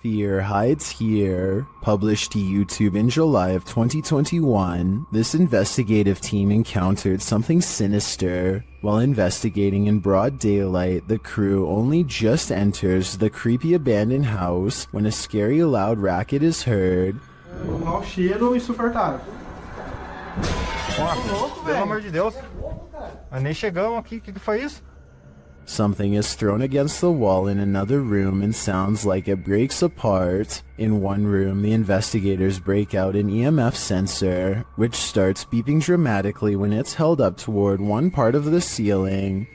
Fear hides here. Published to YouTube in July of 2021, this investigative team encountered something sinister. While investigating in broad daylight, the crew only just enters the creepy abandoned house when a scary loud racket is heard. Mau cheiro insuportável. Pelo amor de Deus. Mas nem chegamos aqui, o que foi isso? Something is thrown against the wall in another room and sounds like it breaks apart. In one room, the investigators break out an EMF sensor, which starts beeping dramatically when it's held up toward one part of the ceiling.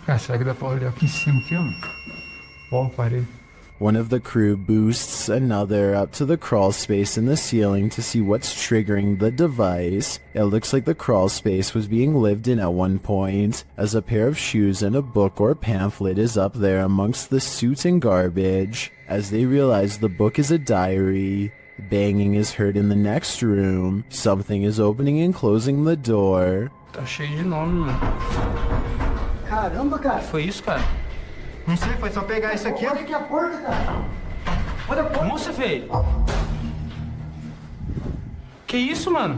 Cara, será que dá pra olhar aqui em cima aqui, ó? Bom, parei. One of the crew boosts another up to the crawl space in the ceiling to see what's triggering the device. It looks like the crawl space was being lived in at one point, as a pair of shoes and a book or pamphlet is up there amongst the soot and garbage. As they realize the book is a diary, banging is heard in the next room. Something is opening and closing the door. Tá cheio de nome, mano. Caramba, cara. Foi isso, cara? Não sei, foi só pegar isso aqui. Olha aqui a porta, cara. Olha a porta. Nossa, velho. Que isso, mano?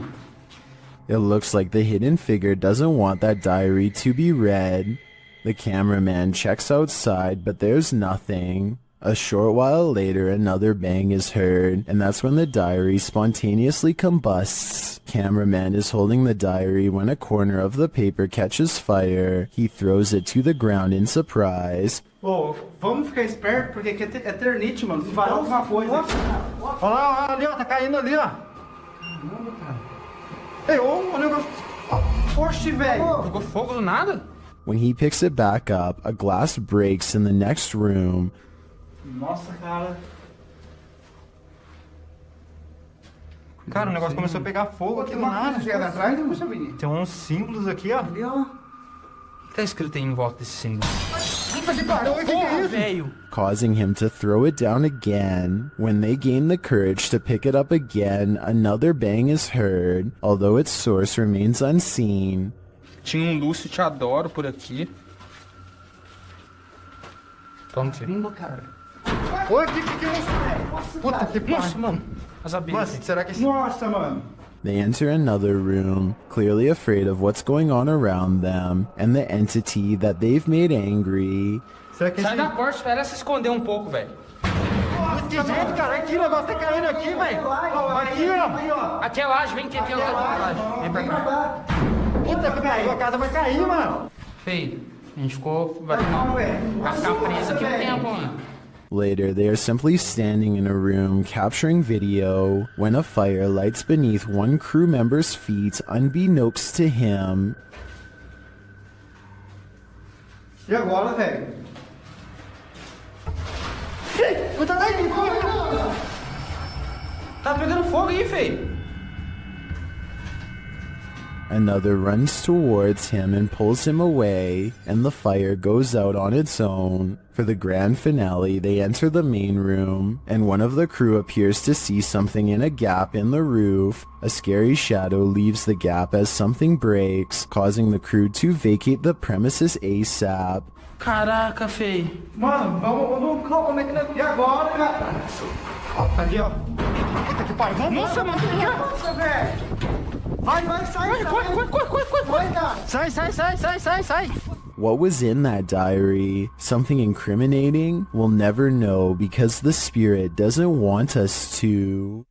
It looks like the hidden figure doesn't want that diary to be read. The cameraman checks outside, but there's nothing. A short while later, another bang is heard, and that's when the diary spontaneously combusts. Cameraman is holding the diary when a corner of the paper catches fire. He throws it to the ground in surprise. Ô, vamos ficar esperto, porque aqui é eternite, mano. Se varar alguma coisa. Olha lá, ali, ó, tá caindo ali, ó. Caramba, cara. Ei, ô, o negócio. Oxe, velho. Pegou fogo do nada? When he picks it back up, a glass breaks in the next room. Nossa, cara. Cara, o negócio começou a pegar fogo aqui do nada. Atrás, não sabia. Tem uns símbolos aqui, ó. Ali, ó. O que tá escrito aí em volta desse símbolo? Puta que pariu, o que é isso? Velho. Causing him to throw it down again. When they gain the courage to pick it up again, another bang is heard, although its source remains unseen. Tinha um Lúcio Te Adoro por aqui. Vamos ver. Caramba, cara. Oi, que é isso, velho? Puta que pariu. Nossa, mano. As abelhas. Mano, será que esse... Nossa, mano. They enter another room, clearly afraid of what's going on around them, and the entity that they've made angry. Será que Sai esse... da porta, espera se esconder um pouco, velho. Que jeito, cara? Aqui, o negócio tá caindo aqui, velho. Aqui, ó. Aqui é laje, vem aqui, lá de laje. Vem pra cá. Puta que pariu, a casa vai cair, mano. Feio, a gente ficou... Vai ficar preso aqui um tempo, mano. Later, they are simply standing in a room capturing video when a fire lights beneath one crew member's feet unbeknownst to him. E agora, velho? Tá pegando fogo aí, feio. Another runs towards him and pulls him away, and the fire goes out on its own. For the grand finale, they enter the main room, and one of the crew appears to see something in a gap in the roof. A scary shadow leaves the gap as something breaks, causing the crew to vacate the premises ASAP. Caraca, feio. Mano, vamos como é que nós... E agora, cara? Ali, ó. Puta que pariu. Vamos. Nossa, mano. Nossa, velho. Vai, sai. Corre. Vai, cara. Sai. What was in that diary? Something incriminating? We'll never know because the spirit doesn't want us to.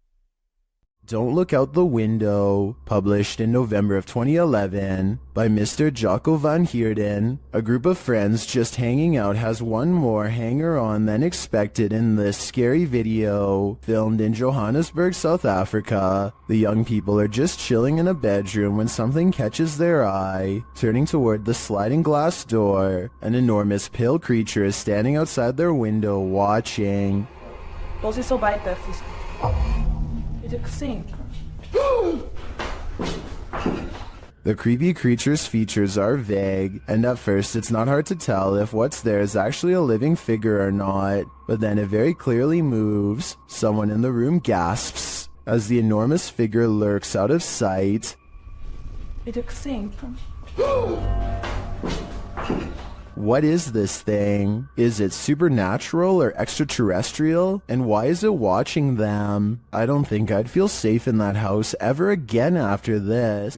Don't Look Out the Window, published in November of 2011 by Mr. Jocko van Heerden. A group of friends just hanging out has one more hanger-on than expected in this scary video, filmed in Johannesburg, South Africa. The young people are just chilling in a bedroom when something catches their eye. Turning toward the sliding glass door, an enormous pale creature is standing outside their window watching. Você só vai até sim. The creepy creature's features are vague, and at first it's not hard to tell if what's there is actually a living figure or not, but then it very clearly moves. Someone in the room gasps as the enormous figure lurks out of sight. Pediu que senta. What is this thing? Is it supernatural or extraterrestrial? And why is it watching them? I don't think I'd feel safe in that house ever again after this.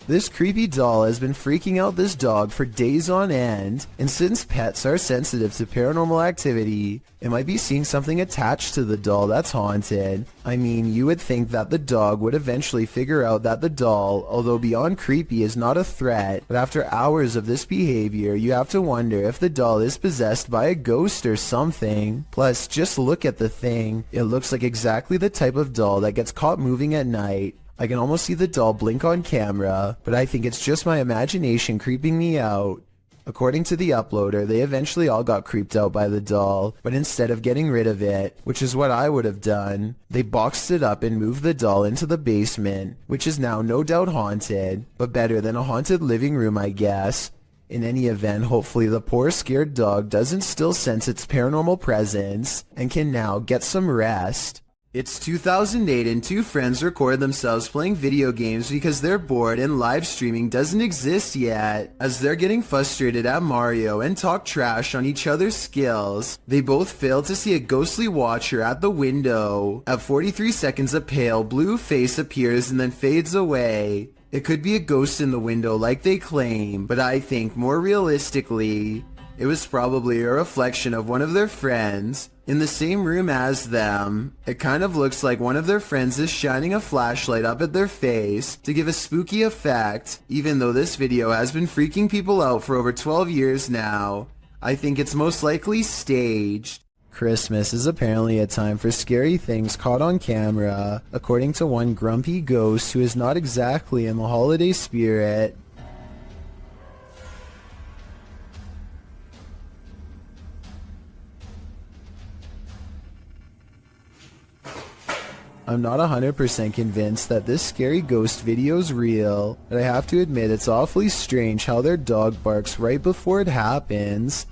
This creepy doll has been freaking out this dog for days on end, and since pets are sensitive to paranormal activity, it might be seeing something attached to the doll that's haunted. I mean, you would think that the dog would eventually figure out that the doll, although beyond creepy, is not a threat, but after hours of this behavior, you have to wonder if the doll is possessed by a ghost or something. Plus, just look at the thing. It looks like exactly the type of doll that gets caught moving at night. I can almost see the doll blink on camera, but I think it's just my imagination creeping me out. According to the uploader, they eventually all got creeped out by the doll, but instead of getting rid of it, which is what I would have done, they boxed it up and moved the doll into the basement, which is now no doubt haunted, but better than a haunted living room, I guess. In any event, hopefully the poor scared dog doesn't still sense its paranormal presence and can now get some rest. It's 2008 and two friends record themselves playing video games because they're bored and live streaming doesn't exist yet. As they're getting frustrated at Mario and talk trash on each other's skills, they both fail to see a ghostly watcher at the window. At 43 seconds, a pale blue face appears and then fades away. It could be a ghost in the window like they claim, but I think more realistically, it was probably a reflection of one of their friends in the same room as them. It kind of looks like one of their friends is shining a flashlight up at their face to give a spooky effect. Even though this video has been freaking people out for over 12 years now, I think it's most likely staged. Christmas is apparently a time for scary things caught on camera, according to one grumpy ghost who is not exactly in the holiday spirit. I'm not 100% convinced that this scary ghost video's real, but I have to admit it's awfully strange how their dog barks right before it happens.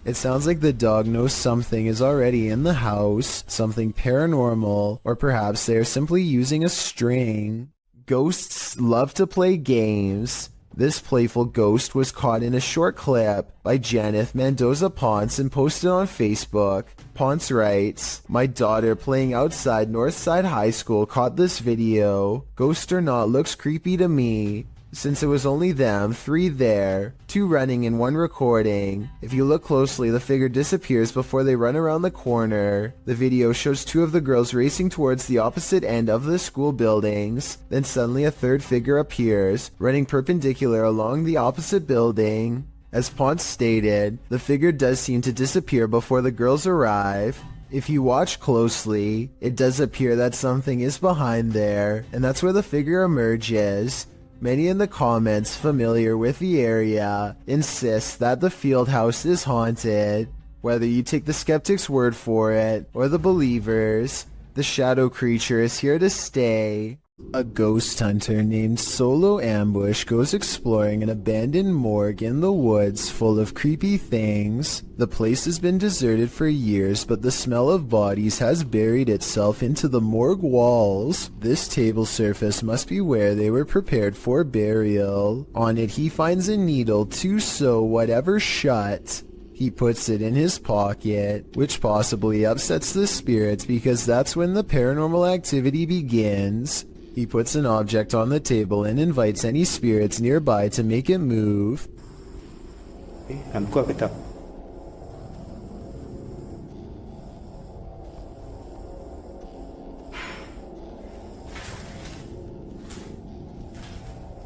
It sounds like the dog knows something is already in the house, something paranormal, or perhaps they are simply using a string. Ghosts love to play games. This playful ghost was caught in a short clip by Janeth Mendoza Ponce and posted on Facebook. Ponce writes, "My daughter playing outside Northside High School caught this video. Ghost or not, looks creepy to me. Since it was only them, 3 there, 2 running and 1 recording. If you look closely, the figure disappears before they run around the corner. The video shows 2 of the girls racing towards the opposite end of the school buildings. Then suddenly a 3rd figure appears, running perpendicular along the opposite building. As Ponce stated, the figure does seem to disappear before the girls arrive. If you watch closely, it does appear that something is behind there, and that's where the figure emerges. Many in the comments familiar with the area insist that the field house is haunted. Whether you take the skeptic's word for it or the believers, the shadow creature is here to stay. A ghost hunter named Solo Ambush goes exploring an abandoned morgue in the woods full of creepy things. The place has been deserted for years, but the smell of bodies has buried itself into the morgue walls. This table surface must be where they were prepared for burial. On it he finds a needle to sew whatever shut. He puts it in his pocket, which possibly upsets the spirits because that's when the paranormal activity begins. He puts an object on the table and invites any spirits nearby to make it move.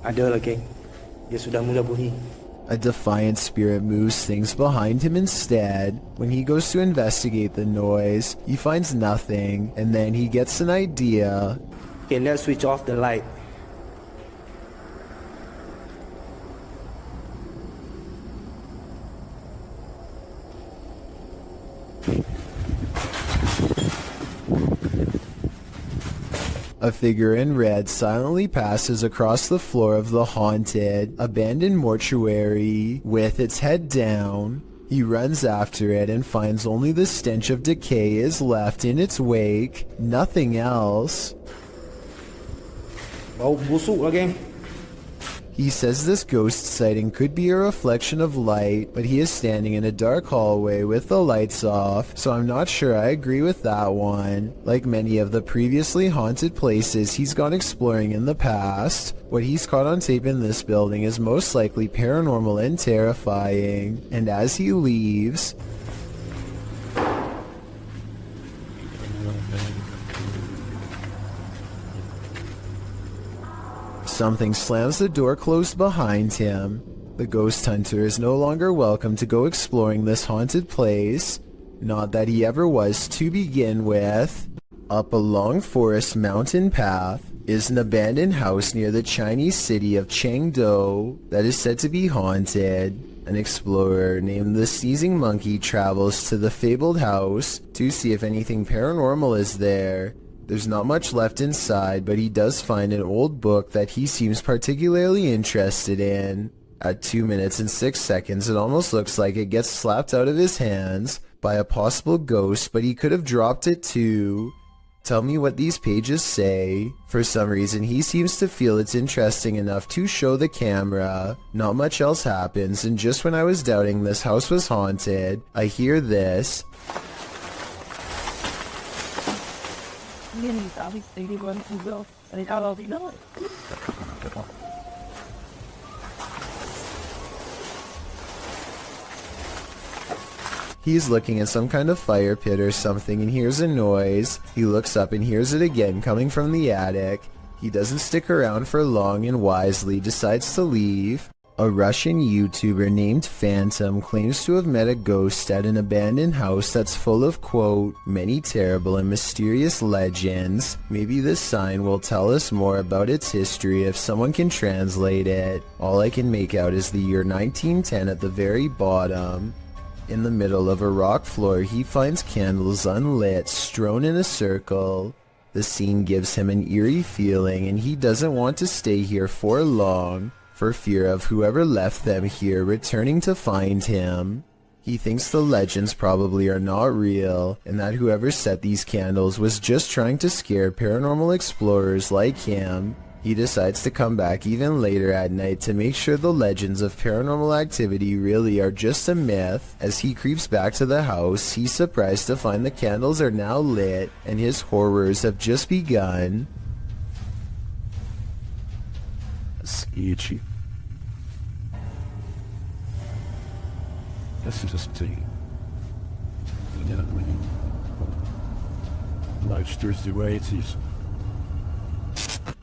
Ada lagi. Dia sudah mula bunyi. A defiant spirit moves things behind him instead. When he goes to investigate the noise, he finds nothing, and then he gets an idea. Okay, let's switch off the light. A figure in red silently passes across the floor of the haunted, abandoned mortuary with its head down. He runs after it and finds only the stench of decay is left in its wake, nothing else. Bau busuk lagi. He says this ghost sighting could be a reflection of light, but he is standing in a dark hallway with the lights off, so I'm not sure I agree with that one. Like many of the previously haunted places he's gone exploring in the past, what he's caught on tape in this building is most likely paranormal and terrifying, and as he leaves, something slams the door closed behind him. The ghost hunter is no longer welcome to go exploring this haunted place. Not that he ever was to begin with. Up a long forest mountain path is an abandoned house near the Chinese city of Chengdu that is said to be haunted. An explorer named the Sneezing Monkey travels to the fabled house to see if anything paranormal is there. There's not much left inside, but he does find an old book that he seems particularly interested in. At 2 minutes and 6 seconds, it almost looks like it gets slapped out of his hands by a possible ghost, but he could have dropped it too. Tell me what these pages say. For some reason, he seems to feel it's interesting enough to show the camera. Not much else happens, and just when I was doubting this house was haunted, I hear this. He's obviously the one who will, and he already know it. He's looking at some kind of fire pit or something and hears a noise. He looks up and hears it again coming from the attic. He doesn't stick around for long and wisely decides to leave. A Russian YouTuber named Phantom claims to have met a ghost at an abandoned house that's full of, quote, many terrible and mysterious legends. Maybe this sign will tell us more about its history if someone can translate it. All I can make out is the year 1910 at the very bottom. In the middle of a rock floor, he finds candles unlit, strewn in a circle. The scene gives him an eerie feeling and he doesn't want to stay here for long, for fear of whoever left them here returning to find him. He thinks the legends probably are not real, and that whoever set these candles was just trying to scare paranormal explorers like him. He decides to come back even later at night to make sure the legends of paranormal activity really are just a myth. As he creeps back to the house, he's surprised to find the candles are now lit, and his horrors have just begun. Sketchy. This is just a monsters the way it is.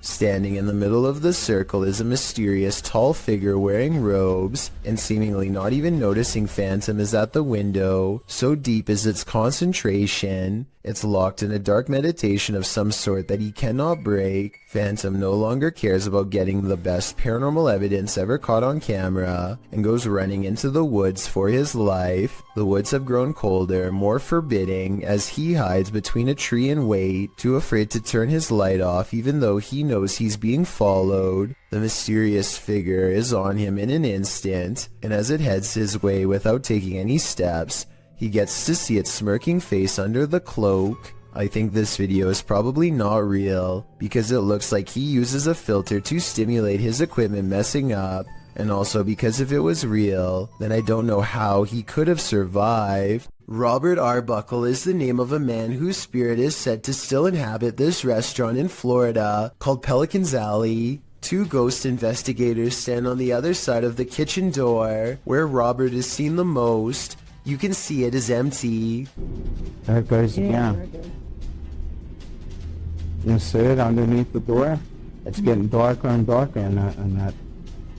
Standing in the middle of the circle is a mysterious tall figure wearing robes, and seemingly not even noticing Phantom is at the window. So deep is its concentration, it's locked in a dark meditation of some sort that he cannot break. Phantom no longer cares about getting the best paranormal evidence ever caught on camera, and goes running into the woods for his life. The woods have grown colder, more forbidding, as he hides between a tree and wait, too afraid to turn his light off even though he knows he's being followed. The mysterious figure is on him in an instant, and as it heads his way without taking any steps, he gets to see its smirking face under the cloak. I think this video is probably not real, because it looks like he uses a filter to stimulate his equipment messing up, and also because if it was real, then I don't know how he could have survived. Robert Arbuckle is the name of a man whose spirit is said to still inhabit this restaurant in Florida called Pelican's Alley. Two ghost investigators stand on the other side of the kitchen door, where Robert is seen the most. You can see it is empty. There it goes again. You see it underneath the door? It's getting darker and darker in that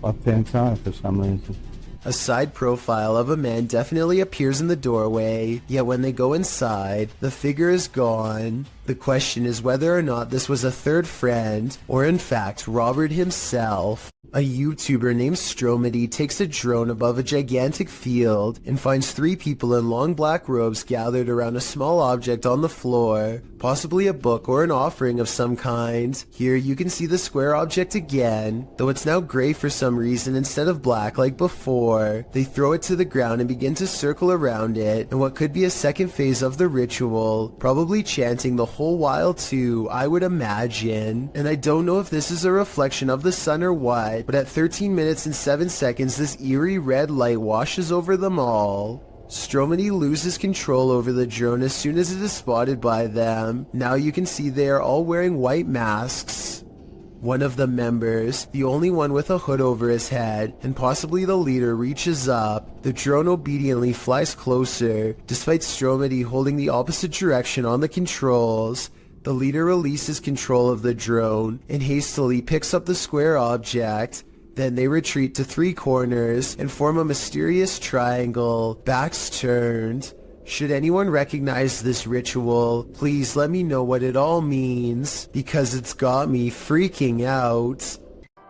left-hand side for some reason. A side profile of a man definitely appears in the doorway, yet when they go inside, the figure is gone. The question is whether or not this was a third friend, or in fact Robert himself. A YouTuber named Stromedy takes a drone above a gigantic field and finds 3 people in long black robes gathered around a small object on the floor, possibly a book or an offering of some kind. Here you can see the square object again, though it's now gray for some reason instead of black like before. They throw it to the ground and begin to circle around it in what could be a second phase of the ritual, probably chanting the whole while too, I would imagine. And I don't know if this is a reflection of the sun or what, but at 13 minutes and 7 seconds this eerie red light washes over them all. Stromedy loses control over the drone as soon as it is spotted by them. Now you can see they are all wearing white masks. One of the members, the only one with a hood over his head, and possibly the leader, reaches up. The drone obediently flies closer, despite Stromedy holding the opposite direction on the controls. The leader releases control of the drone and hastily picks up the square object. Then they retreat to 3 corners and form a mysterious triangle, backs turned. Should anyone recognize this ritual, please let me know what it all means, because it's got me freaking out.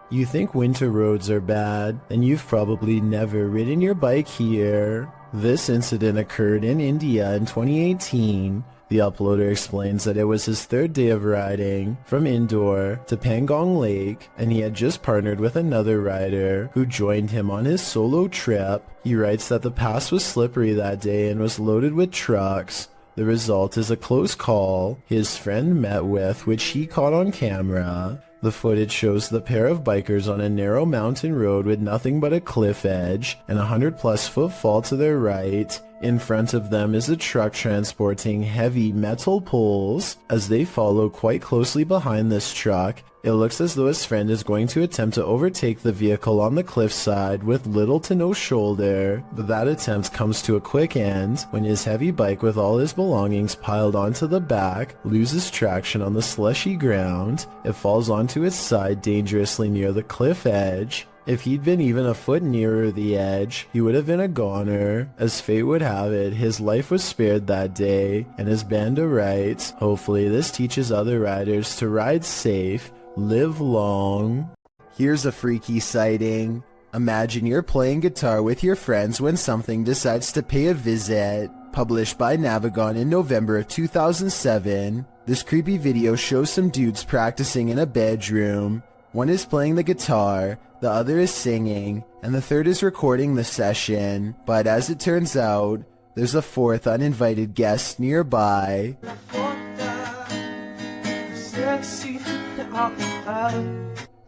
You think winter roads are bad, and you've probably never ridden your bike here. This incident occurred in India in 2018. The uploader explains that it was his 3rd day of riding from Indore to Pangong Lake, and he had just partnered with another rider who joined him on his solo trip. He writes that the pass was slippery that day and was loaded with trucks. The result is a close call his friend met with, which he caught on camera. The footage shows the pair of bikers on a narrow mountain road with nothing but a cliff edge and a 100+ foot fall to their right. In front of them is a truck transporting heavy metal poles. As they follow quite closely behind this truck, it looks as though his friend is going to attempt to overtake the vehicle on the cliffside with little to no shoulder, but that attempt comes to a quick end when his heavy bike with all his belongings piled onto the back loses traction on the slushy ground. It falls onto its side dangerously near the cliff edge. If he'd been even a foot nearer the edge, he would have been a goner. As fate would have it, his life was spared that day, and as Banda writes, hopefully this teaches other riders to ride safe, live long. Here's a freaky sighting. Imagine you're playing guitar with your friends when something decides to pay a visit. Published by Navigon in November of 2007, this creepy video shows some dudes practicing in a bedroom. One is playing the guitar, the other is singing, and the third is recording the session. But as it turns out, there's a 4th uninvited guest nearby.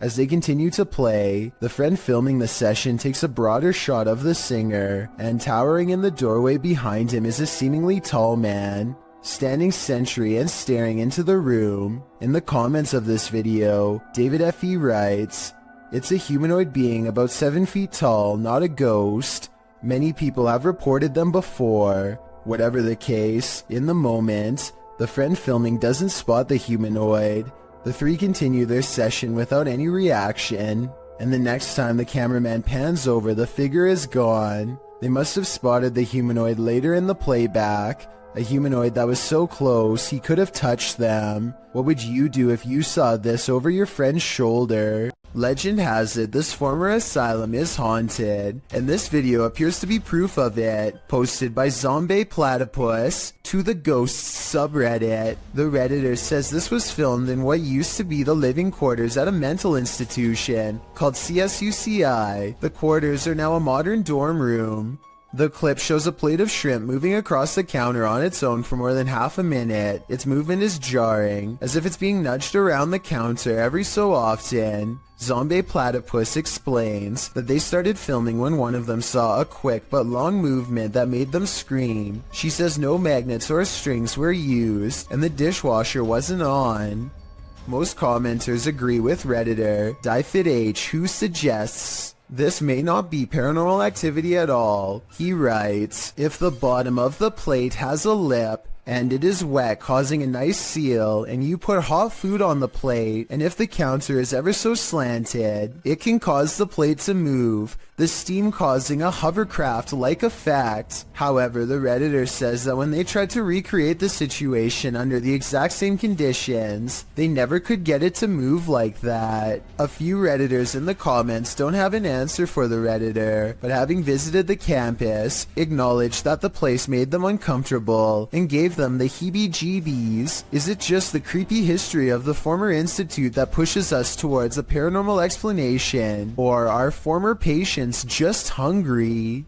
As they continue to play, the friend filming the session takes a broader shot of the singer, and towering in the doorway behind him is a seemingly tall man, standing sentry and staring into the room. In the comments of this video, David F.E. writes, "It's a humanoid being about 7 feet tall, not a ghost. Many people have reported them before." Whatever the case, in the moment, the friend filming doesn't spot the humanoid. The 3 continue their session without any reaction, and the next time the cameraman pans over, the figure is gone. They must have spotted the humanoid later in the playback, a humanoid that was so close he could have touched them. What would you do if you saw this over your friend's shoulder? Legend has it this former asylum is haunted, and this video appears to be proof of it, posted by Zombie Platypus to the Ghosts subreddit. The Redditor says this was filmed in what used to be the living quarters at a mental institution called CSUCI. The quarters are now a modern dorm room. The clip shows a plate of shrimp moving across the counter on its own for more than half a minute. Its movement is jarring, as if it's being nudged around the counter every so often. Zombie Platypus explains that they started filming when one of them saw a quick but long movement that made them scream. She says no magnets or strings were used, and the dishwasher wasn't on. Most commenters agree with Redditor DieFitH, who suggests this may not be paranormal activity at all. He writes, "If the bottom of the plate has a lip, and it is wet causing a nice seal, and you put hot food on the plate, and if the counter is ever so slanted, it can cause the plate to move, the steam causing a hovercraft-like effect. However, the Redditor says that when they tried to recreate the situation under the exact same conditions, they never could get it to move like that. A few Redditors in the comments don't have an answer for the Redditor, but having visited the campus, acknowledged that the place made them uncomfortable and gave them the heebie-jeebies. Is it just the creepy history of the former institute that pushes us towards a paranormal explanation, or are former patients just hungry?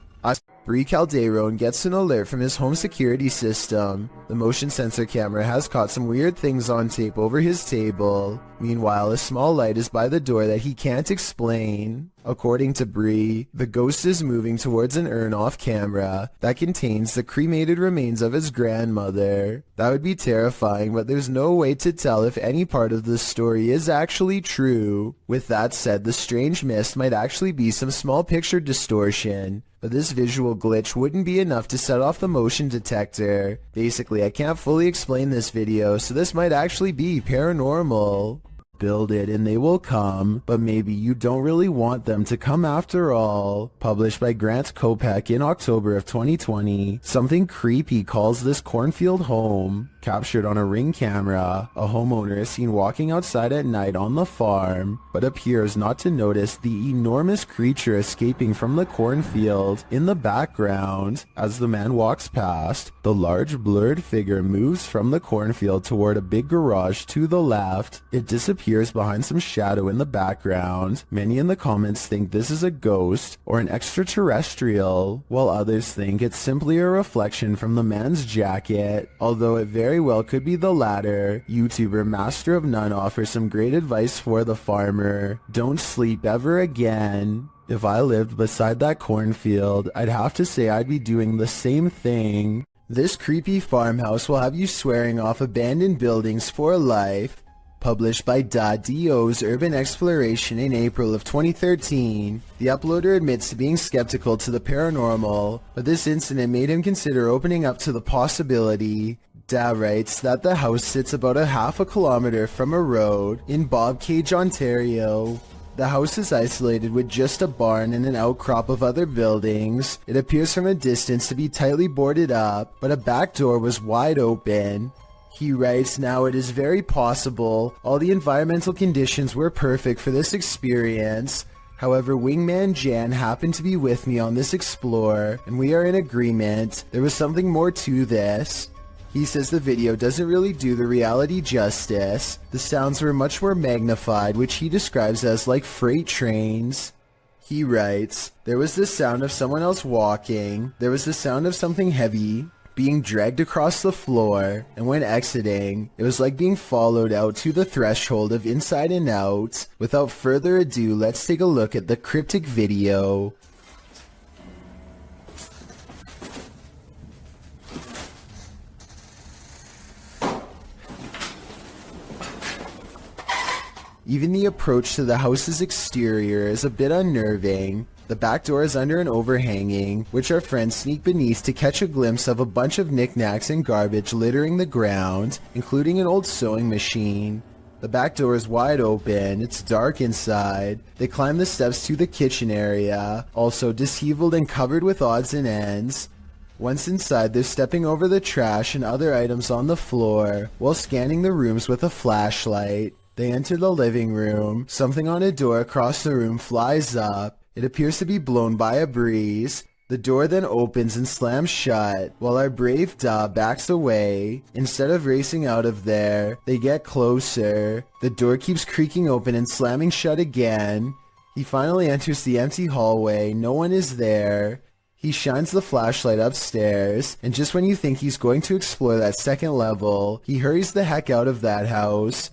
Bree Calderon gets an alert from his home security system. The motion sensor camera has caught some weird things on tape over his table. Meanwhile, a small light is by the door that he can't explain. According to Bree, the ghost is moving towards an urn off camera that contains the cremated remains of his grandmother. That would be terrifying, but there's no way to tell if any part of the story is actually true. With that said, the strange mist might actually be some small picture distortion, but this visual glitch wouldn't be enough to set off the motion detector. Basically, I can't fully explain this video, so this might actually be paranormal. Build it and they will come, but maybe you don't really want them to come after all. Published by Grant Kopech in October of 2020, something creepy calls this cornfield home. Captured on a Ring camera, a homeowner is seen walking outside at night on the farm, but appears not to notice the enormous creature escaping from the cornfield in the background. As the man walks past, the large blurred figure moves from the cornfield toward a big garage to the left. It disappears behind some shadow in the background. Many in the comments think this is a ghost or an extraterrestrial, while others think it's simply a reflection from the man's jacket, although it very well could be the latter. YouTuber Master of None offers some great advice for the farmer. Don't sleep ever again. If I lived beside that cornfield, I'd have to say I'd be doing the same thing. This creepy farmhouse will have you swearing off abandoned buildings for life. Published by DO's Urban Exploration in April of 2013. The uploader admits to being skeptical to the paranormal, but this incident made him consider opening up to the possibility. Da writes that the house sits about a half a kilometer from a road in Bobcage, Ontario. The house is isolated with just a barn and an outcrop of other buildings. It appears from a distance to be tightly boarded up, but a back door was wide open. He writes, now it is very possible all the environmental conditions were perfect for this experience. However, Wingman Jan happened to be with me on this explore, and we are in agreement. There was something more to this. He says the video doesn't really do the reality justice. The sounds were much more magnified, which he describes as like freight trains. He writes, there was the sound of someone else walking. There was the sound of something heavy being dragged across the floor, and when exiting, it was like being followed out to the threshold of Inside and Out. Without further ado, let's take a look at the cryptic video. Even the approach to the house's exterior is a bit unnerving. The back door is under an overhanging, which our friends sneak beneath to catch a glimpse of a bunch of knickknacks and garbage littering the ground, including an old sewing machine. The back door is wide open, it's dark inside. They climb the steps to the kitchen area, also disheveled and covered with odds and ends. Once inside, they're stepping over the trash and other items on the floor, while scanning the rooms with a flashlight. They enter the living room. Something on a door across the room flies up. It appears to be blown by a breeze. The door then opens and slams shut, while our brave Da backs away. Instead of racing out of there, they get closer. The door keeps creaking open and slamming shut again. He finally enters the empty hallway. No one is there. He shines the flashlight upstairs, and just when you think he's going to explore that second level, he hurries the heck out of that house.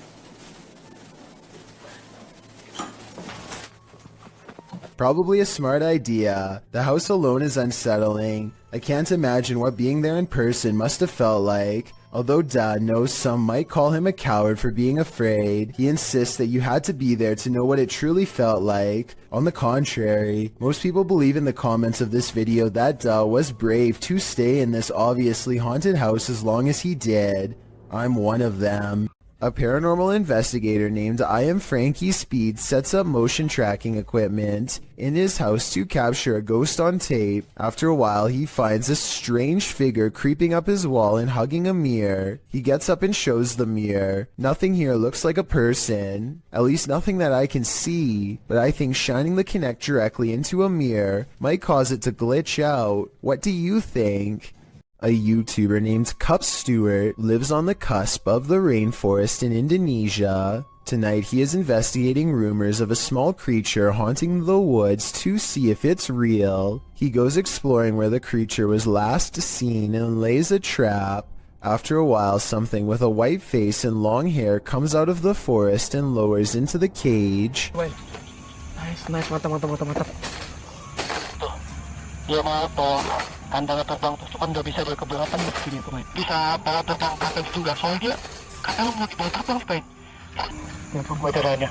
Probably a smart idea. The house alone is unsettling. I can't imagine what being there in person must have felt like. Although Da knows some might call him a coward for being afraid, he insists that you had to be there to know what it truly felt like. On the contrary, most people believe in the comments of this video that Da was brave to stay in this obviously haunted house as long as he did. I'm one of them. A paranormal investigator named I Am Frankie Speed sets up motion tracking equipment in his house to capture a ghost on tape. After a while, he finds a strange figure creeping up his wall and hugging a mirror. He gets up and shows the mirror. Nothing here looks like a person, at least nothing that I can see, but I think shining the Kinect directly into a mirror might cause it to glitch out. What do you think? A YouTuber named Cup Stewart lives on the cusp of the rainforest in Indonesia. Tonight he is investigating rumors of a small creature haunting the woods to see if it's real. He goes exploring where the creature was last seen and lays a trap. After a while, something with a white face and long hair comes out of the forest and lowers into the cage. Nice, mantap. Dia mau kandang terbang pasukan nggak bisa berkeberatan begini pemain. Bisa bawa terbang ke atas juga soalnya katanya mau dibawa terbang pemain. Motornya,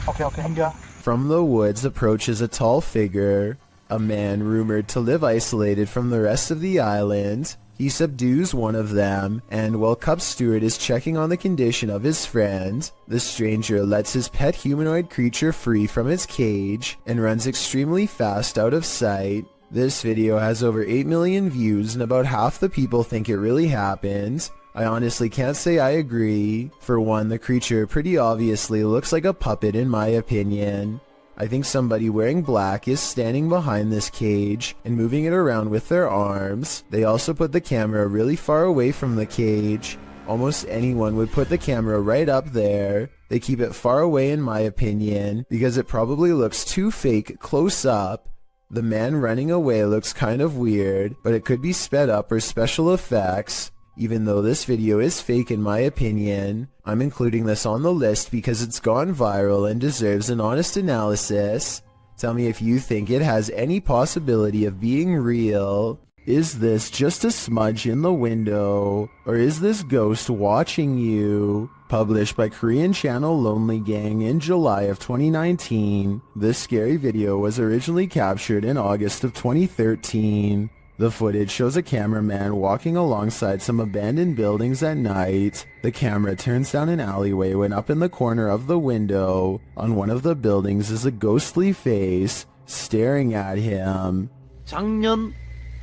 Okay, hingga. From the woods approaches a tall figure, a man rumored to live isolated from the rest of the island. He subdues one of them, and while Cup Stewart is checking on the condition of his friend, the stranger lets his pet humanoid creature free from its cage and runs extremely fast out of sight. This video has over 8 million views and about half the people think it really happened. I honestly can't say I agree. For one, the creature pretty obviously looks like a puppet in my opinion. I think somebody wearing black is standing behind this cage and moving it around with their arms. They also put the camera really far away from the cage. Almost anyone would put the camera right up there. They keep it far away in my opinion because it probably looks too fake close up. The man running away looks kind of weird, but it could be sped up or special effects. Even though this video is fake in my opinion, I'm including this on the list because it's gone viral and deserves an honest analysis. Tell me if you think it has any possibility of being real. Is this just a smudge in the window? Or is this ghost watching you? Published by Korean channel Lonely Gang in July of 2019, this scary video was originally captured in August of 2013. The footage shows a cameraman walking alongside some abandoned buildings at night. The camera turns down an alleyway when up in the corner of the window, on one of the buildings is a ghostly face, staring at him. 작년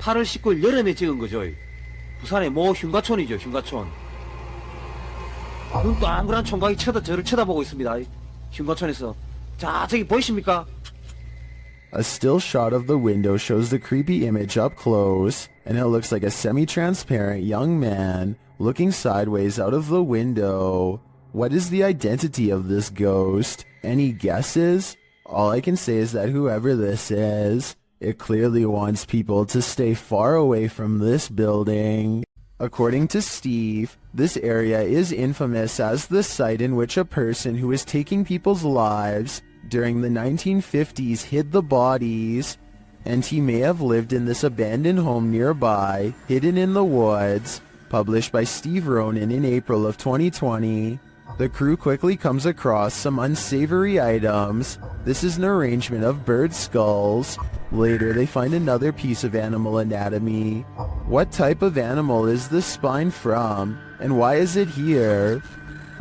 8월 19일 여름에 찍은 거죠. 부산의 모 흉가촌이죠, 흉가촌. 눈 동그란 총각이 저를 쳐다보고 있습니다. 흉가촌에서. 자, 저기 보이십니까? A still shot of the window shows the creepy image up close, and it looks like a semi-transparent young man looking sideways out of the window. What is the identity of this ghost? Any guesses? All I can say is that whoever this is, it clearly wants people to stay far away from this building. According to Steve, this area is infamous as the site in which a person who is taking people's lives during the 1950s hid the bodies, and he may have lived in this abandoned home nearby, hidden in the woods. Published by Steve Ronan in April of 2020. The crew quickly comes across some unsavory items. This is an arrangement of bird skulls. Later they find another piece of animal anatomy. What type of animal is this spine from, and why is it here?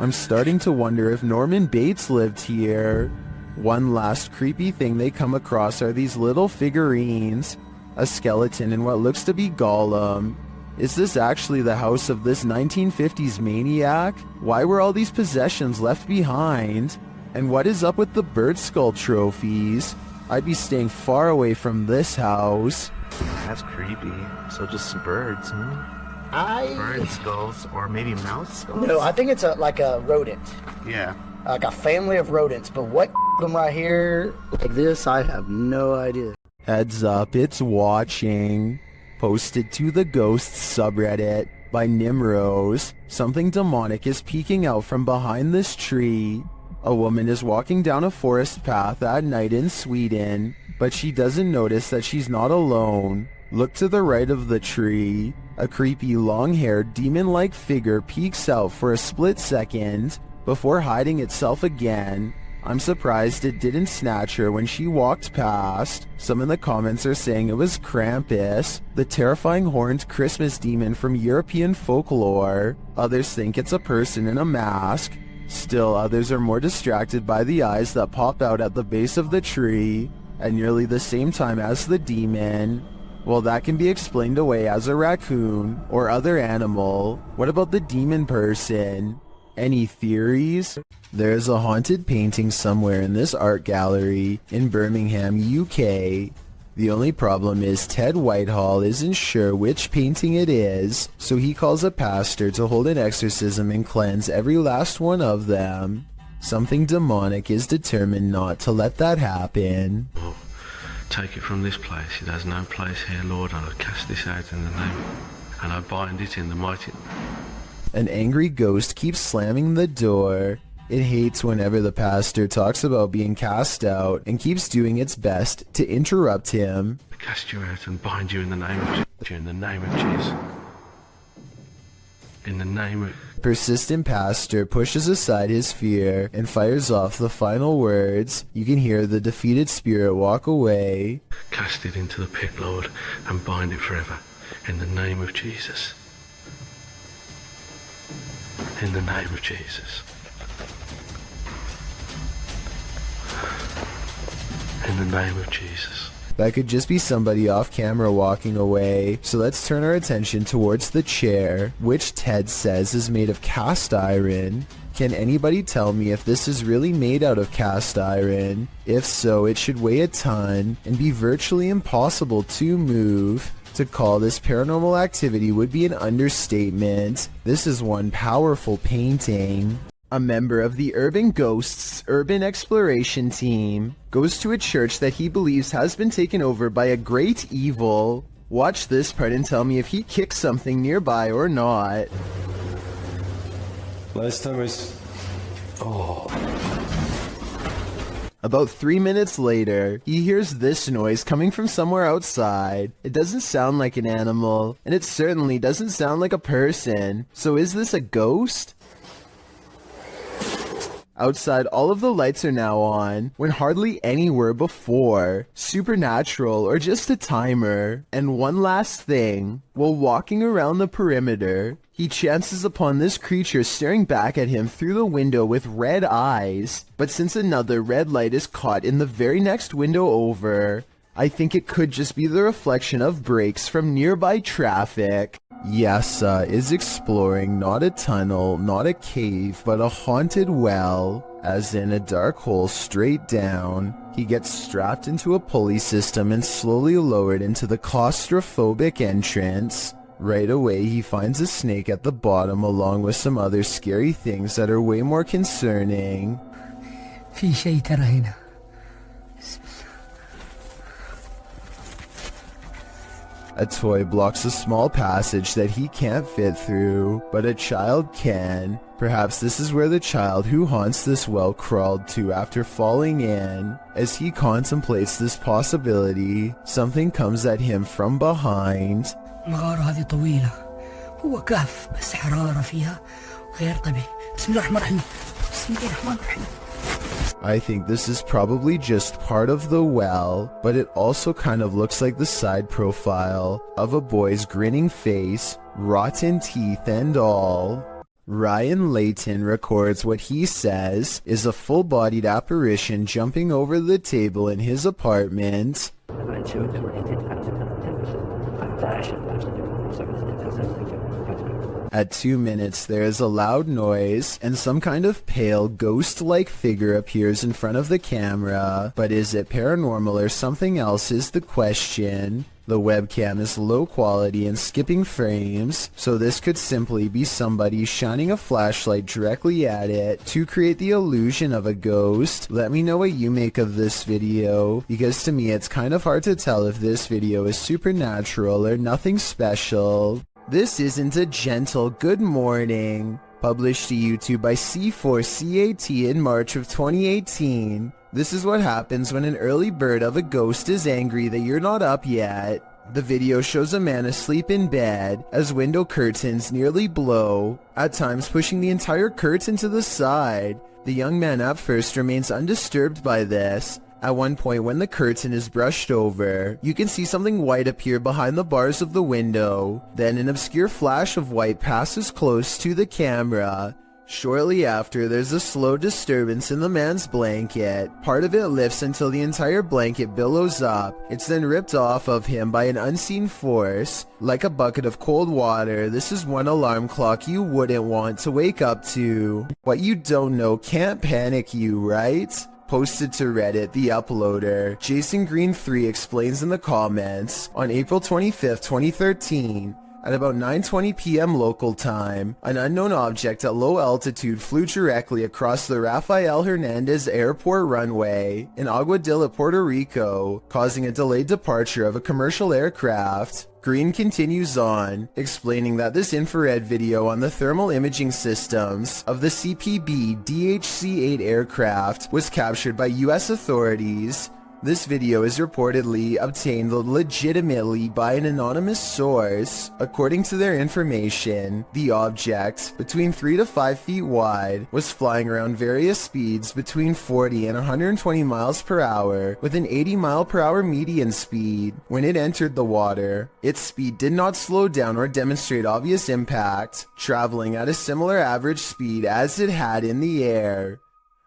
I'm starting to wonder if Norman Bates lived here. One last creepy thing they come across are these little figurines. A skeleton and what looks to be Gollum. Is this actually the house of this 1950s maniac? Why were all these possessions left behind? And what is up with the bird skull trophies? I'd be staying far away from this house. That's creepy. So just some birds, huh? Bird skulls, or maybe mouse skulls? No, I think it's like a rodent. Yeah. Like a family of rodents, but what them right here like this, I have no idea. Heads up, it's watching. Posted to the Ghosts subreddit by Nimrose. Something demonic is peeking out from behind this tree. A woman is walking down a forest path at night in Sweden, but she doesn't notice that she's not alone. Look to the right of the tree. A creepy long-haired demon-like figure peeks out for a split second before hiding itself again. I'm surprised it didn't snatch her when she walked past. Some in the comments are saying it was Krampus, the terrifying horned Christmas demon from European folklore. Others think it's a person in a mask. Still, others are more distracted by the eyes that pop out at the base of the tree at nearly the same time as the demon. Well, that can be explained away as a raccoon or other animal. What about the demon person? Any theories? There's a haunted painting somewhere in this art gallery in Birmingham, UK. The only problem is Ted Whitehall isn't sure which painting it is, so he calls a pastor to hold an exorcism and cleanse every last one of them. Something demonic is determined not to let that happen. Oh, take it from this place. It has no place here, Lord, and I cast this out in the name, and I bind it in the mighty... An angry ghost keeps slamming the door. It hates whenever the pastor talks about being cast out and keeps doing its best to interrupt him. Cast you out and bind you in the name of Jesus. In the name of Jesus. In the name of... Persistent pastor pushes aside his fear and fires off the final words. You can hear the defeated spirit walk away. Cast it into the pit, Lord, and bind it forever. In the name of Jesus. In the name of Jesus. In the name of Jesus. That could just be somebody off camera walking away, so let's turn our attention towards the chair, which Ted says is made of cast iron. Can anybody tell me if this is really made out of cast iron? If so, it should weigh a ton and be virtually impossible to move. To call this paranormal activity would be an understatement. This is one powerful painting. A member of the Urban Ghosts Urban Exploration Team goes to a church that he believes has been taken over by a great evil. Watch this part and tell me if he kicks something nearby or not. Last time Oh. About 3 minutes later, he hears this noise coming from somewhere outside. It doesn't sound like an animal, and it certainly doesn't sound like a person. So is this a ghost? Outside, all of the lights are now on, when hardly any were before. Supernatural or just a timer. And one last thing, while walking around the perimeter, he chances upon this creature staring back at him through the window with red eyes. But since another red light is caught in the very next window over, I think it could just be the reflection of brakes from nearby traffic. Yasa is exploring not a tunnel, not a cave, but a haunted well, as in a dark hole straight down. He gets strapped into a pulley system and slowly lowered into the claustrophobic entrance. Right away, he finds a snake at the bottom along with some other scary things that are way more concerning. في شيء ترى هنا. A toy blocks a small passage that he can't fit through, but a child can. Perhaps this is where the child who haunts this well crawled to after falling in. As he contemplates this possibility, something comes at him from behind. المغارة هذه طويلة. هو كهف بس حرارة فيها غير طبيعي. بسم الله الرحمن الرحيم. بسم الله الرحمن الرحيم. I think this is probably just part of the well, but it also kind of looks like the side profile of a boy's grinning face, rotten teeth and all. Ryan Layton records what he says is a full-bodied apparition jumping over the table in his apartment. At 2 minutes, there is a loud noise, and some kind of pale, ghost-like figure appears in front of the camera. But is it paranormal or something else is the question. The webcam is low quality and skipping frames, so this could simply be somebody shining a flashlight directly at it to create the illusion of a ghost. Let me know what you make of this video, because to me it's kind of hard to tell if this video is supernatural or nothing special. This isn't a gentle good morning. Published to YouTube by C4CAT in March of 2018. This is what happens when an early bird of a ghost is angry that you're not up yet. The video shows a man asleep in bed as window curtains nearly blow, at times pushing the entire curtain to the side. The young man at first remains undisturbed by this. At one point when the curtain is brushed over, you can see something white appear behind the bars of the window. Then an obscure flash of white passes close to the camera. Shortly after, there's a slow disturbance in the man's blanket. Part of it lifts until the entire blanket billows up. It's then ripped off of him by an unseen force. Like a bucket of cold water, this is one alarm clock you wouldn't want to wake up to. What you don't know can't panic you, right? Posted to Reddit, the uploader, Jason Green 3 explains in the comments, on April 25th, 2013, at about 9:20 p.m. local time, an unknown object at low altitude flew directly across the Rafael Hernandez Airport runway in Aguadilla, Puerto Rico, causing a delayed departure of a commercial aircraft. Green continues on, explaining that this infrared video on the thermal imaging systems of the CPB DHC-8 aircraft was captured by US authorities. This video is reportedly obtained legitimately by an anonymous source. According to their information, the object, between 3 to 5 feet wide, was flying around various speeds between 40 and 120 miles per hour with an 80 mile per hour median speed. When it entered the water, its speed did not slow down or demonstrate obvious impact, traveling at a similar average speed as it had in the air.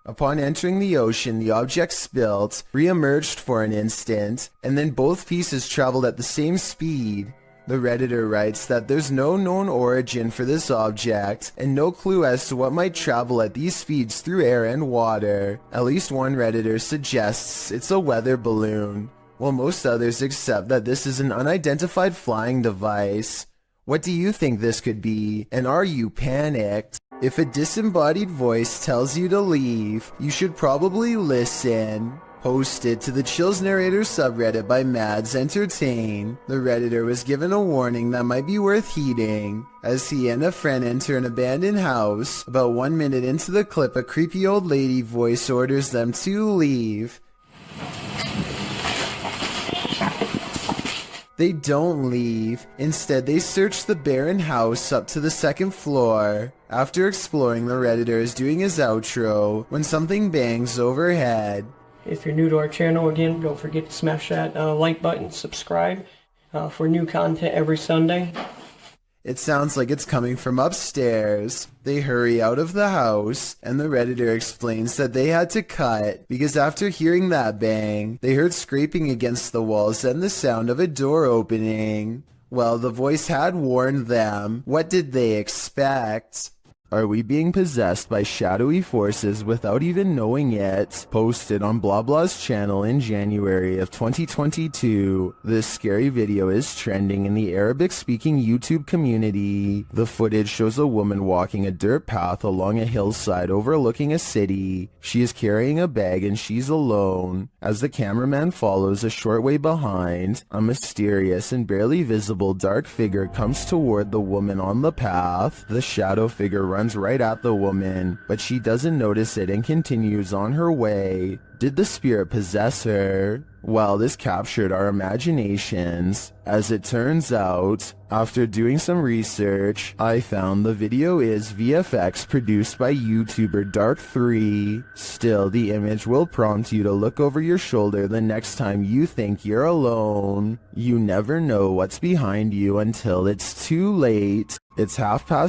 Upon entering the ocean, the object spilt, re-emerged for an instant, and then both pieces traveled at the same speed. The Redditor writes that there's no known origin for this object, and no clue as to what might travel at these speeds through air and water. At least one Redditor suggests it's a weather balloon, while most others accept that this is an unidentified flying device. What do you think this could be, and are you panicked? If a disembodied voice tells you to leave, you should probably listen. Posted to the Chills Narrator subreddit by Mads Entertain, the Redditor was given a warning that might be worth heeding. As he and a friend enter an abandoned house, about 1 minute into the clip, a creepy old lady voice orders them to leave. They don't leave. Instead, they search the barren house up to the second floor. After exploring, the Redditor is doing his outro when something bangs overhead. If you're new to our channel, again, don't forget to smash that like button, subscribe for new content every Sunday. It sounds like it's coming from upstairs. They hurry out of the house, and the Redditor explains that they had to cut because after hearing that bang, they heard scraping against the walls and the sound of a door opening. Well, the voice had warned them. What did they expect? Are we being possessed by shadowy forces without even knowing it? Posted on Blah Blah's channel in January of 2022. This scary video is trending in the Arabic-speaking YouTube community. The footage shows a woman walking a dirt path along a hillside overlooking a city. She is carrying a bag and she's alone. As the cameraman follows a short way behind, a mysterious and barely visible dark figure comes toward the woman on the path. The shadow figure runs right at the woman, but she doesn't notice it and continues on her way. Did the spirit possess her? Well, this captured our imaginations. As it turns out, after doing some research, I found the video is VFX produced by YouTuber Dark3. Still, the image will prompt you to look over your shoulder the next time you think you're alone. You never know what's behind you until it's too late. It's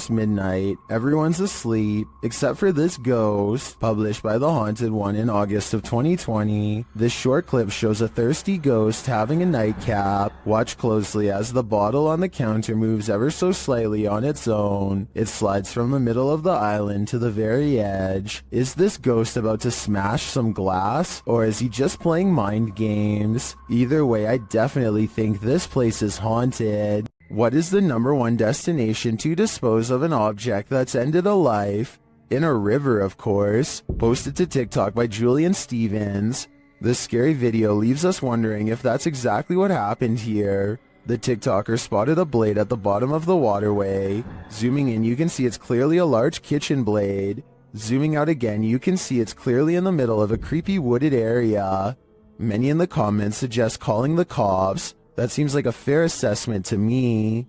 midnight, everyone's asleep, except for this ghost, published by The Haunted One in August of 2020. This short clip shows a thirsty ghost having a nightcap. Watch closely as the bottle on the counter moves ever so slightly on its own. It slides from the middle of the island to the very edge. Is this ghost about to smash some glass, or is he just playing mind games? Either way, I definitely think this place is haunted. What is the #1 destination to dispose of an object that's ended a life? In a river, of course. Posted to TikTok by Julian Stevens. This scary video leaves us wondering if that's exactly what happened here. The TikToker spotted a blade at the bottom of the waterway. Zooming in, you can see it's clearly a large kitchen blade. Zooming out again, you can see it's clearly in the middle of a creepy wooded area. Many in the comments suggest calling the cops. That seems like a fair assessment to me.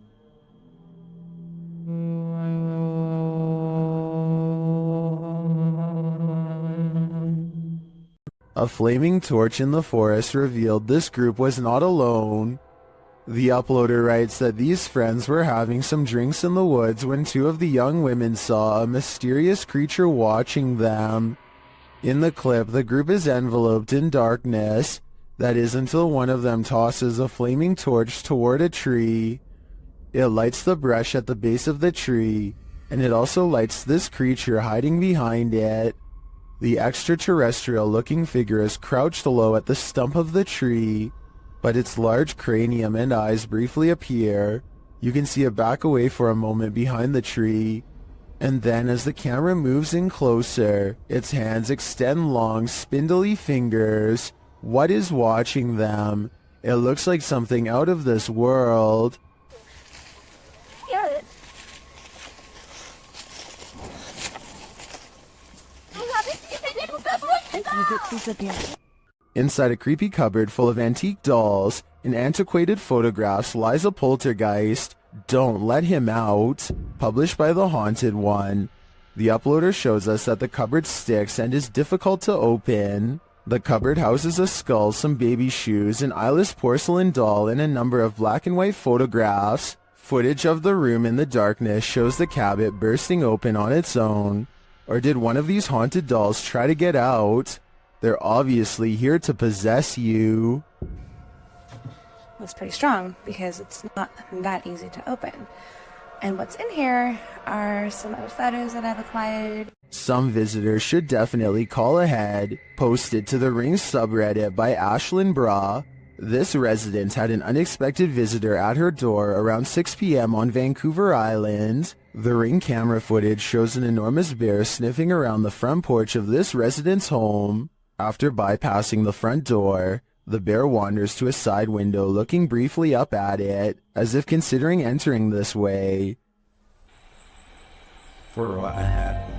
A flaming torch in the forest revealed this group was not alone. The uploader writes that these friends were having some drinks in the woods when two of the young women saw a mysterious creature watching them. In the clip, the group is enveloped in darkness. That is until one of them tosses a flaming torch toward a tree. It lights the brush at the base of the tree, and it also lights this creature hiding behind it. The extraterrestrial-looking figure is crouched low at the stump of the tree, but its large cranium and eyes briefly appear. You can see it back away for a moment behind the tree, and then as the camera moves in closer, its hands extend long, spindly fingers. What is watching them? It looks like something out of this world. Inside a creepy cupboard full of antique dolls and antiquated photographs lies a poltergeist. Don't let him out. Published by The Haunted One. The uploader shows us that the cupboard sticks and is difficult to open. The cupboard houses a skull, some baby shoes, an eyeless porcelain doll, and a number of black and white photographs. Footage of the room in the darkness shows the cabinet bursting open on its own. Or did one of these haunted dolls try to get out? They're obviously here to possess you. It's pretty strong because it's not that easy to open. And what's in here are some other photos that I've acquired. Some visitors should definitely call ahead. Posted to the Ring subreddit by Ashlyn Bra. This resident had an unexpected visitor at her door around 6 p.m. on Vancouver Island. The Ring camera footage shows an enormous bear sniffing around the front porch of this resident's home. After bypassing the front door, the bear wanders to a side window, looking briefly up at it, as if considering entering this way. For what I had.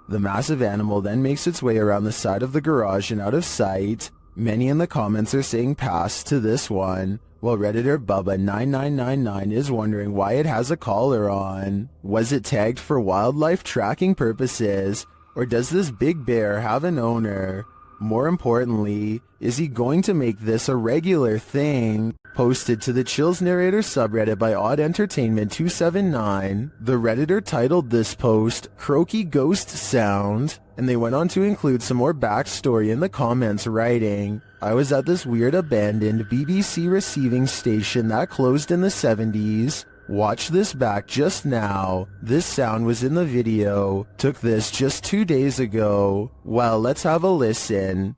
The massive animal then makes its way around the side of the garage and out of sight. Many in the comments are saying pass to this one, while Redditor Bubba9999 is wondering why it has a collar on. Was it tagged for wildlife tracking purposes, or does this big bear have an owner? More importantly, is he going to make this a regular thing? Posted to the Chills Narrator subreddit by Odd Entertainment 279, the Redditor titled this post, Croaky Ghost Sound, and they went on to include some more backstory in the comments writing, I was at this weird abandoned BBC receiving station that closed in the 70s. Watch this back just now. This sound was in the video. Took this just 2 days ago. Well, let's have a listen.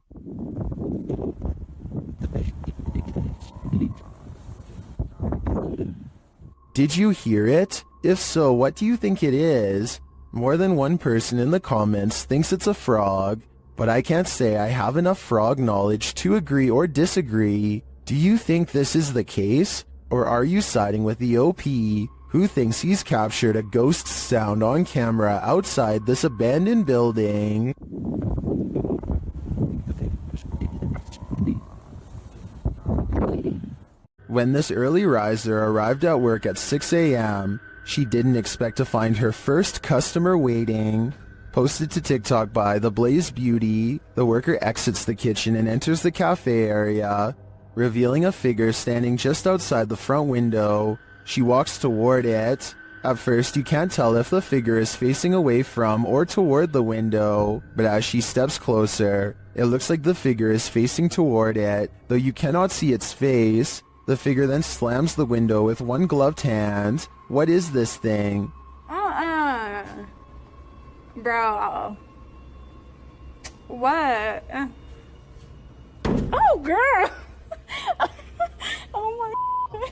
Did you hear it? If so, what do you think it is? More than one person in the comments thinks it's a frog, but I can't say I have enough frog knowledge to agree or disagree. Do you think this is the case? Or are you siding with the OP, who thinks he's captured a ghost sound on camera outside this abandoned building? When this early riser arrived at work at 6 a.m., she didn't expect to find her first customer waiting. Posted to TikTok by The Blaze Beauty, the worker exits the kitchen and enters the cafe area, revealing a figure standing just outside the front window. She walks toward it. At first, you can't tell if the figure is facing away from or toward the window, but as she steps closer, it looks like the figure is facing toward it, though you cannot see its face. The figure then slams the window with one gloved hand. What is this thing? Bro. What? Oh, girl. Oh my.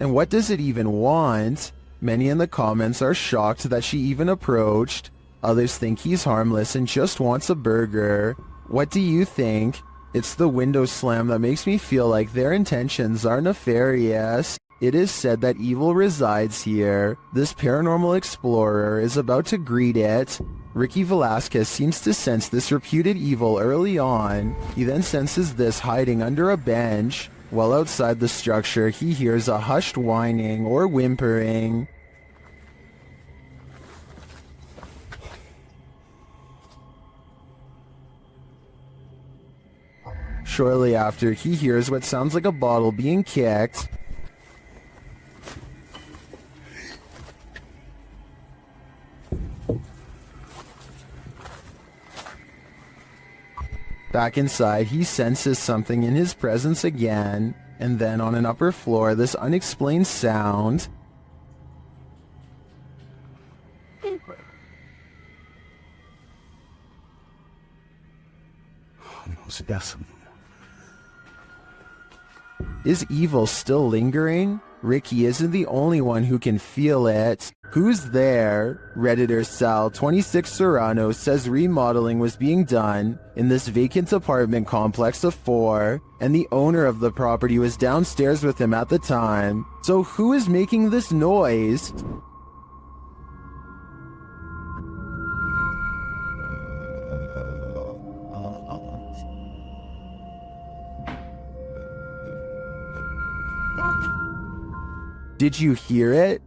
And what does it even want? Many in the comments are shocked that she even approached. Others think he's harmless and just wants a burger. What do you think? It's the window slam that makes me feel like their intentions are nefarious. It is said that evil resides here. This paranormal explorer is about to greet it. Ricky Velasquez seems to sense this reputed evil early on. He then senses this hiding under a bench. While outside the structure, he hears a hushed whining or whimpering. Shortly after, he hears what sounds like a bottle being kicked. Back inside, he senses something in his presence again, and then on an upper floor, this unexplained sound. Is evil still lingering? Ricky isn't the only one who can feel it. Who's there? Redditor Sal26 Serrano says remodeling was being done in this vacant apartment complex of 4, and the owner of the property was downstairs with him at the time. So who is making this noise? Did you hear it?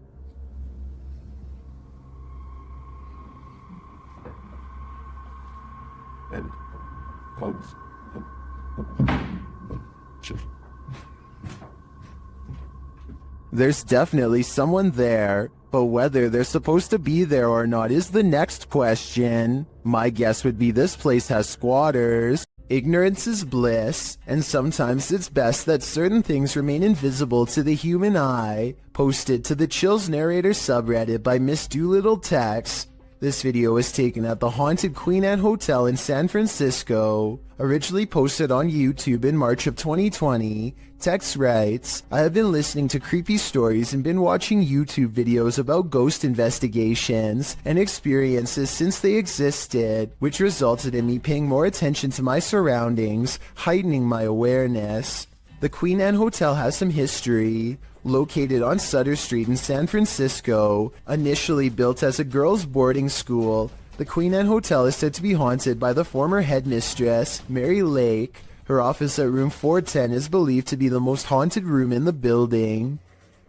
There's definitely someone there, but whether they're supposed to be there or not is the next question. My guess would be this place has squatters. Ignorance is bliss, and sometimes it's best that certain things remain invisible to the human eye. Posted to the Chills Narrator subreddit by Miss Doolittle Tex. This video was taken at the haunted Queen Anne Hotel in San Francisco. Originally posted on YouTube in March of 2020, Tex writes, I have been listening to creepy stories and been watching YouTube videos about ghost investigations and experiences since they existed, which resulted in me paying more attention to my surroundings, heightening my awareness. The Queen Anne Hotel has some history. Located on Sutter Street in San Francisco, initially built as a girls' boarding school, the Queen Anne Hotel is said to be haunted by the former headmistress, Mary Lake. Her office at room 410 is believed to be the most haunted room in the building.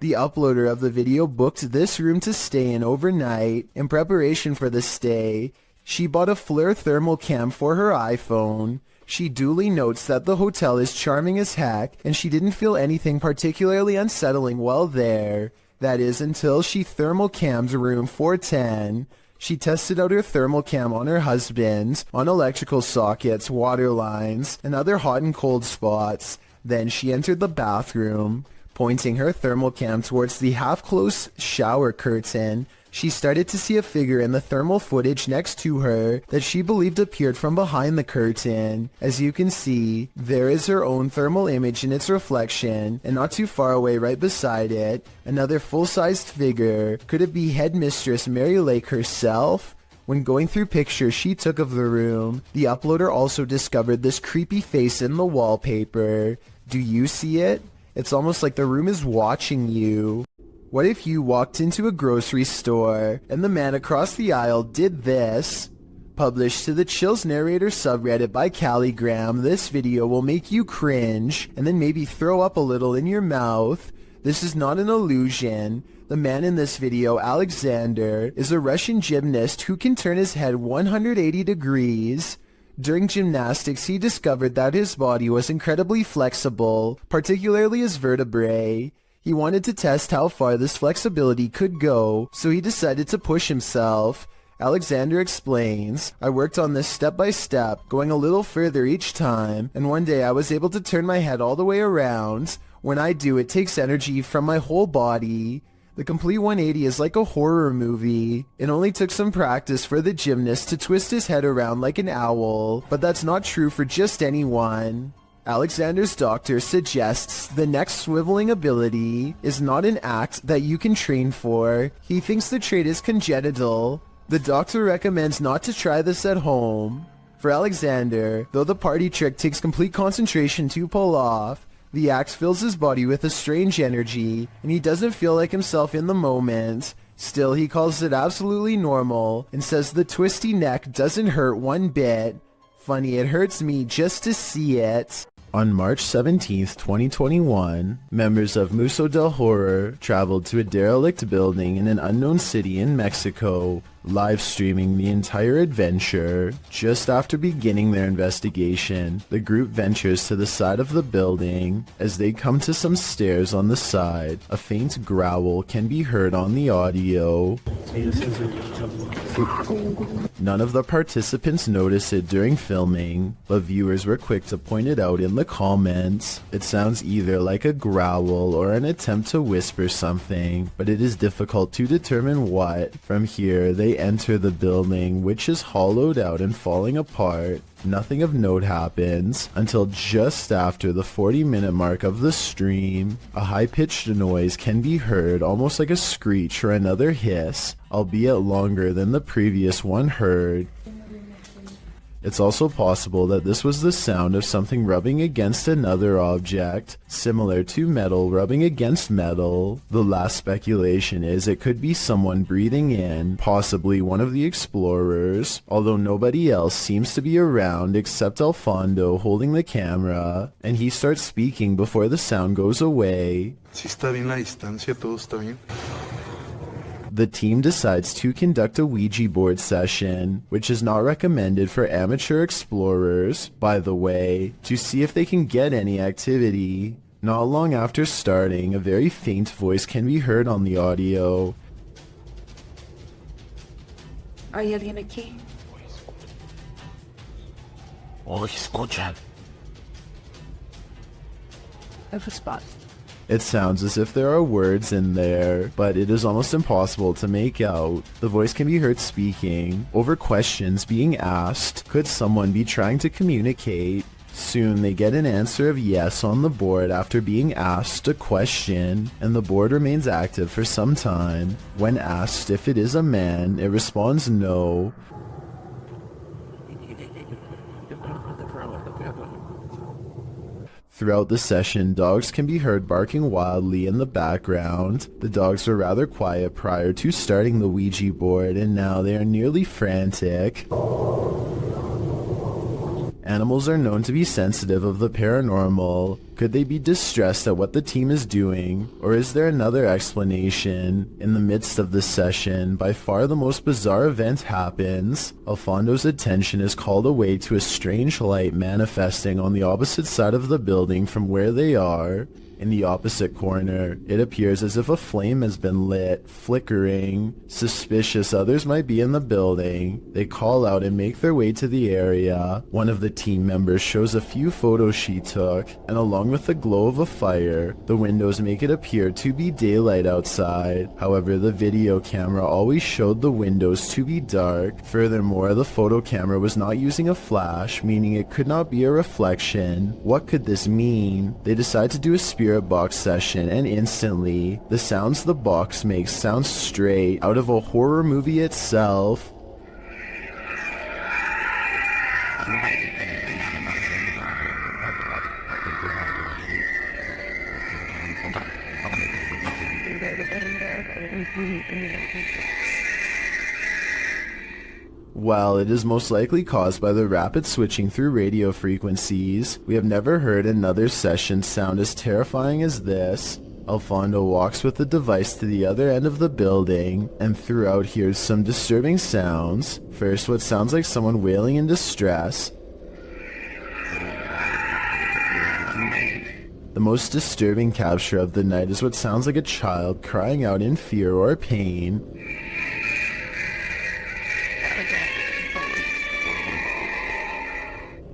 The uploader of the video booked this room to stay in overnight. In preparation for the stay, she bought a FLIR thermal cam for her iPhone. She duly notes that the hotel is charming as heck, and she didn't feel anything particularly unsettling while there. That is, until she thermal cammed room 410. She tested out her thermal cam on her husband, on electrical sockets, water lines, and other hot and cold spots. Then she entered the bathroom. Pointing her thermal cam towards the half-closed shower curtain, she started to see a figure in the thermal footage next to her that she believed appeared from behind the curtain. As you can see, there is her own thermal image in its reflection, and not too far away right beside it, another full-sized figure. Could it be headmistress Mary Lake herself? When going through pictures she took of the room, the uploader also discovered this creepy face in the wallpaper. Do you see it? It's almost like the room is watching you. What if you walked into a grocery store and the man across the aisle did this? Published to the Chills Narrator subreddit by Calligram, this video will make you cringe and then maybe throw up a little in your mouth. This is not an illusion. The man in this video, Alexander, is a Russian gymnast who can turn his head 180 degrees. During gymnastics, he discovered that his body was incredibly flexible, particularly his vertebrae. He wanted to test how far this flexibility could go, so he decided to push himself. Alexander explains, I worked on this step by step, going a little further each time, and one day I was able to turn my head all the way around. When I do, it takes energy from my whole body. The complete 180 is like a horror movie. It only took some practice for the gymnast to twist his head around like an owl, but that's not true for just anyone. Alexander's doctor suggests the next swiveling ability is not an act that you can train for. He thinks the trait is congenital. The doctor recommends not to try this at home. For Alexander, though the party trick takes complete concentration to pull off, The axe fills his body with a strange energy, and he doesn't feel like himself in the moment. Still, he calls it absolutely normal, and says the twisty neck doesn't hurt one bit. Funny, it hurts me just to see it. On March 17th, 2021, members of Museo del Horror traveled to a derelict building in an unknown city in Mexico, live streaming the entire adventure. Just after beginning their investigation, the group ventures to the side of the building. As they come to some stairs on the side, a faint growl can be heard on the audio. None of the participants notice it during filming, but viewers were quick to point it out in the comments. It sounds either like a growl or an attempt to whisper something, but it is difficult to determine what. From here, they enter the building, which is hollowed out and falling apart. Nothing of note happens until just after the 40-minute mark of the stream. A high-pitched noise can be heard, almost like a screech or another hiss, albeit longer than the previous one heard. It's also possible that this was the sound of something rubbing against another object, similar to metal rubbing against metal. The last speculation is it could be someone breathing in, possibly one of the explorers, although nobody else seems to be around except Alfondo holding the camera, and he starts speaking before the sound goes away. Si está bien la distancia, todo está bien. The team decides to conduct a Ouija board session, which is not recommended for amateur explorers, by the way, to see if they can get any activity. Not long after starting, a very faint voice can be heard on the audio. ¿Hay alguien aquí? Oh, escuchan. I have a spot. It sounds as if there are words in there, but it is almost impossible to make out. The voice can be heard speaking over questions being asked. Could someone be trying to communicate? Soon they get an answer of yes on the board after being asked a question, and the board remains active for some time. When asked if it is a man, it responds no. Throughout the session, dogs can be heard barking wildly in the background. The dogs were rather quiet prior to starting the Ouija board, and now they are nearly frantic. Animals are known to be sensitive of the paranormal. Could they be distressed at what the team is doing? Or is there another explanation? In the midst of the session, by far the most bizarre event happens. Alfondo's attention is called away to a strange light manifesting on the opposite side of the building from where they are. In the opposite corner, it appears as if a flame has been lit, flickering. Suspicious others might be in the building. They call out and make their way to the area. One of the team members shows a few photos she took, and along with the glow of a fire, the windows make it appear to be daylight outside. However, the video camera always showed the windows to be dark. Furthermore, the photo camera was not using a flash, meaning it could not be a reflection. What could this mean? They decide to do a spirit box session, and instantly, the sounds the box makes sound straight out of a horror movie itself. While it is most likely caused by the rapid switching through radio frequencies, we have never heard another session sound as terrifying as this. Alfondo walks with the device to the other end of the building, and throughout hears some disturbing sounds. First, what sounds like someone wailing in distress. The most disturbing capture of the night is what sounds like a child crying out in fear or pain.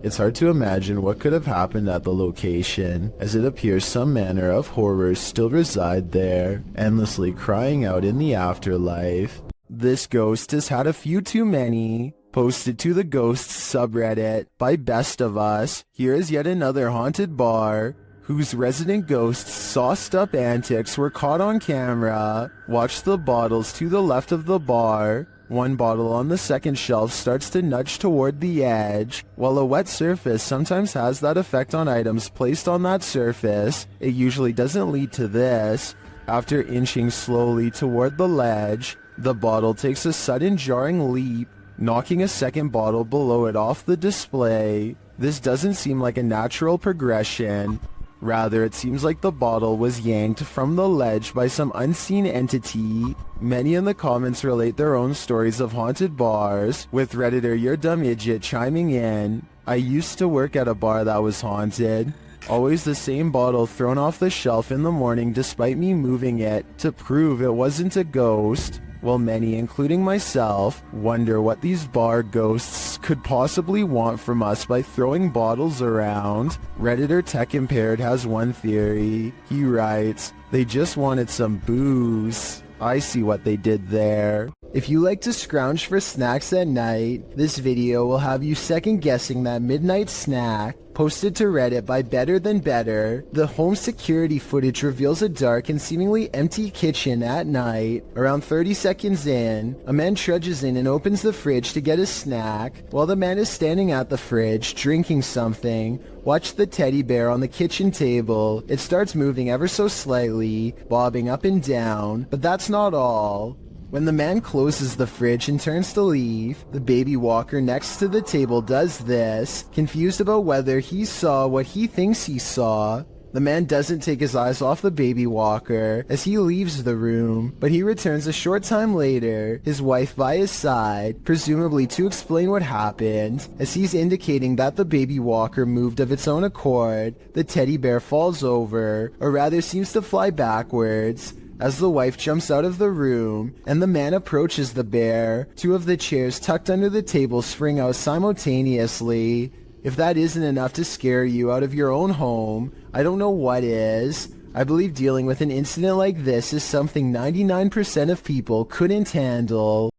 It's hard to imagine what could have happened at the location, as it appears some manner of horrors still reside there, endlessly crying out in the afterlife. This ghost has had a few too many. Posted to the Ghosts subreddit by Best of Us, here is yet another haunted bar, whose resident ghosts' sauced-up antics were caught on camera. Watch the bottles to the left of the bar. One bottle on the second shelf starts to nudge toward the edge. While a wet surface sometimes has that effect on items placed on that surface, it usually doesn't lead to this. After inching slowly toward the ledge, the bottle takes a sudden jarring leap, knocking a second bottle below it off the display. This doesn't seem like a natural progression. Rather, it seems like the bottle was yanked from the ledge by some unseen entity. Many in the comments relate their own stories of haunted bars, with Redditor Your Dumb Idiot chiming in. I used to work at a bar that was haunted. Always the same bottle thrown off the shelf in the morning despite me moving it to prove it wasn't a ghost. Well, many, including myself, wonder what these bar ghosts could possibly want from us by throwing bottles around. Redditor Tech Impaired has one theory. He writes, they just wanted some booze. I see what they did there. If you like to scrounge for snacks at night, this video will have you second guessing that midnight snack. Posted to Reddit by Better Than Better, the home security footage reveals a dark and seemingly empty kitchen at night. Around 30 seconds in, a man trudges in and opens the fridge to get a snack. While the man is standing at the fridge, drinking something, watch the teddy bear on the kitchen table. It starts moving ever so slightly, bobbing up and down, but that's not all. When the man closes the fridge and turns to leave, the baby walker next to the table does this, confused about whether he saw what he thinks he saw. The man doesn't take his eyes off the baby walker as he leaves the room, but he returns a short time later, his wife by his side, presumably to explain what happened. As he's indicating that the baby walker moved of its own accord, the teddy bear falls over, or rather seems to fly backwards. As the wife jumps out of the room and the man approaches the bear, two of the chairs tucked under the table spring out simultaneously. If that isn't enough to scare you out of your own home, I don't know what is. I believe dealing with an incident like this is something 99% of people couldn't handle.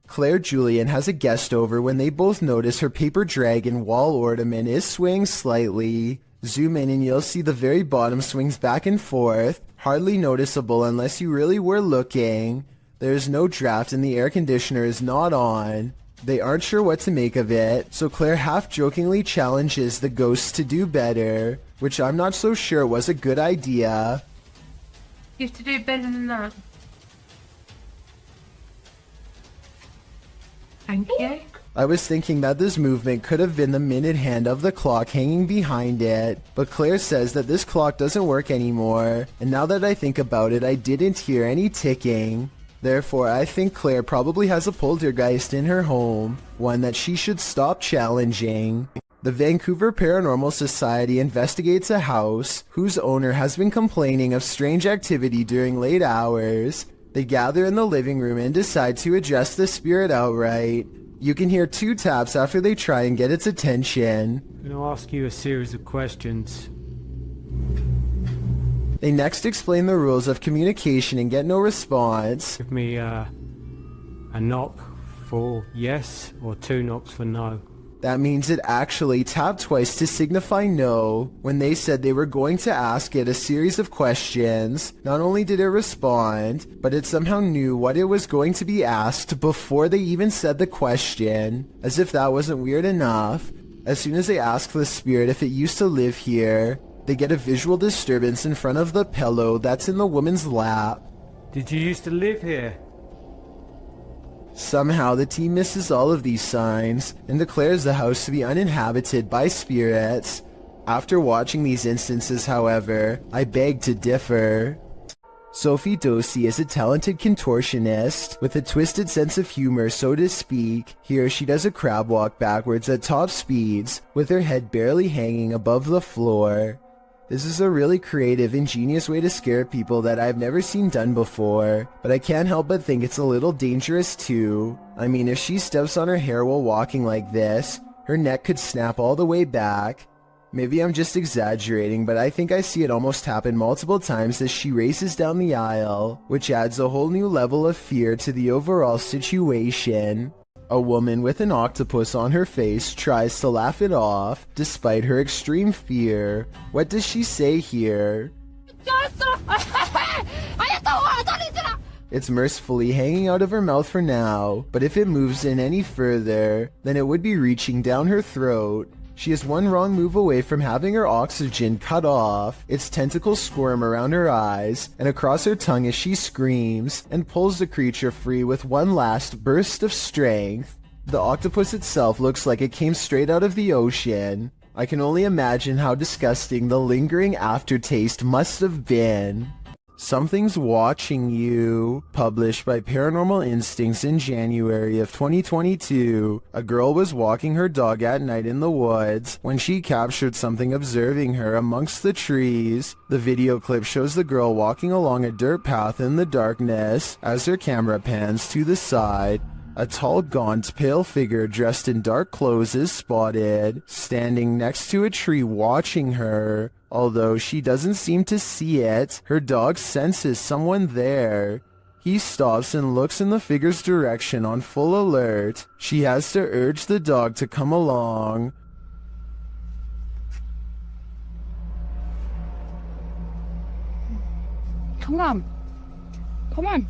Claire Julian has a guest over when they both notice her paper dragon wall ornament is swaying slightly. Zoom in and you'll see the very bottom swings back and forth. Hardly noticeable unless you really were looking. There's no draft and the air conditioner is not on. They aren't sure what to make of it, so Claire half-jokingly challenges the ghosts to do better, which I'm not so sure was a good idea. You have to do better than that. Thank you. I was thinking that this movement could have been the minute hand of the clock hanging behind it, but Claire says that this clock doesn't work anymore, and now that I think about it, I didn't hear any ticking. Therefore, I think Claire probably has a poltergeist in her home, one that she should stop challenging. The Vancouver Paranormal Society investigates a house whose owner has been complaining of strange activity during late hours. They gather in the living room and decide to address the spirit outright. You can hear 2 taps after they try and get its attention. I'm going to ask you a series of questions. They next explain the rules of communication and get no response. Give me a knock for yes or 2 knocks for no. That means it actually tapped twice to signify no when they said they were going to ask it a series of questions. Not only did it respond, but it somehow knew what it was going to be asked before they even said the question. As if that wasn't weird enough, as soon as they ask the spirit if it used to live here, they get a visual disturbance in front of the pillow that's in the woman's lap. Did you used to live here? Somehow the team misses all of these signs and declares the house to be uninhabited by spirits. After watching these instances, however, I beg to differ. Sophie Dosey is a talented contortionist with a twisted sense of humor, so to speak. Here she does a crab walk backwards at top speeds with her head barely hanging above the floor. This is a really creative, ingenious way to scare people that I've never seen done before, but I can't help but think it's a little dangerous too. I mean, if she steps on her hair while walking like this, her neck could snap all the way back. Maybe I'm just exaggerating, but I think I see it almost happen multiple times as she races down the aisle, which adds a whole new level of fear to the overall situation. A woman with an octopus on her face tries to laugh it off, despite her extreme fear. What does she say here? It's mercifully hanging out of her mouth for now, but if it moves in any further, then it would be reaching down her throat. She is one wrong move away from having her oxygen cut off. Its tentacles squirm around her eyes and across her tongue as she screams and pulls the creature free with one last burst of strength. The octopus itself looks like it came straight out of the ocean. I can only imagine how disgusting the lingering aftertaste must have been. Something's Watching You, published by Paranormal Instincts in January of 2022. A girl was walking her dog at night in the woods when she captured something observing her amongst the trees. The video clip shows the girl walking along a dirt path in the darkness as her camera pans to the side. A tall, gaunt, pale figure dressed in dark clothes is spotted, standing next to a tree watching her. Although she doesn't seem to see it, her dog senses someone there. He stops and looks in the figure's direction on full alert. She has to urge the dog to come along. Come on. Come on.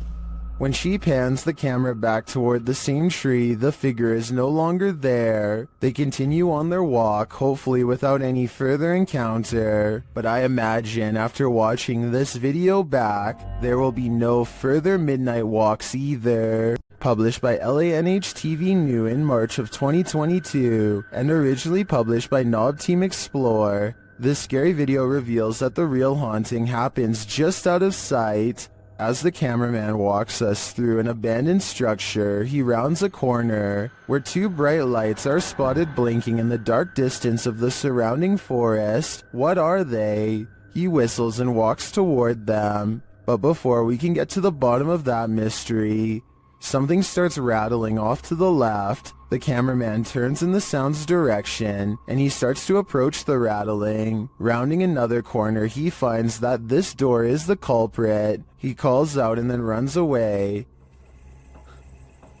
When she pans the camera back toward the same tree, the figure is no longer there. They continue on their walk, hopefully without any further encounter. But I imagine after watching this video back, there will be no further midnight walks either. Published by LANH-TV New in March of 2022, and originally published by Knob Team Explore. This scary video reveals that the real haunting happens just out of sight. As the cameraman walks us through an abandoned structure, he rounds a corner where two bright lights are spotted blinking in the dark distance of the surrounding forest. What are they? He whistles and walks toward them. But before we can get to the bottom of that mystery, something starts rattling off to the left. The cameraman turns in the sound's direction, and he starts to approach the rattling. Rounding another corner, he finds that this door is the culprit. He calls out and then runs away.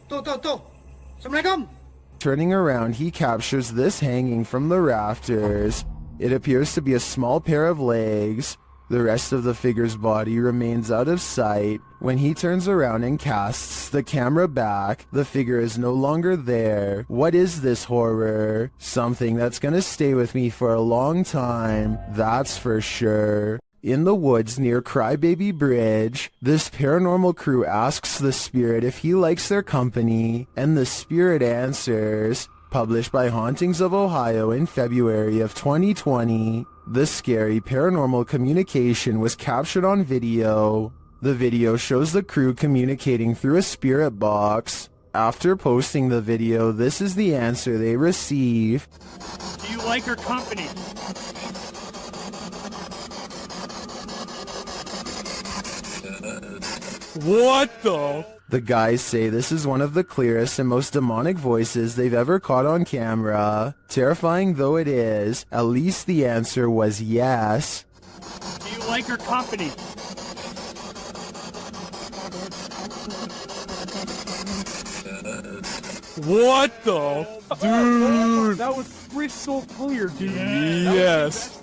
Assalamualaikum. Turning around, he captures this hanging from the rafters. It appears to be a small pair of legs. The rest of the figure's body remains out of sight. When he turns around and casts the camera back, the figure is no longer there. What is this horror? Something that's gonna stay with me for a long time, that's for sure. In the woods near Crybaby Bridge, this paranormal crew asks the spirit if he likes their company, and the spirit answers. Published by Hauntings of Ohio in February of 2020. This scary paranormal communication was captured on video. The video shows the crew communicating through a spirit box. After posting the video, this is the answer they receive. Do you like her company? What the? The guys say this is one of the clearest and most demonic voices they've ever caught on camera. Terrifying though it is, at least the answer was yes. Do you like her company? What the? Dude! That was crystal clear, dude. Yes.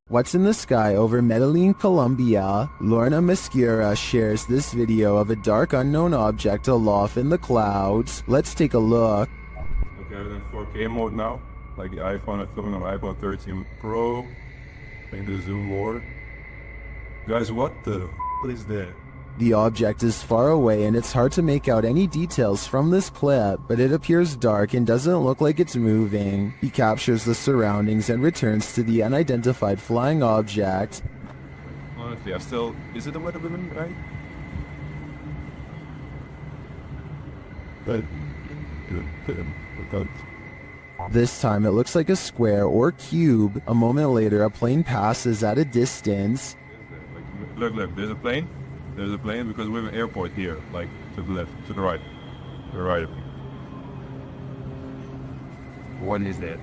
What's in the Sky over Medellin, Colombia? Lorna Mascara shares this video of a dark unknown object aloft in the clouds. Let's take a look. Okay, we're in 4K mode now. Like the iPhone, I'm filming on iPhone 13 Pro. Playing the zoom more. Guys, what is that? The object is far away and it's hard to make out any details from this clip, but it appears dark and doesn't look like it's moving. He captures the surroundings and returns to the unidentified flying object. Honestly, is it a Weather Woman, right? But, this time it looks like a square or cube. A moment later, a plane passes at a distance. Look, there's a plane. There's a plane because we're in an airport here, like to the left, to the right. To the right of me. What is that?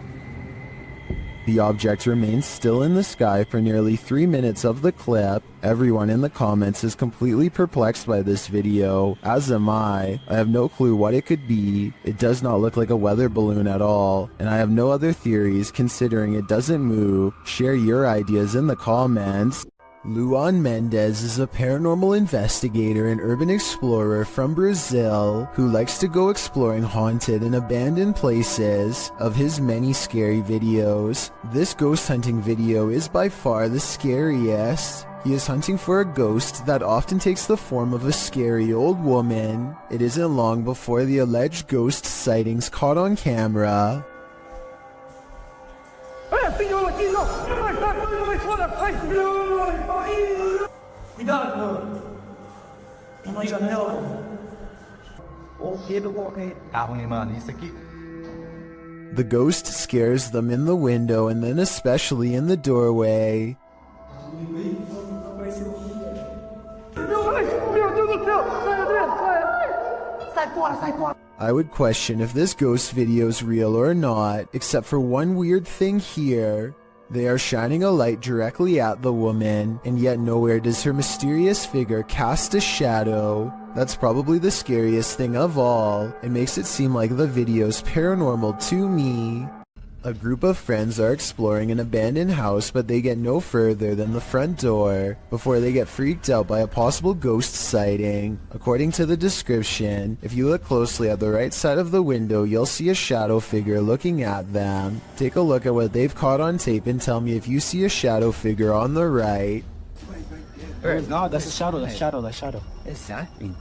The object remains still in the sky for nearly 3 minutes of the clip. Everyone in the comments is completely perplexed by this video, as am I. I have no clue what it could be. It does not look like a weather balloon at all, and I have no other theories considering it doesn't move. Share your ideas in the comments. Luan Mendez is a paranormal investigator and urban explorer from Brazil who likes to go exploring haunted and abandoned places. Of his many scary videos, this ghost hunting video is by far the scariest. He is hunting for a ghost that often takes the form of a scary old woman. It isn't long before the alleged ghost sightings caught on camera. The ghost scares them in the window and then especially in the doorway. I would question if this ghost video's real or not, except for one weird thing here. They are shining a light directly at the woman, and yet nowhere does her mysterious figure cast a shadow. That's probably the scariest thing of all. It makes it seem like the video's paranormal to me. A group of friends are exploring an abandoned house, but they get no further than the front door before they get freaked out by a possible ghost sighting. According to the description, if you look closely at the right side of the window, you'll see a shadow figure looking at them. Take a look at what they've caught on tape and tell me if you see a shadow figure on the right. No, that's a shadow, that's shadow. Exactly.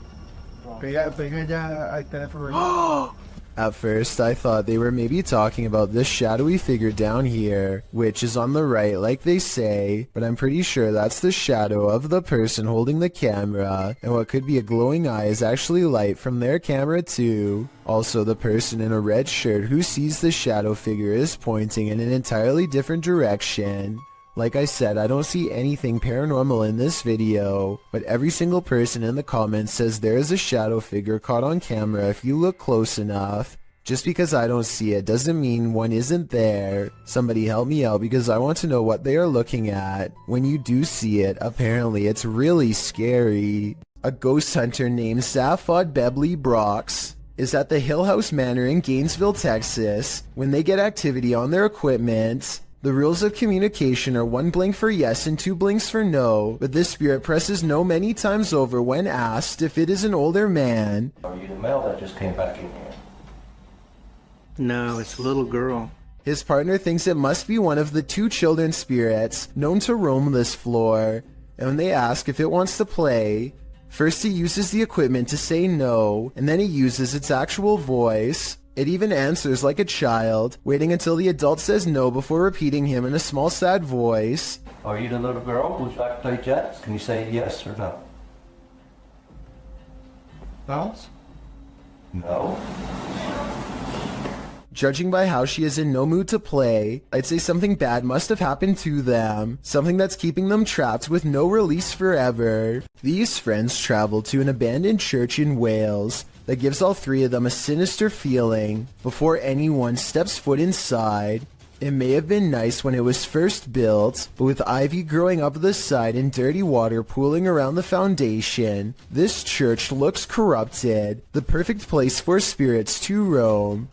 At first, I thought they were maybe talking about this shadowy figure down here, which is on the right like they say, but I'm pretty sure that's the shadow of the person holding the camera, and what could be a glowing eye is actually light from their camera too. Also, the person in a red shirt who sees the shadow figure is pointing in an entirely different direction. Like I said, I don't see anything paranormal in this video, but every single person in the comments says there is a shadow figure caught on camera if you look close enough. Just because I don't see it doesn't mean one isn't there. Somebody help me out because I want to know what they are looking at. When you do see it, apparently it's really scary. A ghost hunter named Safad Bebley Brox is at the Hill House Manor in Gainesville, Texas. When they get activity on their equipment, the rules of communication are 1 blink for yes and 2 blinks for no, but this spirit presses no many times over when asked if it is an older man. Are you the male that just came back in here? No, it's a little girl. His partner thinks it must be one of the 2 children spirits known to roam this floor, and when they ask if it wants to play, first he uses the equipment to say no, and then he uses its actual voice. It even answers like a child, waiting until the adult says no before repeating him in a small sad voice. Are you the little girl who's like to play jets? Can you say yes or no? No? No? Judging by how she is in no mood to play, I'd say something bad must have happened to them. Something that's keeping them trapped with no release forever. These friends travel to an abandoned church in Wales that gives all 3 of them a sinister feeling before anyone steps foot inside. It may have been nice when it was first built, but with ivy growing up the side and dirty water pooling around the foundation, this church looks corrupted, the perfect place for spirits to roam.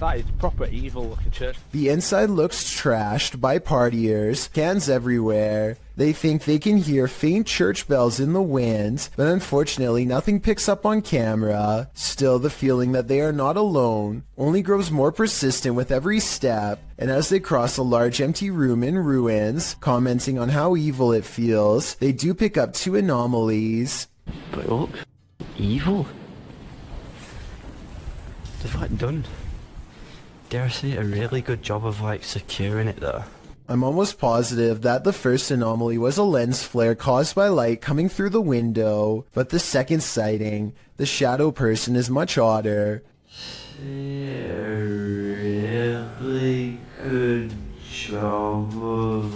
That is proper evil looking church. The inside looks trashed by partiers, cans everywhere. They think they can hear faint church bells in the wind, but unfortunately nothing picks up on camera. Still, the feeling that they are not alone only grows more persistent with every step, and as they cross a large empty room in ruins, commenting on how evil it feels, they do pick up 2 anomalies. But look, evil? They've like done, dare I say, a really good job of like securing it there. I'm almost positive that the first anomaly was a lens flare caused by light coming through the window, but the second sighting, the shadow person, is much odder. A really good job of...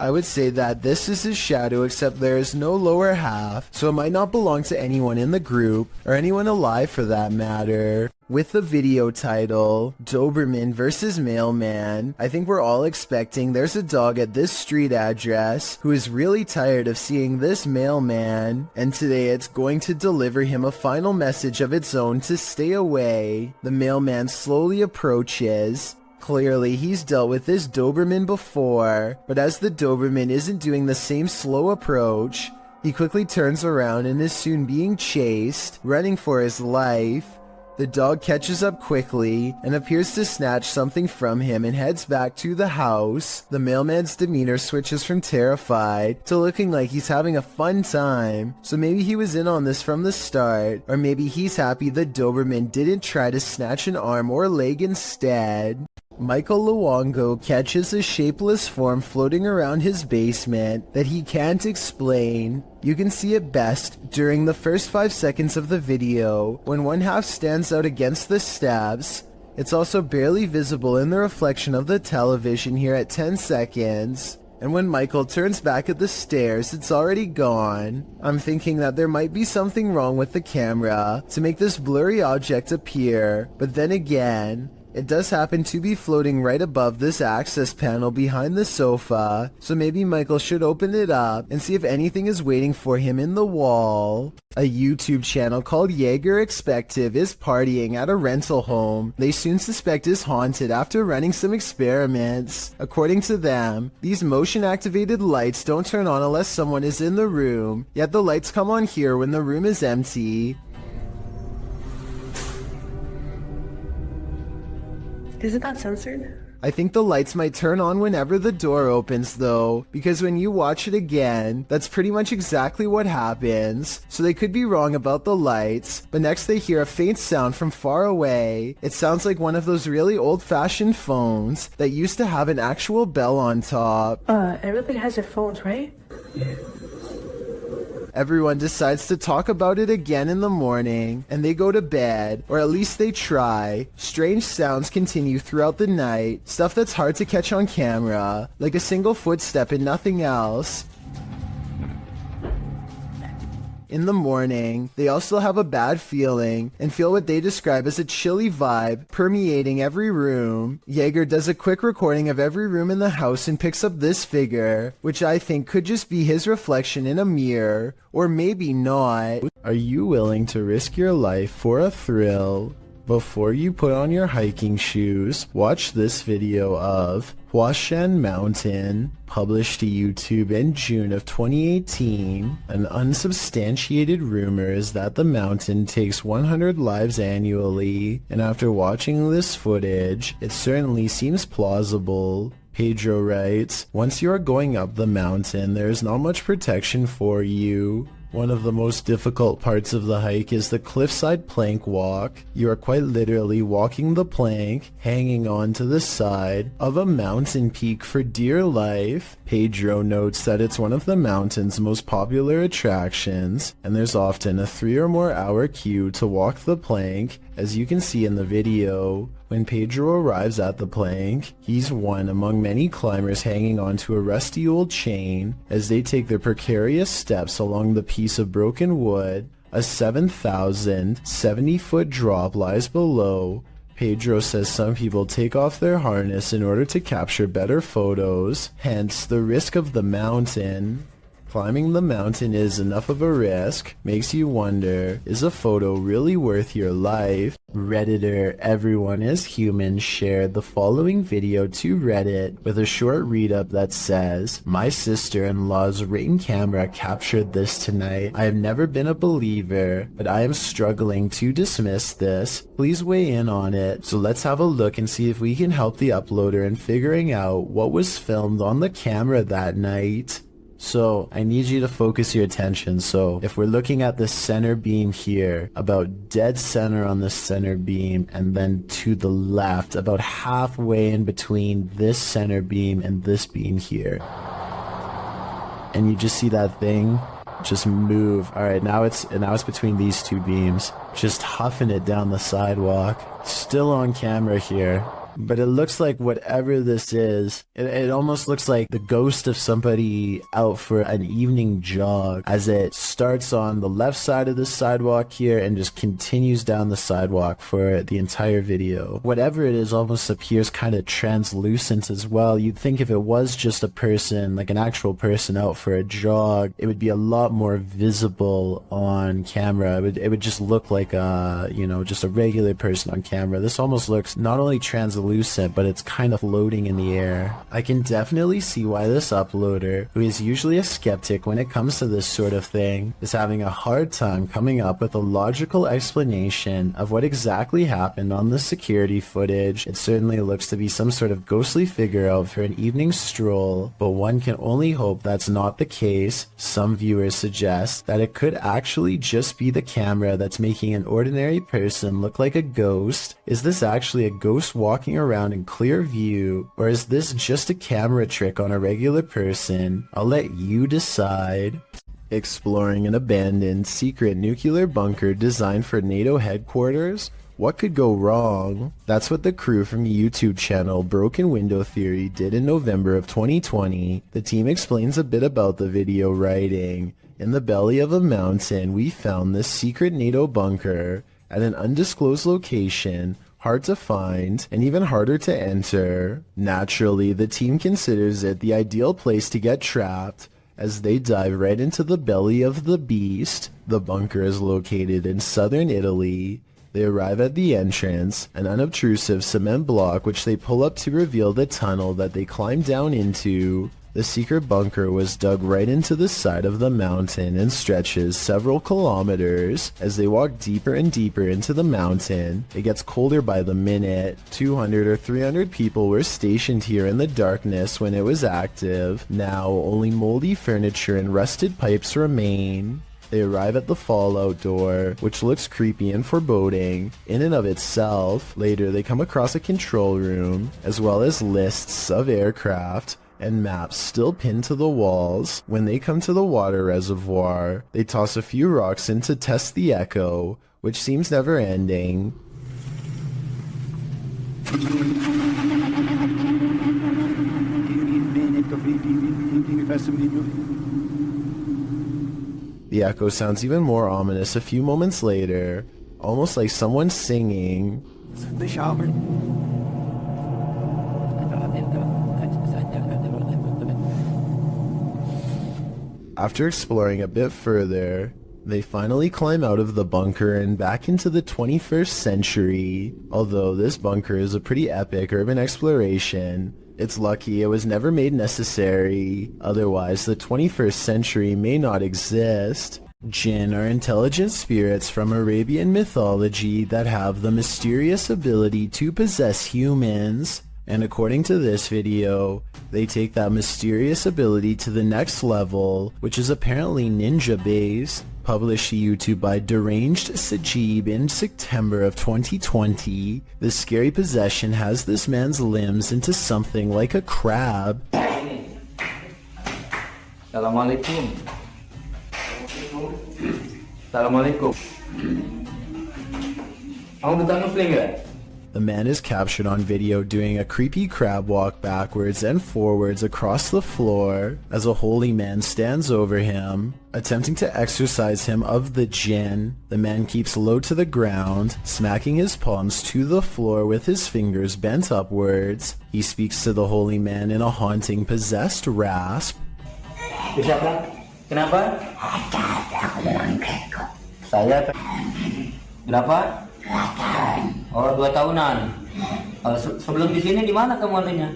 I would say that this is his shadow, except there is no lower half, so it might not belong to anyone in the group, or anyone alive for that matter. With the video title, Doberman vs. Mailman, I think we're all expecting there's a dog at this street address who is really tired of seeing this mailman, and today it's going to deliver him a final message of its own to stay away. The mailman slowly approaches, Clearly, he's dealt with this Doberman before, but as the Doberman isn't doing the same slow approach, he quickly turns around and is soon being chased, running for his life. The dog catches up quickly and appears to snatch something from him and heads back to the house. The mailman's demeanor switches from terrified to looking like he's having a fun time. So maybe he was in on this from the start, or maybe he's happy the Doberman didn't try to snatch an arm or leg instead. Michael Luongo catches a shapeless form floating around his basement that he can't explain. You can see it best during the first 5 seconds of the video, when one half stands out against the steps. It's also barely visible in the reflection of the television here at 10 seconds. And when Michael turns back at the stairs, it's already gone. I'm thinking that there might be something wrong with the camera to make this blurry object appear, but then again, it does happen to be floating right above this access panel behind the sofa, so maybe Michael should open it up and see if anything is waiting for him in the wall. A YouTube channel called Jaeger Expective is partying at a rental home they soon suspect is haunted after running some experiments. According to them, these motion-activated lights don't turn on unless someone is in the room, yet the lights come on here when the room is empty. Isn't that censored? I think the lights might turn on whenever the door opens though, because when you watch it again, that's pretty much exactly what happens. So they could be wrong about the lights, but next they hear a faint sound from far away. It sounds like one of those really old-fashioned phones that used to have an actual bell on top. Everybody has their phones, right? Everyone decides to talk about it again in the morning, and they go to bed, or at least they try. Strange sounds continue throughout the night, stuff that's hard to catch on camera, like a single footstep and nothing else. In the morning, they also have a bad feeling and feel what they describe as a chilly vibe permeating every room. Jaeger does a quick recording of every room in the house and picks up this figure, which I think could just be his reflection in a mirror, or maybe not. Are you willing to risk your life for a thrill? Before you put on your hiking shoes, watch this video of Huashan Mountain, published to YouTube in June of 2018. An unsubstantiated rumor is that the mountain takes 100 lives annually, and after watching this footage, it certainly seems plausible. Pedro writes, "Once you are going up the mountain, there is not much protection for you. One of the most difficult parts of the hike is the cliffside plank walk. You are quite literally walking the plank, hanging on to the side of a mountain peak for dear life." Pedro notes that it's one of the mountain's most popular attractions, and there's often a 3 or more hour queue to walk the plank, as you can see in the video. When Pedro arrives at the plank, he's one among many climbers hanging onto a rusty old chain as they take their precarious steps along the piece of broken wood. A 7,070-foot drop lies below. Pedro says some people take off their harness in order to capture better photos, hence the risk of the mountain. Climbing the mountain is enough of a risk, makes you wonder, is a photo really worth your life? Redditor Everyone is Human shared the following video to Reddit with a short read-up that says, "My sister-in-law's Ring camera captured this tonight. I have never been a believer, but I am struggling to dismiss this. Please weigh in on it. So let's have a look and see if we can help the uploader in figuring out what was filmed on the camera that night." So I need you to focus your attention. So if we're looking at the center beam here, about dead center on the center beam, and then to the left, about halfway in between this center beam and this beam here, and you just see that thing just move. All right, now it's between these two beams, just huffing it down the sidewalk. Still on camera here. But it looks like whatever this is, it almost looks like the ghost of somebody out for an evening jog, as it starts on the left side of the sidewalk here and just continues down the sidewalk for the entire video. Whatever it is almost appears kind of translucent as well. You'd think if it was just a person, like an actual person out for a jog, it would be a lot more visible on camera. It would just look like a, just a regular person on camera. This almost looks not only translucent, translucent, but it's kind of floating in the air. I can definitely see why this uploader, who is usually a skeptic when it comes to this sort of thing, is having a hard time coming up with a logical explanation of what exactly happened on the security footage. It certainly looks to be some sort of ghostly figure out for an evening stroll, but one can only hope that's not the case. Some viewers suggest that it could actually just be the camera that's making an ordinary person look like a ghost. Is this actually a ghost walking around in clear view, or is this just a camera trick on a regular person? I'll let you decide. Exploring an abandoned secret nuclear bunker designed for NATO headquarters? What could go wrong? That's what the crew from YouTube channel Broken Window Theory did in November of 2020. The team explains a bit about the video, writing, "In the belly of a mountain, we found this secret NATO bunker at an undisclosed location, hard to find and even harder to enter. Naturally, the team considers it the ideal place to get trapped as they dive right into the belly of the beast. The bunker is located in southern Italy. They arrive at the entrance, an unobtrusive cement block which they pull up to reveal the tunnel that they climb down into. The secret bunker was dug right into the side of the mountain and stretches several kilometers. As they walk deeper and deeper into the mountain, it gets colder by the minute. 200 or 300 people were stationed here in the darkness when it was active. Now, only moldy furniture and rusted pipes remain. They arrive at the fallout door, which looks creepy and foreboding in and of itself. Later, they come across a control room, as well as lists of aircraft and maps still pinned to the walls. When they come to the water reservoir, they toss a few rocks in to test the echo, which seems never ending. The echo sounds even more ominous a few moments later, almost like someone singing. After exploring a bit further, they finally climb out of the bunker and back into the 21st century. Although this bunker is a pretty epic urban exploration, it's lucky it was never made necessary, otherwise the 21st century may not exist. Jinn are intelligent spirits from Arabian mythology that have the mysterious ability to possess humans. And according to this video, they take that mysterious ability to the next level, which is apparently ninja based. Published to YouTube by Deranged Sajib in September of 2020, the scary possession has this man's limbs into something like a crab. Assalamualaikum. Assalamualaikum. Aku datang ke? The man is captured on video doing a creepy crab walk backwards and forwards across the floor as a holy man stands over him, attempting to exorcise him of the jinn. The man keeps low to the ground, smacking his palms to the floor with his fingers bent upwards. He speaks to the holy man in a haunting, possessed rasp. Kenapa? Saya. Kenapa? Oh, 2 tahunan. Sebelum di sini di mana kamu adanya?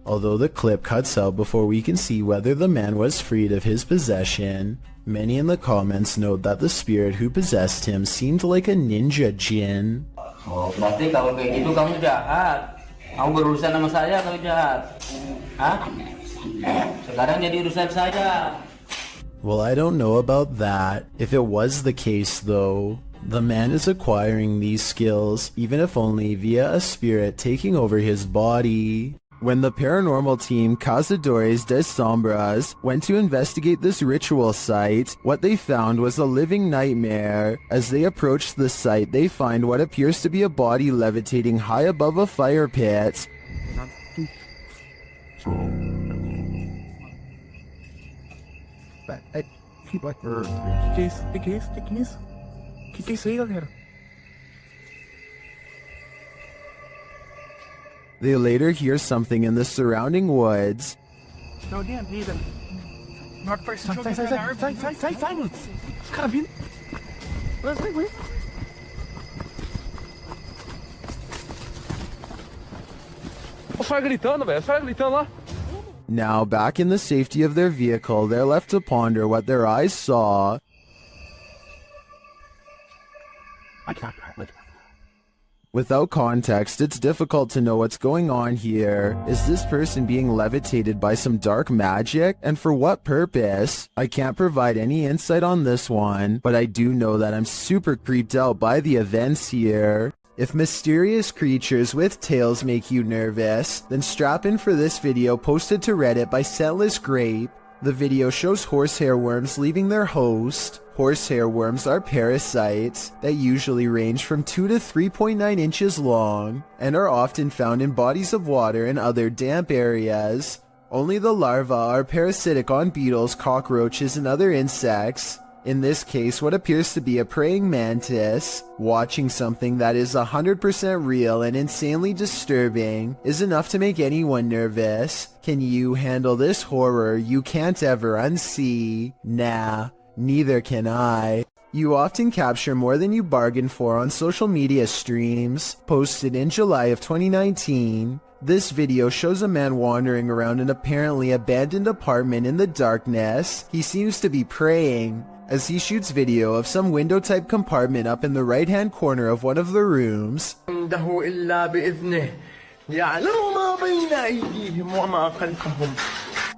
Although the clip cuts out before we can see whether the man was freed of his possession, many in the comments note that the spirit who possessed him seemed like a ninja jinn. Oh, berarti kalau kayak gitu kamu jahat. Kamu berurusan sama saya kalau jahat. Hah? Sekarang jadi urusan saya. Well, I don't know about that. If it was the case though, the man is acquiring these skills, even if only via a spirit taking over his body. When the paranormal team Cazadores de Sombras went to investigate this ritual site, what they found was a living nightmare. As they approached the site, they find what appears to be a body levitating high above a fire pit. They later hear something in the surrounding woods. No, damn, neither. Not first. Silence. It's gotta be. Wait. só gritando, velho. Só gritando lá. Now, back in the safety of their vehicle, they're left to ponder what their eyes saw. Without context, it's difficult to know what's going on here. Is this person being levitated by some dark magic? And for what purpose? I can't provide any insight on this one, but I do know that I'm super creeped out by the events here. If mysterious creatures with tails make you nervous, then strap in for this video posted to Reddit by Scentless Grape. The video shows horsehair worms leaving their host. Horsehair worms are parasites that usually range from 2 to 3.9 inches long and are often found in bodies of water and other damp areas. Only the larvae are parasitic on beetles, cockroaches, and other insects. In this case, what appears to be a praying mantis. Watching something that is 100% real and insanely disturbing is enough to make anyone nervous. Can you handle this horror you can't ever unsee? Nah, neither can I. You often capture more than you bargain for on social media streams. Posted in July of 2019. This video shows a man wandering around an apparently abandoned apartment in the darkness. He seems to be praying as he shoots video of some window-type compartment up in the right-hand corner of one of the rooms.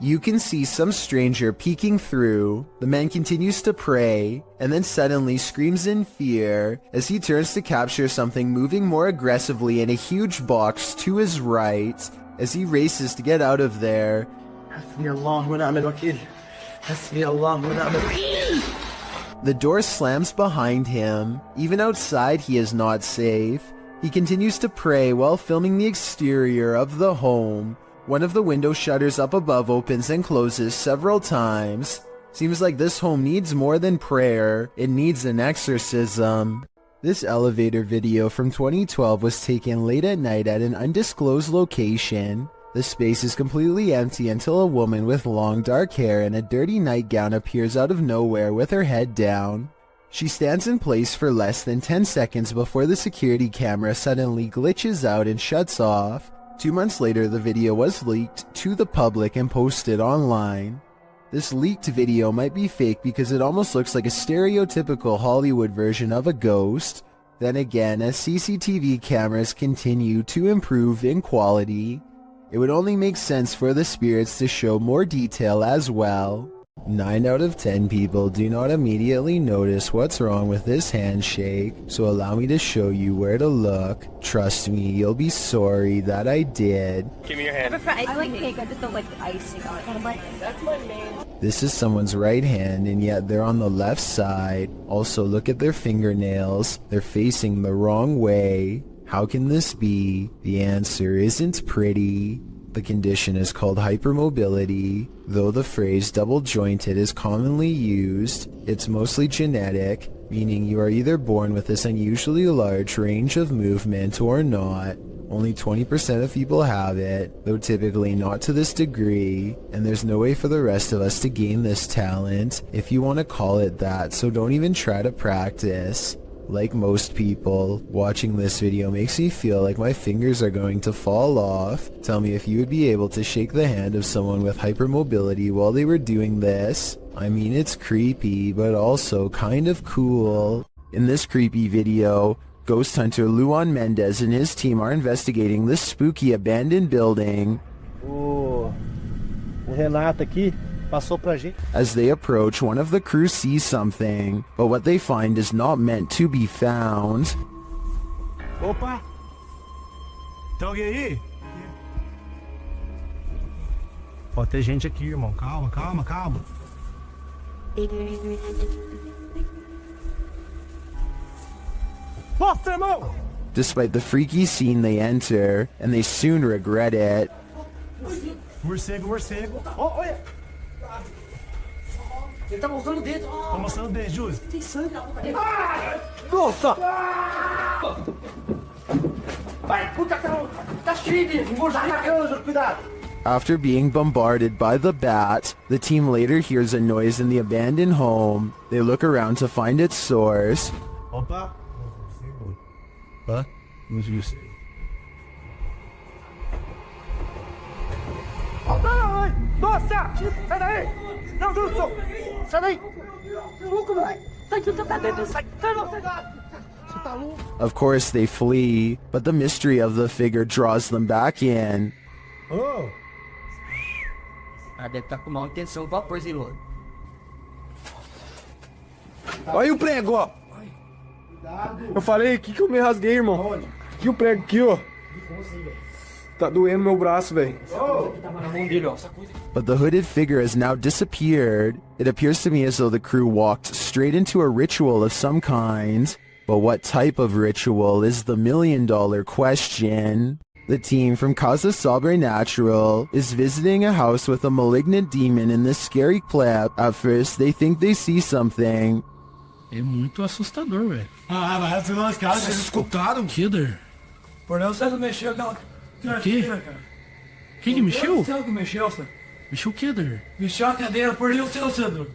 You can see some stranger peeking through. The man continues to pray, and then suddenly screams in fear as he turns to capture something moving more aggressively in a huge box to his right as he races to get out of there. The door slams behind him. Even outside, he is not safe. He continues to pray while filming the exterior of the home. One of the window shutters up above opens and closes several times. Seems like this home needs more than prayer. It needs an exorcism. This elevator video from 2012 was taken late at night at an undisclosed location. The space is completely empty until a woman with long dark hair and a dirty nightgown appears out of nowhere with her head down. She stands in place for less than 10 seconds before the security camera suddenly glitches out and shuts off. 2 months later, the video was leaked to the public and posted online. This leaked video might be fake because it almost looks like a stereotypical Hollywood version of a ghost. Then again, as CCTV cameras continue to improve in quality, it would only make sense for the spirits to show more detail as well. 9 out of 10 people do not immediately notice what's wrong with this handshake, so allow me to show you where to look. Trust me, you'll be sorry that I did. Give me your hand. I like cake, I just don't like the icing on it. That's my main. This is someone's right hand, and yet they're on the left side. Also, look at their fingernails. They're facing the wrong way. How can this be? The answer isn't pretty. The condition is called hypermobility. Though the phrase double-jointed is commonly used, it's mostly genetic, meaning you are either born with this unusually large range of movement or not. Only 20% of people have it, though typically not to this degree, and there's no way for the rest of us to gain this talent, if you want to call it that, so don't even try to practice. Like most people, watching this video makes me feel like my fingers are going to fall off. Tell me if you would be able to shake the hand of someone with hypermobility while they were doing this. I mean, it's creepy, but also kind of cool. In this creepy video, ghost hunter Luan Mendez and his team are investigating this spooky abandoned building. O Renato aqui passou pra gente. As they approach, one of the crew sees something, but what they find is not meant to be found. Opa! Tem alguém aí? Ó, tem gente aqui, irmão. Calma, calma, calma. Mostra, irmão! Despite the freaky scene they enter, and they soon regret it. Morcego, morcego. Ó, olha! Ele tá mostrando o dedo. Tá mostrando o dedo, Júlio. Tem sangue na boca dele. Nossa! Vai, puta, tá cheio de engordar na cama, cuidado. After being bombarded by the bat, the team later hears a noise in the abandoned home. They look around to find its source. Opa! Hã? Não sei. Sai! Sai daí! Não, Wilson! Sai daí! Louco, moleque! Sai daí! Sai! Of course, they flee, but the mystery of the figure draws them back in. Oh! Ah, deve estar com má intenção pra pôr esse louco. Olha aí o prego, ó. Eu falei, que eu me rasguei, irmão? Aqui o prego, aqui, ó. Tá doendo meu braço, velho. But the hooded figure has now disappeared. It appears to me as though the crew walked straight into a ritual of some kind. But what type of ritual is the million-dollar question? The team from Casa Sobrenatural is visiting a house with a malignant demon in this scary clip. At first, they think they see something. É muito assustador, velho. Ah, mas afinal as caras, vocês escutaram? Kidder. Por não, você não mexeu, não. O quê? Quem que mexeu? Você que mexeu, Sandro. Mexeu o Kidder. Mexeu a cadeira, por Deus, seu Sandro.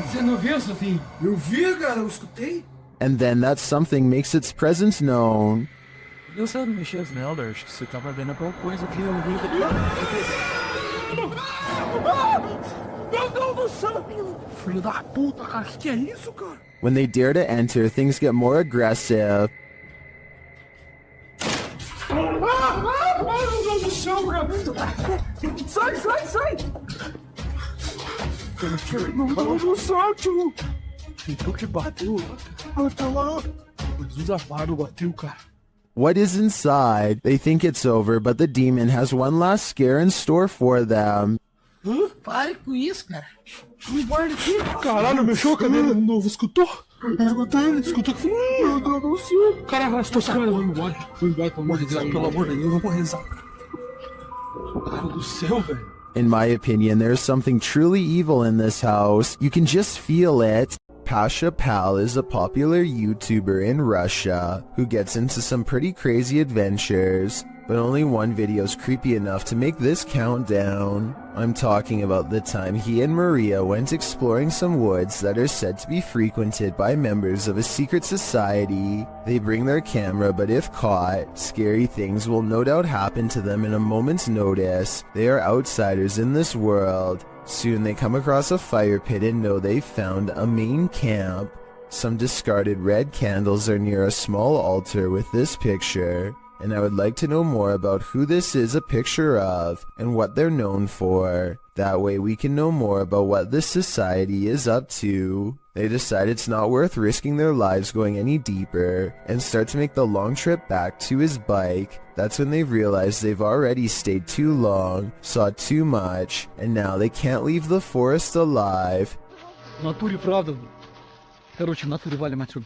Você não viu, Sofinho? Eu vi, cara, eu escutei. And then that something makes its presence known. Eu sei, não mexeu, Melder. Acho que você tava vendo alguma coisa aqui. Eu vi. Meu Deus do céu! Filho da puta, cara, que é isso, cara? When they dare to enter, things get more aggressive. Meu Deus do céu, cara! Sai, sai, sai! Meu Deus do céu, tio! Então que bateu? Olha, tá lá! Jesus amado, bateu, cara. What is inside? They think it's over, but the demon has one last scare in store for them. Hã? Pare com isso, cara. Me guarda aqui. Caralho, mexeu a cadeira de novo, escutou? Escutou que meu Deus do céu. Cara, estou sacando, vou embora. Vou embora, pelo amor de Deus, pelo amor de Deus, eu vou rezar. Cara do céu, velho. In my opinion, there's something truly evil in this house. You can just feel it. Pasha Pal is a popular YouTuber in Russia who gets into some pretty crazy adventures, but only one video's creepy enough to make this count down. I'm talking about the time he and Maria went exploring some woods that are said to be frequented by members of a secret society. They bring their camera, but if caught, scary things will no doubt happen to them in a moment's notice. They are outsiders in this world. Soon they come across a fire pit and know they've found a main camp. Some discarded red candles are near a small altar with this picture, and I would like to know more about who this is a picture of and what they're known for. That way we can know more about what this society is up to. They decide it's not worth risking their lives going any deeper and start to make the long trip back to his bike. That's when they realize they've already stayed too long, saw too much, and now they can't leave the forest alive. Натуре правда. Короче, натуре валим отсюда.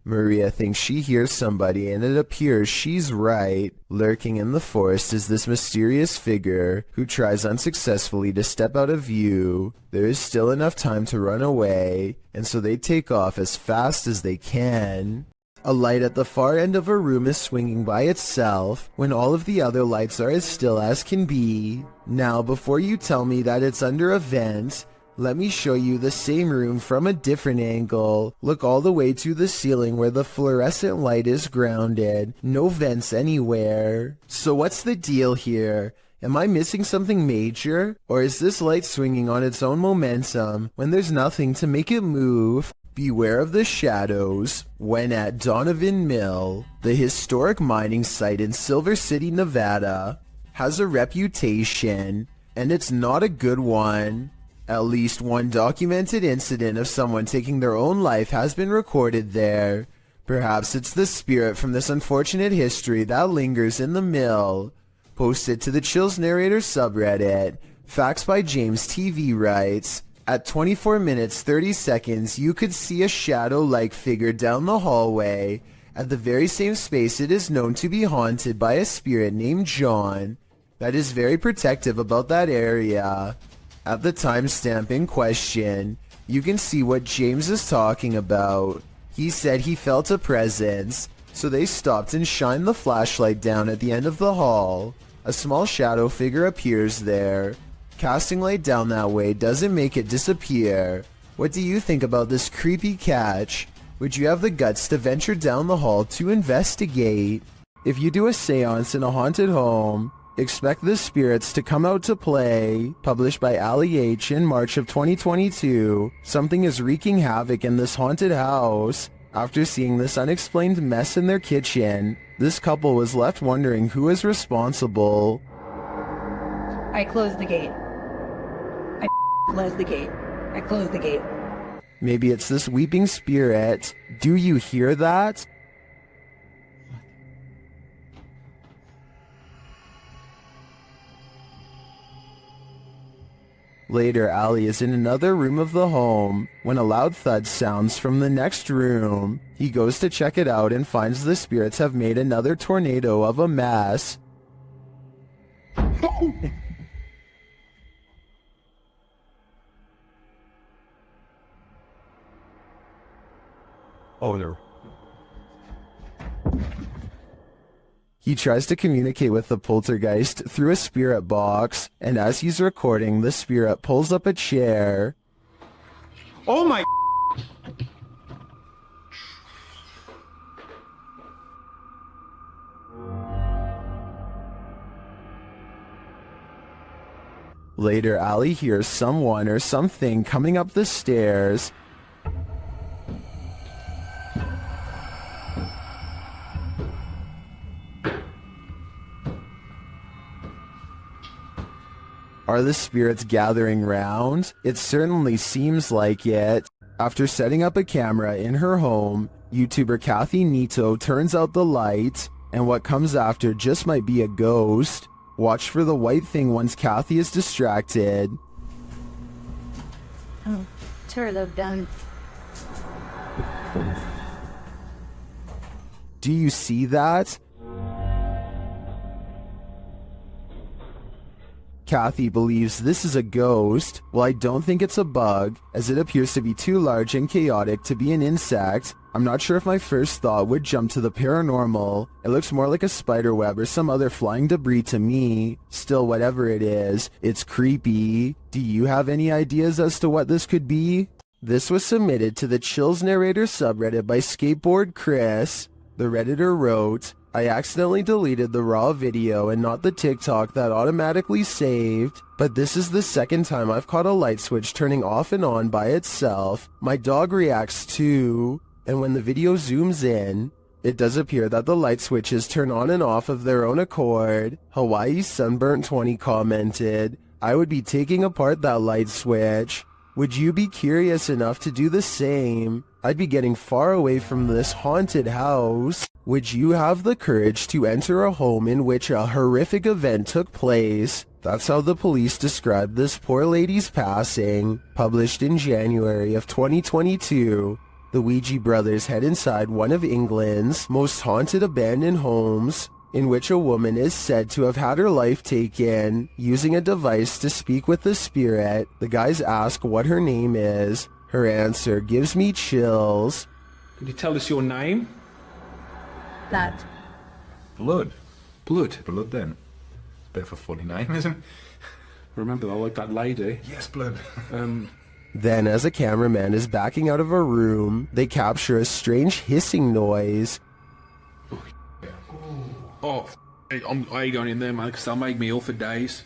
Maria thinks she hears somebody, and it appears she's right. Lurking in the forest is this mysterious figure who tries unsuccessfully to step out of view. There is still enough time to run away, and so they take off as fast as they can. A light at the far end of a room is swinging by itself when all of the other lights are as still as can be. Now, before you tell me that it's under a vent, let me show you the same room from a different angle. Look all the way to the ceiling where the fluorescent light is grounded. No vents anywhere. So what's the deal here? Am I missing something major? Or is this light swinging on its own momentum when there's nothing to make it move? Beware of the shadows. When at Donovan Mill, the historic mining site in Silver City, Nevada, has a reputation, and it's not a good one. At least one documented incident of someone taking their own life has been recorded there. Perhaps it's the spirit from this unfortunate history that lingers in the mill. Posted to the Chills Narrator subreddit, Facts by James TV writes, at 24 minutes 30 seconds you could see a shadow-like figure down the hallway. At the very same space it is known to be haunted by a spirit named John that is very protective about that area. At the timestamp in question, you can see what James is talking about. He said he felt a presence, so they stopped and shined the flashlight down at the end of the hall. A small shadow figure appears there. Casting light down that way doesn't make it disappear. What do you think about this creepy catch? would you have the guts to venture down the hall to investigate? If you do a seance in a haunted home, expect the spirits to come out to play. Published by Ali H in March of 2022, something is wreaking havoc in this haunted house. After seeing this unexplained mess in their kitchen, this couple was left wondering who is responsible. I closed the gate. I closed the gate. I closed the gate. Maybe it's this weeping spirit. Do you hear that? Later, Ali is in another room of the home when a loud thud sounds from the next room. He goes to check it out and finds the spirits have made another tornado of a mess. Oh, no. He tries to communicate with the poltergeist through a spirit box, and as he's recording, the spirit pulls up a chair. Oh my... Later, Ali hears someone or something coming up the stairs. Are the spirits gathering round? It certainly seems like it. After setting up a camera in her home, YouTuber Kathy Nito turns out the light, and what comes after just might be a ghost. Watch for the white thing once Kathy is distracted. Oh, turn them down. Do you see that? Kathy believes this is a ghost. Well, I don't think it's a bug, as it appears to be too large and chaotic to be an insect. I'm not sure if my first thought would jump to the paranormal. It looks more like a spider web or some other flying debris to me. Still, whatever it is, it's creepy. Do you have any ideas as to what this could be? This was submitted to the Chills Narrator subreddit by Skateboard Chris. The Redditor wrote, I accidentally deleted the raw video and not the TikTok that automatically saved, but this is the second time I've caught a light switch turning off and on by itself. My dog reacts too, and when the video zooms in, it does appear that the light switches turn on and off of their own accord. Hawaii Sunburnt 20 commented, I would be taking apart that light switch. Would you be curious enough to do the same? I'd be getting far away from this haunted house. Would you have the courage to enter a home in which a horrific event took place? That's how the police described this poor lady's passing. Published in January of 2022. The Ouija brothers head inside one of England's most haunted abandoned homes, in which a woman is said to have had her life taken. Using a device to speak with the spirit, the guys ask what her name is. Her answer gives me chills. Can you tell us your name? Blood. Blood? Blood? Blood then. Bit of a funny name, isn't it? Remember, I like that lady. Yes, blood. Then, as a cameraman is backing out of a room, they capture a strange hissing noise. Oh, I ain't going in there, mate, because they'll make me ill for days.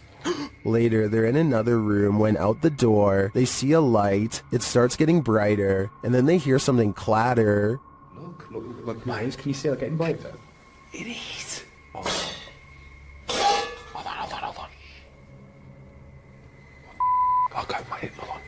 Later, they're in another room when out the door, they see a light. It starts getting brighter, and then they hear something clatter. Look, mate, can you see it getting brighter? It is. Oh. Hold on. Okay, mate, hold on.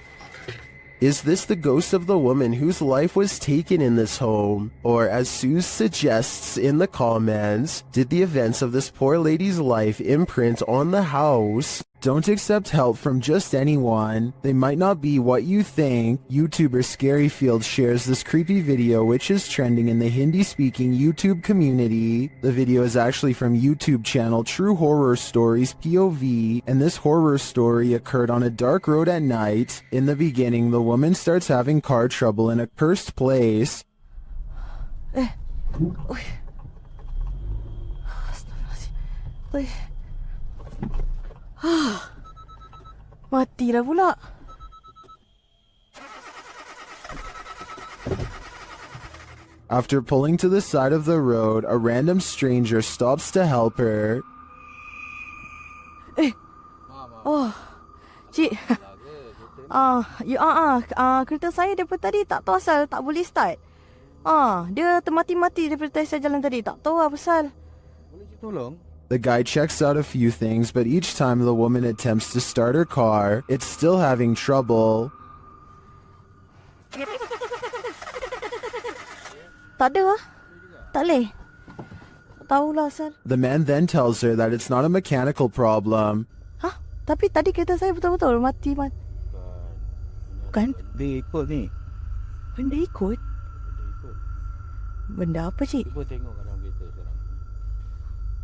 Is this the ghost of the woman whose life was taken in this home? Or, as Sue suggests in the comments, did the events of this poor lady's life imprint on the house? Don't accept help from just anyone. They might not be what you think. YouTuber Scaryfield shares this creepy video which is trending in the Hindi-speaking YouTube community. The video is actually from YouTube channel True Horror Stories POV, and this horror story occurred on a dark road at night. In the beginning, the woman starts having car trouble in a cursed place. Mati dah pula. After pulling to the side of the road, a random stranger stops to help her. Oh, cik. Kereta saya daripada tadi tak tahu asal tak boleh start. Dia termati-mati daripada saya jalan tadi. Tak tahu apa pasal. Tolong. The guy checks out a few things, but each time the woman attempts to start her car, it's still having trouble. Tak ada lah. Tak boleh. Tak tahulah asal. The man then tells her that it's not a mechanical problem. Tapi tadi kereta saya betul-betul mati. Bukan? Dia ikut ni. Benda ikut? Benda apa, cik? Cuba tengok dalam kereta sekarang.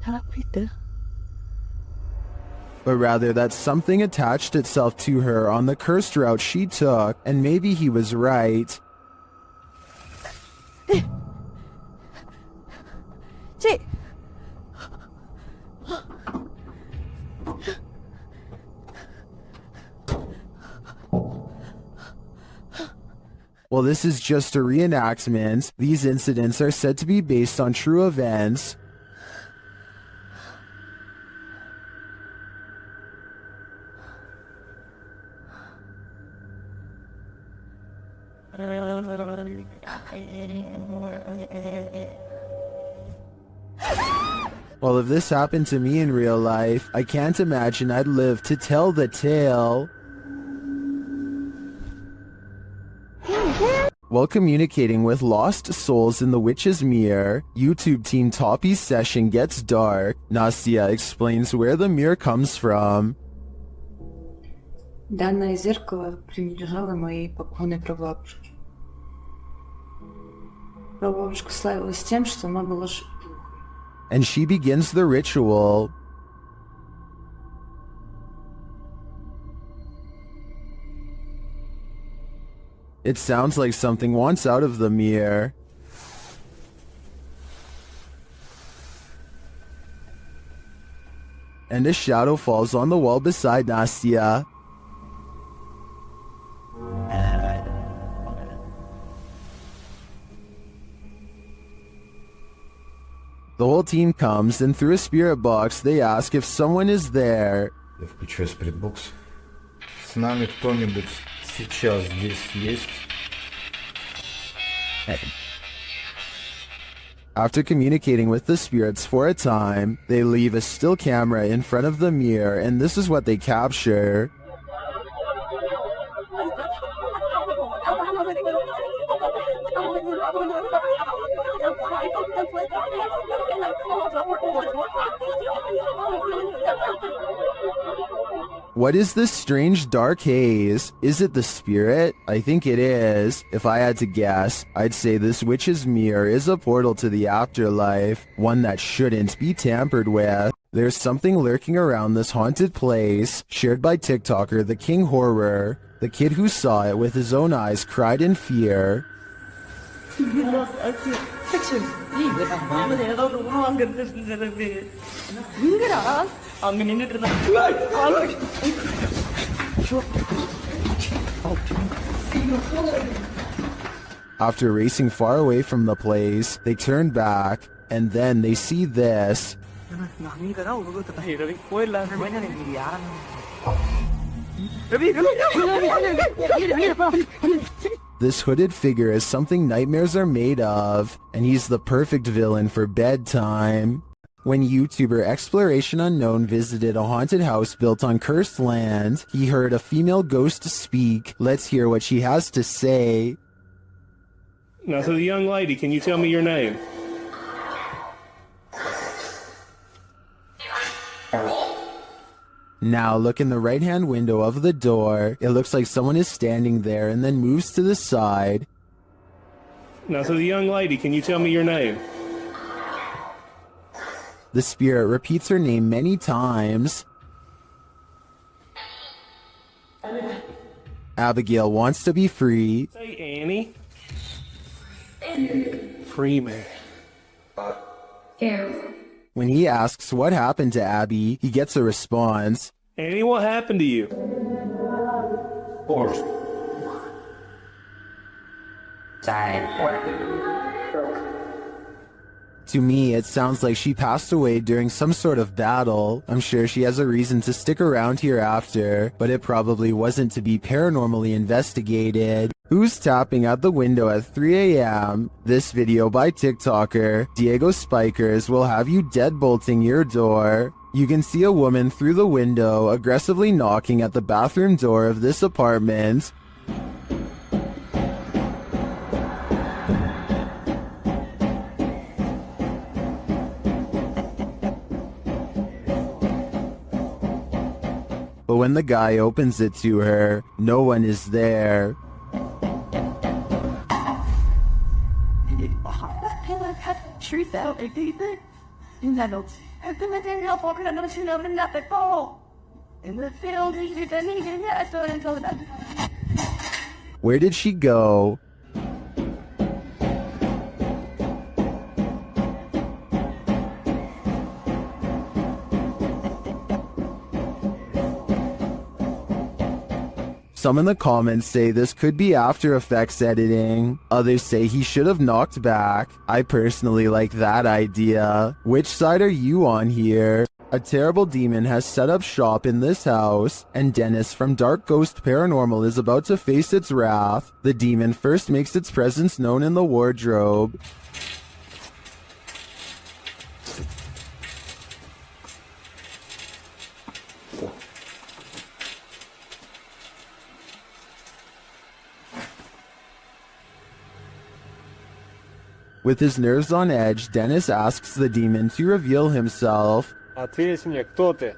Dalam kereta? But rather that something attached itself to her on the cursed route she took, and maybe he was right. Cik! While this is just a reenactment, these incidents are said to be based on true events. Well, if this happened to me in real life, I can't imagine I'd live to tell the tale. While communicating with lost souls in the witch's mirror, YouTube team Toppy's session gets dark. Nastia explains where the mirror comes from. Данное зеркало принадлежало моей покойной прабабушке. Прабабушка славилась тем, что она была... And she begins the ritual. It sounds like something wants out of the mirror. And a shadow falls on the wall beside Nastia. The whole team comes, and through a spirit box, they ask if someone is there. Я включаю спиритбокс. С нами кто-нибудь сейчас здесь есть? After communicating with the spirits for a time, they leave a still camera in front of the mirror, and this is what they capture. What is this strange dark haze? Is it the spirit? I think it is. If I had to guess, I'd say this witch's mirror is a portal to the afterlife, one that shouldn't be tampered with. There's something lurking around this haunted place, shared by TikToker The King Horror. The kid who saw it with his own eyes cried in fear. After racing far away from the place, they turn back, and then they see this. This hooded figure is something nightmares are made of, and he's the perfect villain for bedtime. When YouTuber Exploration Unknown visited a haunted house built on cursed land, he heard a female ghost speak. Let's hear what she has to say. Now, so the young lady, can you tell me your name? Now look in the right-hand window of the door. It looks like someone is standing there and then moves to the side. Now, so the young lady, can you tell me your name? The spirit repeats her name many times. Abigail wants to be free. Say Annie. Free me. When he asks what happened to Abby, he gets a response. Annie, what happened to you? Side. To me, it sounds like she passed away during some sort of battle. I'm sure she has a reason to stick around here after, but it probably wasn't to be paranormally investigated. Who's tapping at the window at 3 a.m.? This video by TikToker Diego Spikers will have you deadbolting your door. You can see a woman through the window aggressively knocking at the bathroom door of this apartment. But when the guy opens it to her, no one is there. Where did she go? Some in the comments say this could be After Effects editing. Others say he should have knocked back. I personally like that idea. Which side are you on here? A terrible demon has set up shop in this house, and Dennis from Dark Ghost Paranormal is about to face its wrath. The demon first makes its presence known in the wardrobe. With his nerves on edge, Dennis asks the demon to reveal himself. Ответь мне, кто ты?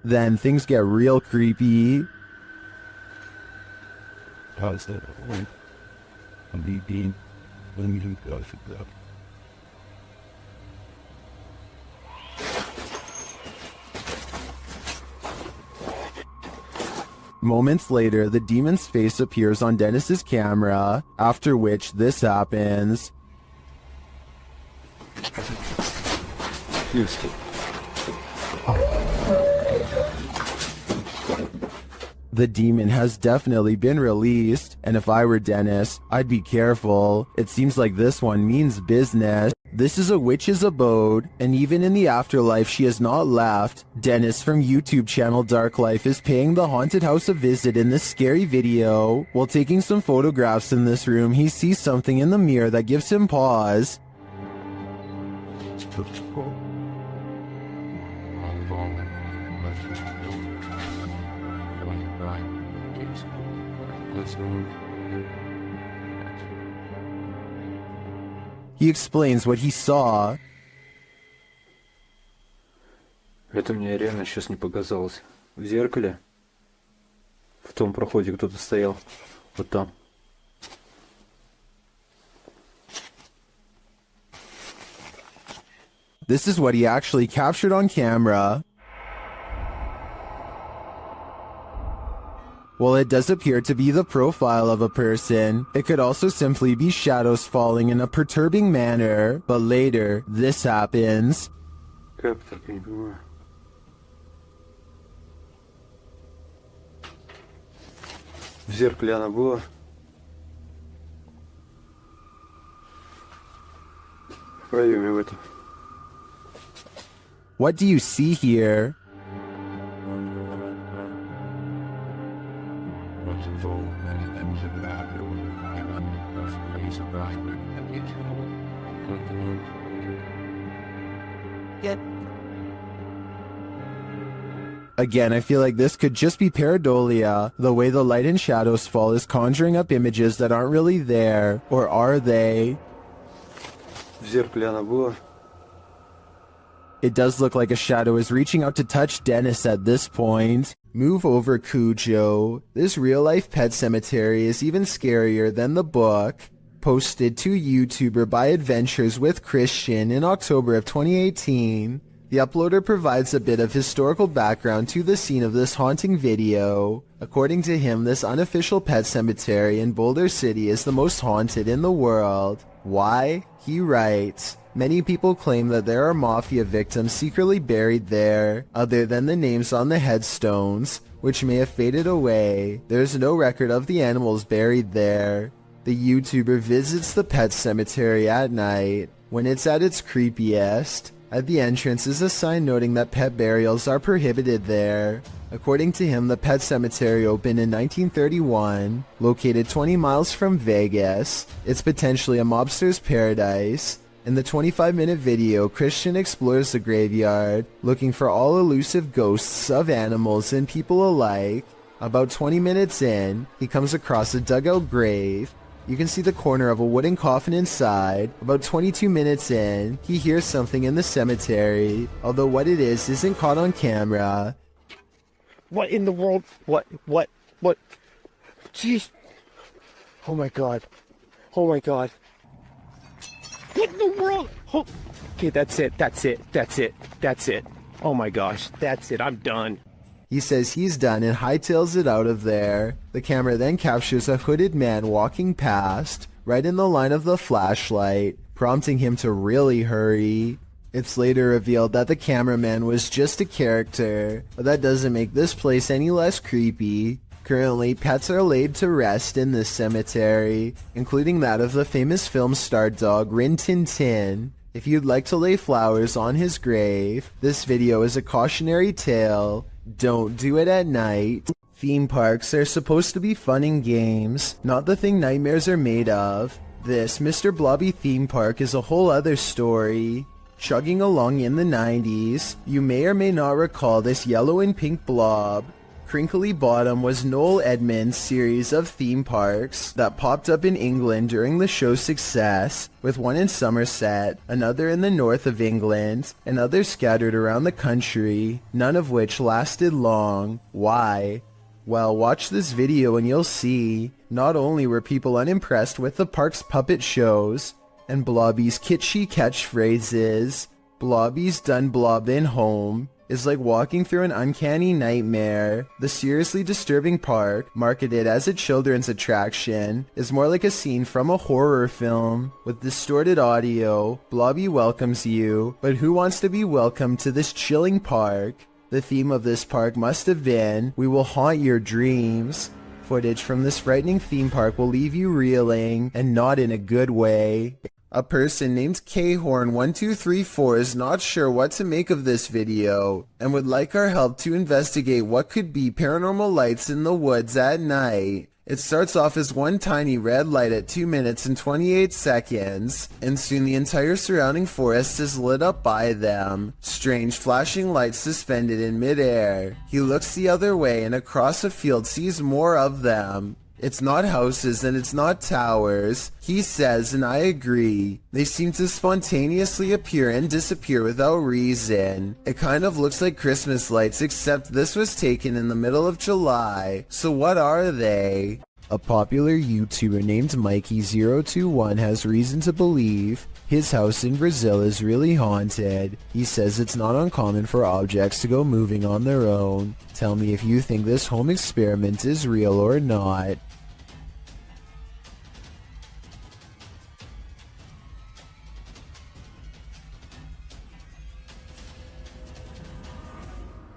Then things get real creepy. How's that? I'm being. Let me do that. Moments later, the demon's face appears on Dennis's camera, after which this happens. The demon has definitely been released, and if I were Dennis, I'd be careful. It seems like this one means business. This is a witch's abode, and even in the afterlife she has not left. Dennis from YouTube channel Dark Life is paying the haunted house a visit in this scary video. While taking some photographs in this room, he sees something in the mirror that gives him pause. He explains what he saw. Это мне реально сейчас не показалось. В зеркале, в том проходе кто-то стоял. Вот там. This is what he actually captured on camera. While it does appear to be the profile of a person, it could also simply be shadows falling in a perturbing manner. But later, this happens. Как так, я не понимаю. В зеркале она была. В проеме в этом. What do you see here? Again, I feel like this could just be pareidolia. The way the light and shadows fall is conjuring up images that aren't really there. Or are they? В зеркале она была. It does look like a shadow is reaching out to touch Dennis at this point. Move over, Cujo. This real-life pet cemetery is even scarier than the book. Posted to YouTuber by Adventures with Christian in October of 2018. The uploader provides a bit of historical background to the scene of this haunting video. According to him, this unofficial pet cemetery in Boulder City is the most haunted in the world. Why? He writes, Many people claim that there are mafia victims secretly buried there, other than the names on the headstones, which may have faded away. There is no record of the animals buried there. The YouTuber visits the pet cemetery at night, when it's at its creepiest. At the entrance is a sign noting that pet burials are prohibited there. According to him, the pet cemetery opened in 1931, located 20 miles from Vegas. It's potentially a mobster's paradise. In the 25-minute video, Christian explores the graveyard, looking for all elusive ghosts of animals and people alike. About 20 minutes in, he comes across a dugout grave. You can see the corner of a wooden coffin inside. About 22 minutes in, he hears something in the cemetery, although what it is isn't caught on camera. What in the world? What? Jeez. Oh my god. Oh my god. What in the world? Oh. Okay, that's it. Oh my gosh, that's it, I'm done. He says he's done and hightails it out of there. The camera then captures a hooded man walking past, right in the line of the flashlight, prompting him to really hurry. It's later revealed that the cameraman was just a character, but that doesn't make this place any less creepy. Currently, pets are laid to rest in this cemetery, including that of the famous film star dog Rin Tin Tin. If you'd like to lay flowers on his grave, this video is a cautionary tale. Don't do it at night. Theme parks are supposed to be fun and games, not the thing nightmares are made of. This Mr. Blobby theme park is a whole other story. Chugging along in the 90s, you may or may not recall this yellow and pink blob. Crinkly Bottom was Noel Edmonds' series of theme parks that popped up in England during the show's success, with one in Somerset, another in the north of England, and others scattered around the country, none of which lasted long. Why? Well, watch this video and you'll see. Not only were people unimpressed with the park's puppet shows and Blobby's kitschy catchphrases, Blobby's done blobbin' home is like walking through an uncanny nightmare. The seriously disturbing park, marketed as a children's attraction, is more like a scene from a horror film. With distorted audio, Blobby welcomes you, but who wants to be welcomed to this chilling park? The theme of this park must have been, "We will haunt your dreams." Footage from this frightening theme park will leave you reeling, and not in a good way. A person named Khorn1234 is not sure what to make of this video, and would like our help to investigate what could be paranormal lights in the woods at night. It starts off as one tiny red light at 2 minutes and 28 seconds, and soon the entire surrounding forest is lit up by them. Strange flashing lights suspended in midair. He looks the other way and across a field sees more of them. It's not houses and it's not towers, he says, and I agree. They seem to spontaneously appear and disappear without reason. It kind of looks like Christmas lights, except this was taken in the middle of July. So what are they? A popular YouTuber named Mikey021 has reason to believe his house in Brazil is really haunted. He says it's not uncommon for objects to go moving on their own. Tell me if you think this home experiment is real or not.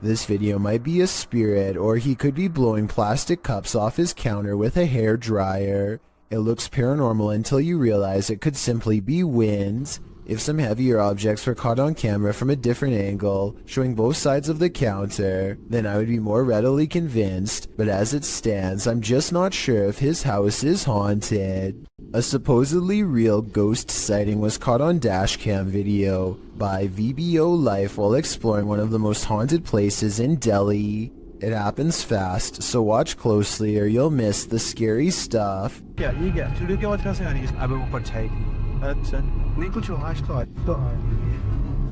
This video might be a spirit, or he could be blowing plastic cups off his counter with a hair dryer. It looks paranormal until you realize it could simply be wind. If some heavier objects were caught on camera from a different angle, showing both sides of the counter, then I would be more readily convinced, but as it stands, I'm just not sure if his house is haunted. A supposedly real ghost sighting was caught on dashcam video by VBO Life while exploring one of the most haunted places in Delhi. It happens fast, so watch closely or you'll miss the scary stuff.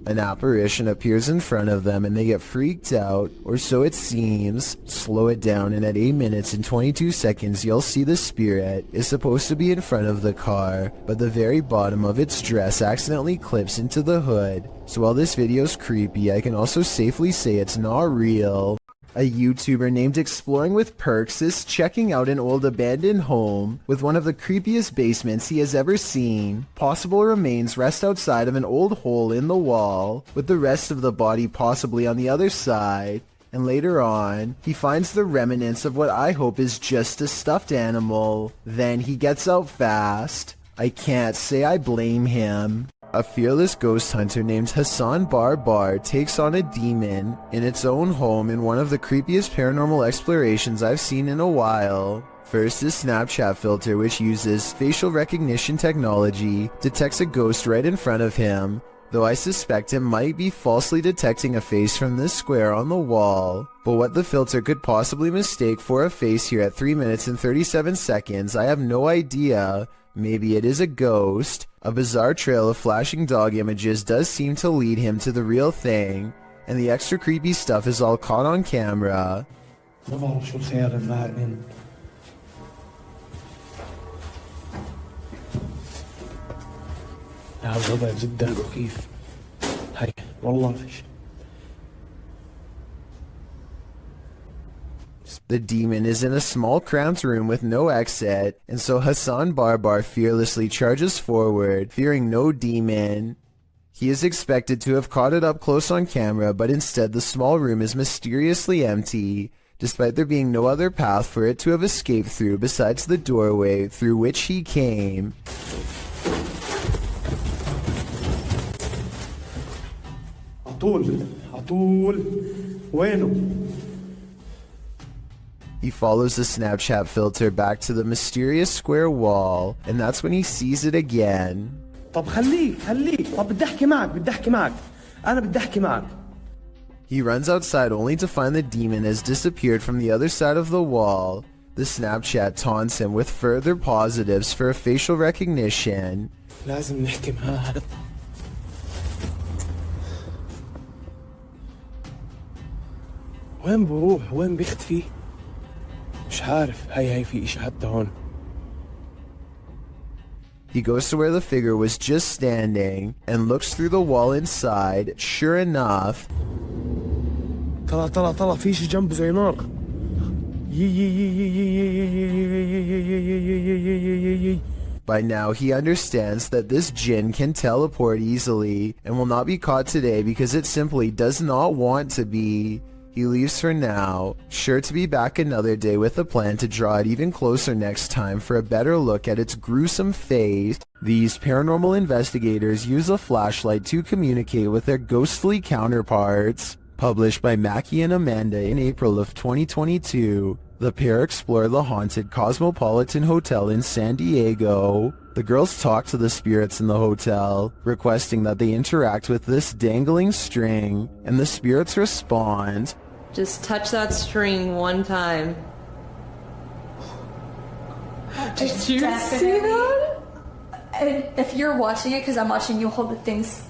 An apparition appears in front of them and they get freaked out, or so it seems. Slow it down and at 8 minutes and 22 seconds you'll see the spirit is supposed to be in front of the car, but the very bottom of its dress accidentally clips into the hood. So while this video's creepy, I can also safely say it's not real. A YouTuber named Exploring with Perks is checking out an old abandoned home with one of the creepiest basements he has ever seen. Possible remains rest outside of an old hole in the wall, with the rest of the body possibly on the other side. And later on, he finds the remnants of what I hope is just a stuffed animal. Then he gets out fast. I can't say I blame him. A fearless ghost hunter named Hassan Barbar takes on a demon in its own home in one of the creepiest paranormal explorations I've seen in a while. First, his Snapchat filter, which uses facial recognition technology, detects a ghost right in front of him, though I suspect it might be falsely detecting a face from this square on the wall. But what the filter could possibly mistake for a face here at 3 minutes and 37 seconds, I have no idea. Maybe it is a ghost. A bizarre trail of flashing dog images does seem to lead him to the real thing, and the extra creepy stuff is all caught on camera. ما بعرف شو الخيار الناعم. لا الوضع جدا مخيف. هاي والله فيش. The demon is in a small cramped room with no exit, and so Hassan Barbar fearlessly charges forward, fearing no demon. He is expected to have caught it up close on camera, but instead the small room is mysteriously empty, despite there being no other path for it to have escaped through besides the doorway through which he came. عطول وينه؟ He follows the Snapchat filter back to the mysterious square wall, and that's when he sees it again. طب خليك طب بدي احكي معك انا بدي احكي معك. He runs outside only to find the demon has disappeared from the other side of the wall. The Snapchat taunts him with further positives for a facial recognition. لازم نحكي معاه. وين بروح وين بيختفي؟ مش عارف. هاي في إشي حتى هون. He goes to where the figure was just standing and looks through the wall inside. Sure enough, طلع في شي جنبه زي نار. By now he understands that this jinn can teleport easily and will not be caught today because it simply does not want to be. He leaves for now, sure to be back another day with a plan to draw it even closer next time for a better look at its gruesome face. These paranormal investigators use a flashlight to communicate with their ghostly counterparts. Published by Mackie and Amanda in April of 2022, the pair explore the haunted Cosmopolitan Hotel in San Diego. The girls talk to the spirits in the hotel, requesting that they interact with this dangling string, and the spirits respond. Just touch that string one time. Did you see that? And if you're watching it, because I'm watching you hold the things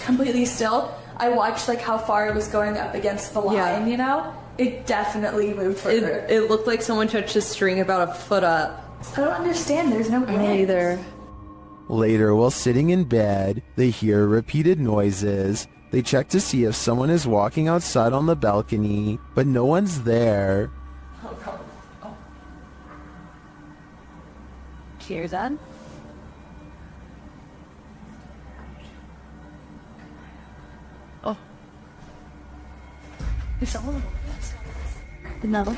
completely still, I watched like how far it was going up against the line, you know? It definitely moved further. It looked like someone touched a string about a foot up. I don't understand, there's no wind. Me either. Later, while sitting in bed, they hear repeated noises. They check to see if someone is walking outside on the balcony, but no one's there. Cheers, Ed. Oh. There's someone. Another.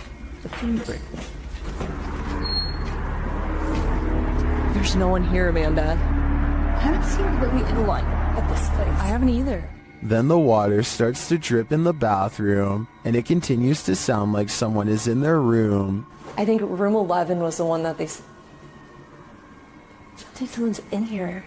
There's no one here, Amanda. I haven't seen really anyone at this place. I haven't either. Then the water starts to drip in the bathroom, and it continues to sound like someone is in their room. I think room 11 was the one that they... I think someone's in here.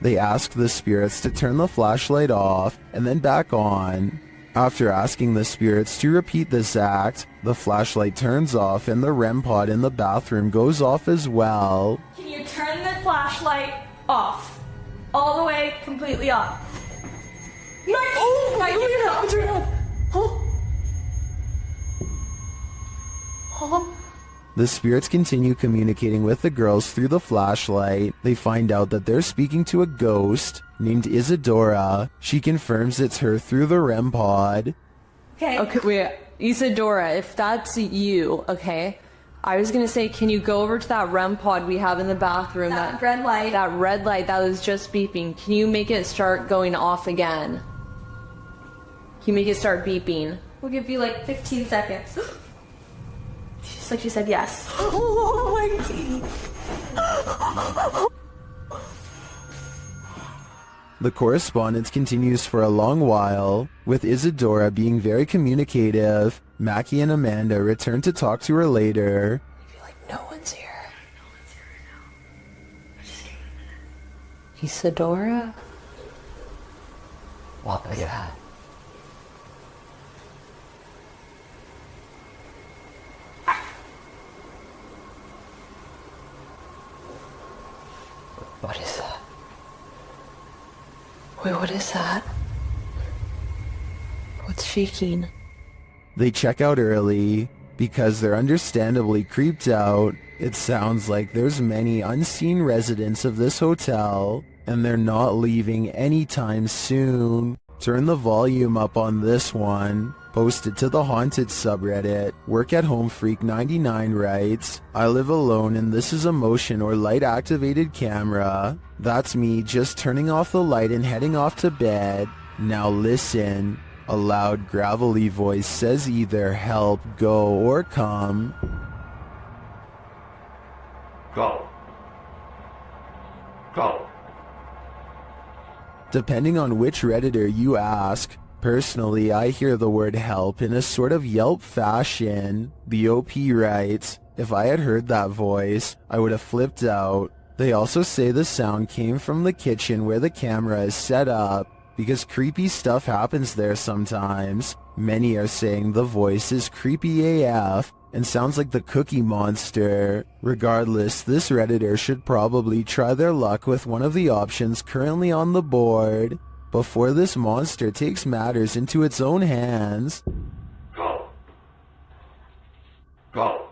They ask the spirits to turn the flashlight off and then back on. After asking the spirits to repeat this act, the flashlight turns off and the REM pod in the bathroom goes off as well. Can you turn the flashlight off? All the way, completely off. The spirits continue communicating with the girls through the flashlight. They find out that they're speaking to a ghost named Isadora. She confirms it's her through the REM pod. Okay. Okay, wait. Isadora, if that's you, okay? I was gonna say, can you go over to that REM pod we have in the bathroom? That red light. That red light that was just beeping. Can you make it start going off again? Can you make it start beeping? We'll give you like 15 seconds. Just like she said yes. Oh my God. The correspondence continues for a long while, with Isadora being very communicative. Mackie and Amanda return to talk to her later. No one's here. Isadora? What was that? What is that? Wait, what is that? What's shaking? They check out early because they're understandably creeped out. It sounds like there's many unseen residents of this hotel, and they're not leaving anytime soon. Turn the volume up on this one. Posted to the Haunted subreddit. Work at Home Freak 99 writes, I live alone and this is a motion or light activated camera. That's me just turning off the light and heading off to bed. Now listen. A loud gravelly voice says either help, go, or come. Go. Go. Depending on which Redditor you ask, personally I hear the word help in a sort of Yelp fashion. The OP writes, if I had heard that voice, I would have flipped out. They also say the sound came from the kitchen where the camera is set up, because creepy stuff happens there sometimes. Many are saying the voice is creepy AF and sounds like the Cookie Monster. Regardless, this Redditor should probably try their luck with one of the options currently on the board before this monster takes matters into its own hands. Go. Go.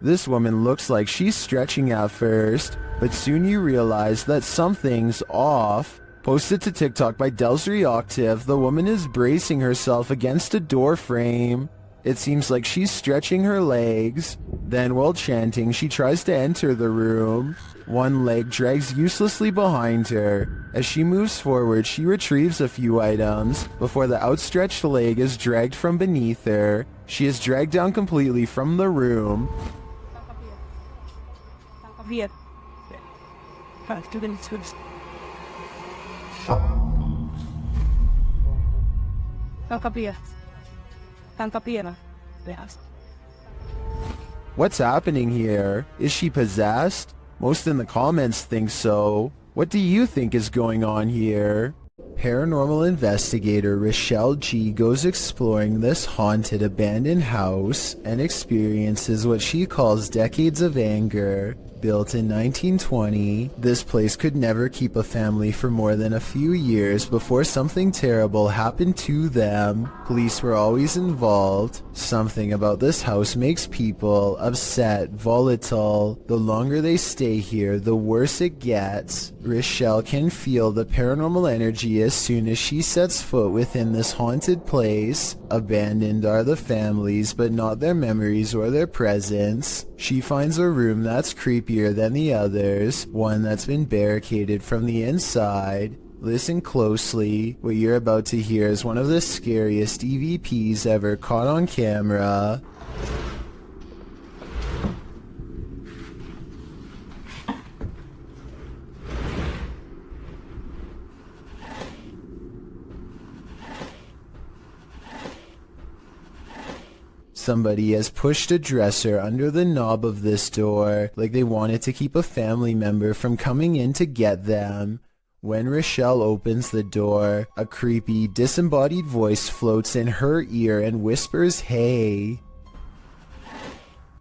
This woman looks like she's stretching at first, but soon you realize that something's off. Posted to TikTok by Delsry Octave, the woman is bracing herself against a door frame. It seems like she's stretching her legs. Then, while chanting, she tries to enter the room. One leg drags uselessly behind her. As she moves forward, she retrieves a few items before the outstretched leg is dragged from beneath her. She is dragged down completely from the room. What's happening here? Is she possessed? Most in the comments think so. What do you think is going on here? Paranormal investigator Rochelle G goes exploring this haunted abandoned house and experiences what she calls decades of anger. Built in 1920, this place could never keep a family for more than a few years before something terrible happened to them. Police were always involved. Something about this house makes people upset, volatile. The longer they stay here, the worse it gets. Rochelle can feel the paranormal energy as soon as she sets foot within this haunted place. Abandoned are the families, but not their memories or their presence. She finds a room that's creepier than the others, one that's been barricaded from the inside. Listen closely. What you're about to hear is one of the scariest EVPs ever caught on camera. Somebody has pushed a dresser under the knob of this door, like they wanted to keep a family member from coming in to get them. When Rochelle opens the door, a creepy, disembodied voice floats in her ear and whispers, "Hey."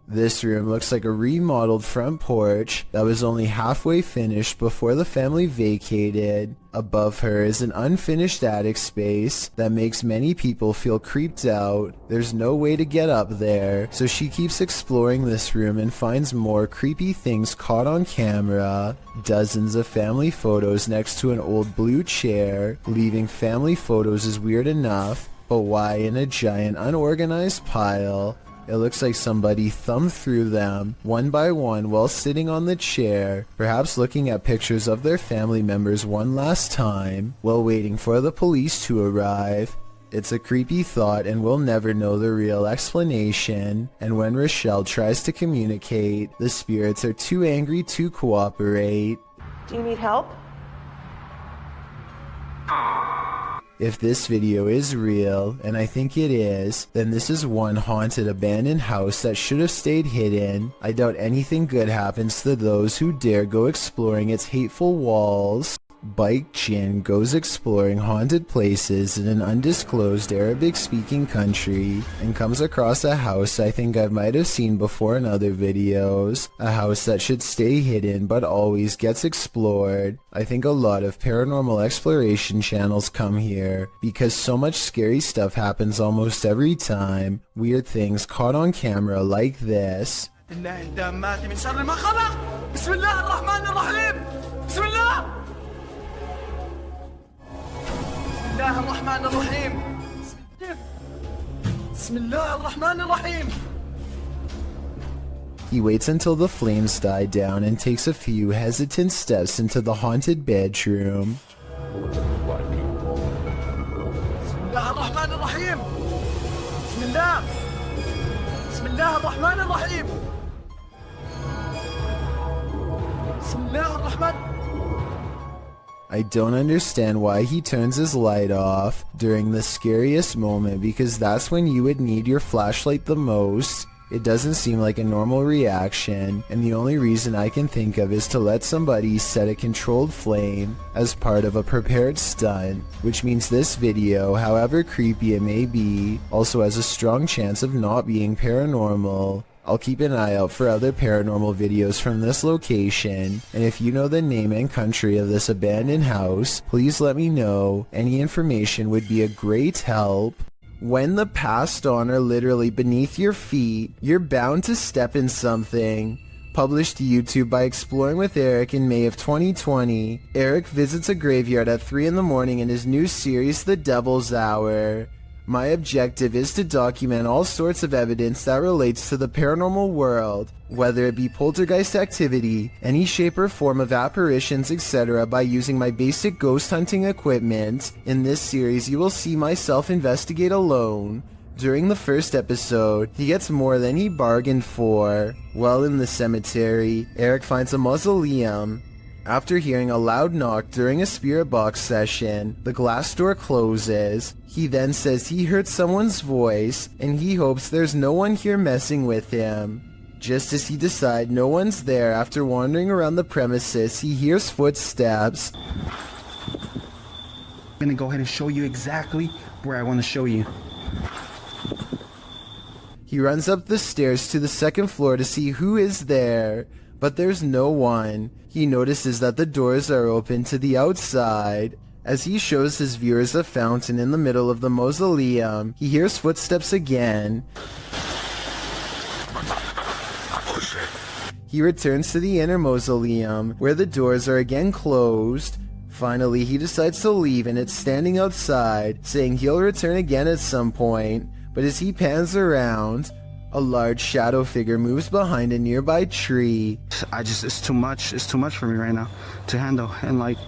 This room looks like a remodeled front porch that was only halfway finished before the family vacated. Above her is an unfinished attic space that makes many people feel creeped out. There's no way to get up there, so she keeps exploring this room and finds more creepy things caught on camera. Dozens of family photos next to an old blue chair. Leaving family photos is weird enough, But why in a giant unorganized pile? It looks like somebody thumbed through them one by one while sitting on the chair, perhaps looking at pictures of their family members one last time while waiting for the police to arrive. It's a creepy thought and we'll never know the real explanation. And when Rochelle tries to communicate, the spirits are too angry to cooperate. Do you need help? If this video is real, and I think it is, then this is one haunted abandoned house that should have stayed hidden. I doubt anything good happens to those who dare go exploring its hateful walls. Bike Jin goes exploring haunted places in an undisclosed Arabic-speaking country and comes across a house I think I might have seen before in other videos. A house that should stay hidden but always gets explored. I think a lot of paranormal exploration channels come here because so much scary stuff happens almost every time. Weird things caught on camera like this. الله الرحمن الرحيم بسم الله الرحمن الرحيم. He waits until the flames die down and takes a few hesitant steps into the haunted bedroom. بسم الله الرحمن الرحيم بسم الله بسم الله الرحمن الرحيم بسم الله الرحمن. I don't understand why he turns his light off during the scariest moment, because that's when you would need your flashlight the most. It doesn't seem like a normal reaction, and the only reason I can think of is to let somebody set a controlled flame as part of a prepared stunt, which means this video, however creepy it may be, also has a strong chance of not being paranormal. I'll keep an eye out for other paranormal videos from this location, and if you know the name and country of this abandoned house, please let me know. Any information would be a great help. When the passed on are literally beneath your feet, you're bound to step in something. Published to YouTube by Exploring with Eric in May of 2020, Eric visits a graveyard at 3 in the morning in his new series, The Devil's Hour. My objective is to document all sorts of evidence that relates to the paranormal world, whether it be poltergeist activity, any shape or form of apparitions, etc., by using my basic ghost hunting equipment. In this series, you will see myself investigate alone. During the first episode, he gets more than he bargained for. While in the cemetery, Eric finds a mausoleum. After hearing a loud knock during a spirit box session, the glass door closes. He then says he heard someone's voice, and he hopes there's no one here messing with him. Just as he decides no one's there, after wandering around the premises, he hears footsteps. I'm gonna go ahead and show you exactly where I want to show you. He runs up the stairs to the second floor to see who is there, but there's no one. He notices that the doors are open to the outside. As he shows his viewers a fountain in the middle of the mausoleum, he hears footsteps again. He returns to the inner mausoleum, where the doors are again closed. Finally, he decides to leave, and it's standing outside, saying he'll return again at some point. But as he pans around, a large shadow figure moves behind a nearby tree. It's too much for me right now to handle, and like...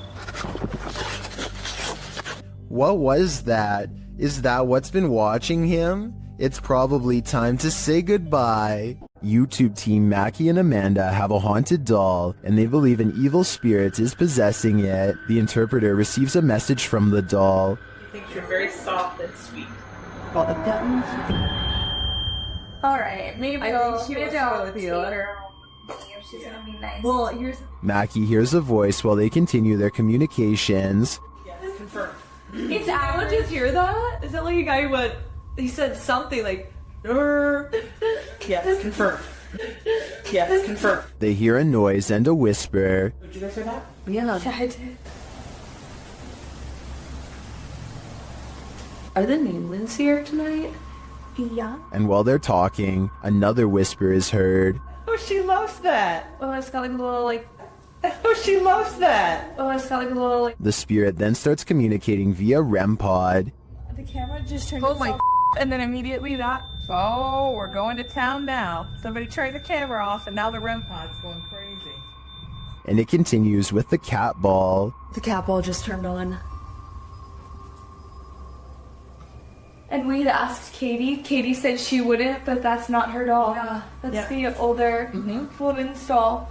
What was that? Is that what's been watching him? It's probably time to say goodbye. YouTube team Mackie and Amanda have a haunted doll, and they believe an evil spirit is possessing it. The interpreter receives a message from the doll. He thinks you're very soft and sweet. Got the buttons. Alright, maybe I think she maybe was I'll with take you. her. She's gonna be nice. Well, here's Mackie hears a voice while they continue their communications. Yes, confirmed. It's Anyone just hear that? Is that like a guy who went, he said something like, Yes, confirmed. Yes, confirmed. They hear a noise and a whisper. Did you guys hear that? yeah. I did. Are the Newlands here tonight? Yeah. And while they're talking, another whisper is heard. Oh, she loves that. Oh, it's got like a little like, Oh, she loves that. oh, it's got like a little like, The spirit then starts communicating via REM pod. The camera just turned itself and then immediately that. Oh, we're going to town now. Somebody turned the camera off and now the REM pod's going crazy. And it continues with the cat ball. The cat ball just turned on. And we had asked Katie. Katie said she wouldn't, but that's not her doll. Yeah. That's the older woman's doll.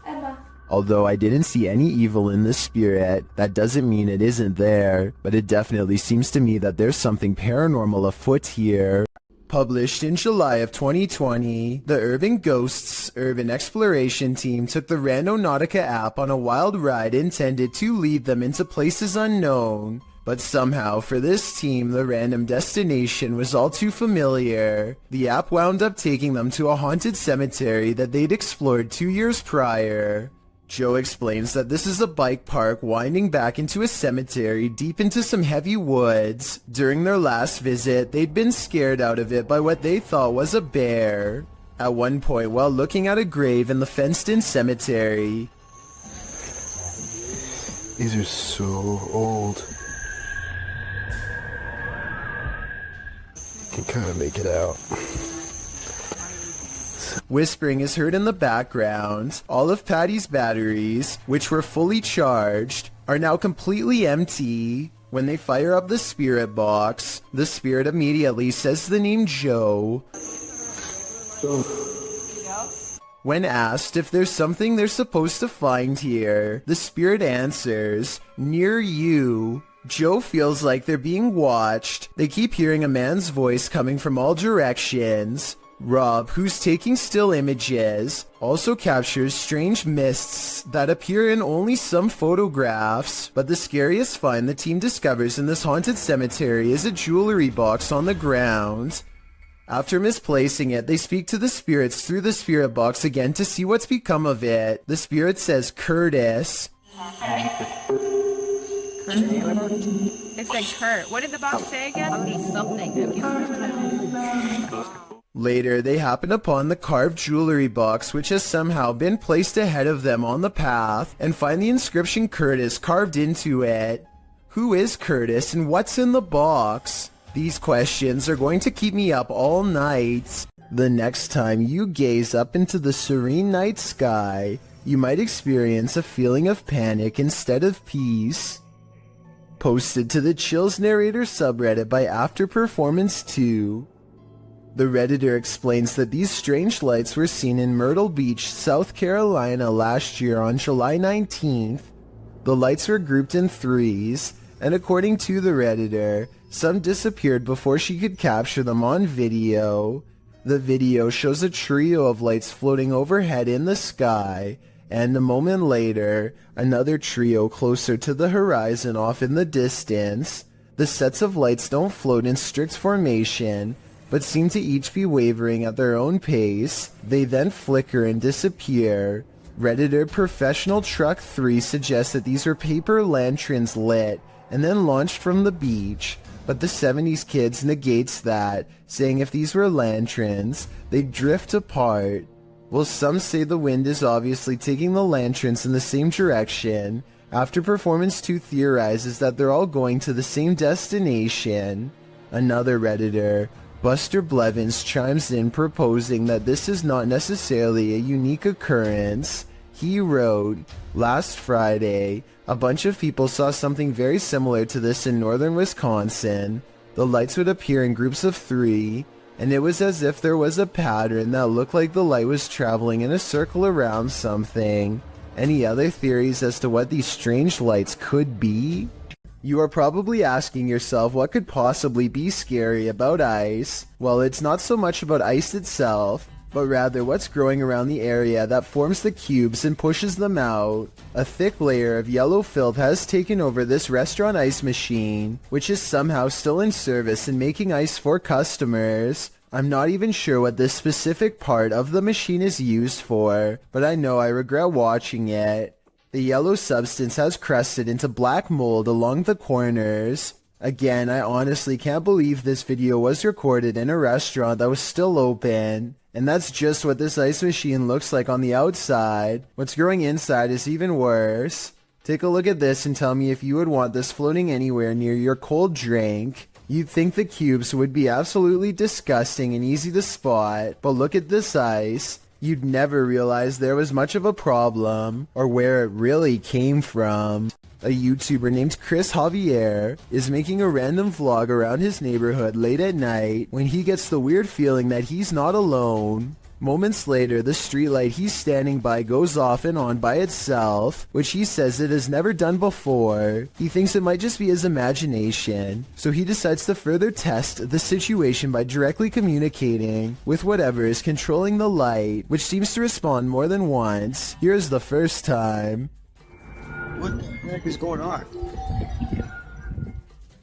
Emma. Although I didn't see any evil in the spirit, that doesn't mean it isn't there, but it definitely seems to me that there's something paranormal afoot here. Published in July of 2020, the Urban Ghosts Urban Exploration Team took the Randonautica app on a wild ride intended to lead them into places unknown. But somehow, for this team, the random destination was all too familiar. The app wound up taking them to a haunted cemetery that they'd explored 2 years prior. Joe explains that this is a bike park winding back into a cemetery deep into some heavy woods. During their last visit, they'd been scared out of it by what they thought was a bear. At one point, while looking at a grave in the fenced-in cemetery, These are so old. Can kind of make it out. whispering is heard in the background. All of Patty's batteries, which were fully charged, are now completely empty. When they fire up the spirit box, the spirit immediately says the name Joe. When asked if there's something they're supposed to find here, the spirit answers, "Near you." Joe feels like they're being watched. They keep hearing a man's voice coming from all directions. Rob, who's taking still images, also captures strange mists that appear in only some photographs. But the scariest find the team discovers in this haunted cemetery is a jewelry box on the ground. After misplacing it, they speak to the spirits through the spirit box again to see what's become of it. The spirit says Curtis. It said Kurt. What did the box say again? Something. Later, they happen upon the carved jewelry box, which has somehow been placed ahead of them on the path, and find the inscription Curtis carved into it. Who is Curtis and what's in the box? These questions are going to keep me up all night. The next time you gaze up into the serene night sky, you might experience a feeling of panic instead of peace. Posted to the Chills Narrator subreddit by After Performance 2. The Redditor explains that these strange lights were seen in Myrtle Beach, South Carolina last year on July 19th. The lights were grouped in threes, and according to the Redditor, some disappeared before she could capture them on video. The video shows a trio of lights floating overhead in the sky, and a moment later, another trio closer to the horizon off in the distance. The sets of lights don't float in strict formation, but seem to each be wavering at their own pace. They then flicker and disappear. Redditor Professional Truck 3 suggests that these were paper lanterns lit and then launched from the beach, but the 70s Kids negates that, saying if these were lanterns, they'd drift apart. Well, some say the wind is obviously taking the lanterns in the same direction. After Performance 2 theorizes that they're all going to the same destination. Another Redditor, Buster Blevins, chimes in proposing that this is not necessarily a unique occurrence. He wrote, "Last Friday, a bunch of people saw something very similar to this in northern Wisconsin. The lights would appear in groups of 3, and it was as if there was a pattern that looked like the light was traveling in a circle around something." Any other theories as to what these strange lights could be? You are probably asking yourself what could possibly be scary about ice. Well, it's not so much about ice itself, but rather what's growing around the area that forms the cubes and pushes them out. A thick layer of yellow filth has taken over this restaurant ice machine, which is somehow still in service and making ice for customers. I'm not even sure what this specific part of the machine is used for, but I know I regret watching it. The yellow substance has crusted into black mold along the corners. Again, I honestly can't believe this video was recorded in a restaurant that was still open. And that's just what this ice machine looks like on the outside. What's growing inside is even worse. Take a look at this and tell me if you would want this floating anywhere near your cold drink. You'd think the cubes would be absolutely disgusting and easy to spot, but look at this ice. You'd never realize there was much of a problem, or where it really came from. A YouTuber named Chris Javier is making a random vlog around his neighborhood late at night when he gets the weird feeling that he's not alone. Moments later, the streetlight he's standing by goes off and on by itself, which he says it has never done before. He thinks it might just be his imagination, so he decides to further test the situation by directly communicating with whatever is controlling the light, which seems to respond more than once. Here's the first time. What the heck is going on?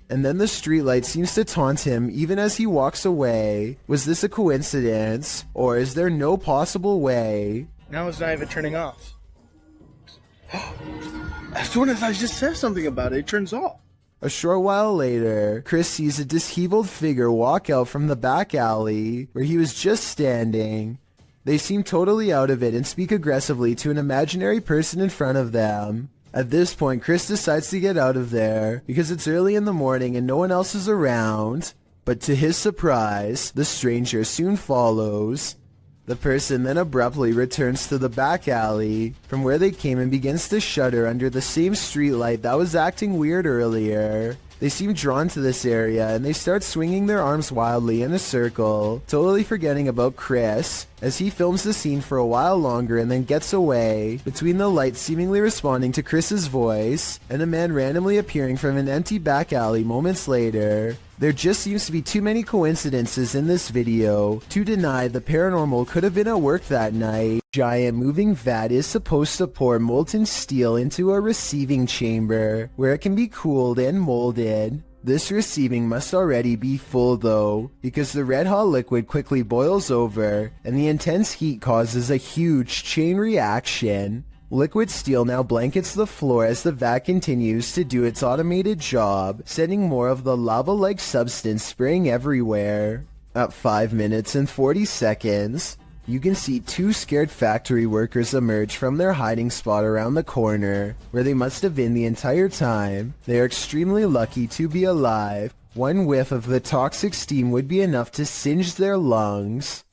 And then the streetlight seems to taunt him even as he walks away. Was this a coincidence? Or is there no possible way? Now it's not even turning off. As soon as I just said something about it, it turns off. A short while later, Chris sees a disheveled figure walk out from the back alley where he was just standing. They seem totally out of it and speak aggressively to an imaginary person in front of them. At this point, Chris decides to get out of there because it's early in the morning and no one else is around. But to his surprise, the stranger soon follows. The person then abruptly returns to the back alley from where they came and begins to shudder under the same streetlight that was acting weird earlier. They seem drawn to this area and they start swinging their arms wildly in a circle, totally forgetting about Chris as he films the scene for a while longer and then gets away, between the lights seemingly responding to Chris's voice and a man randomly appearing from an empty back alley moments later. There just seems to be too many coincidences in this video to deny the paranormal could have been at work that night. Giant moving vat is supposed to pour molten steel into a receiving chamber where it can be cooled and molded. This receiving must already be full though, because the red hot liquid quickly boils over and the intense heat causes a huge chain reaction. Liquid steel now blankets the floor as the vat continues to do its automated job, sending more of the lava-like substance spraying everywhere. At 5 minutes and 40 seconds, you can see two scared factory workers emerge from their hiding spot around the corner, where they must have been the entire time. They are extremely lucky to be alive. One whiff of the toxic steam would be enough to singe their lungs.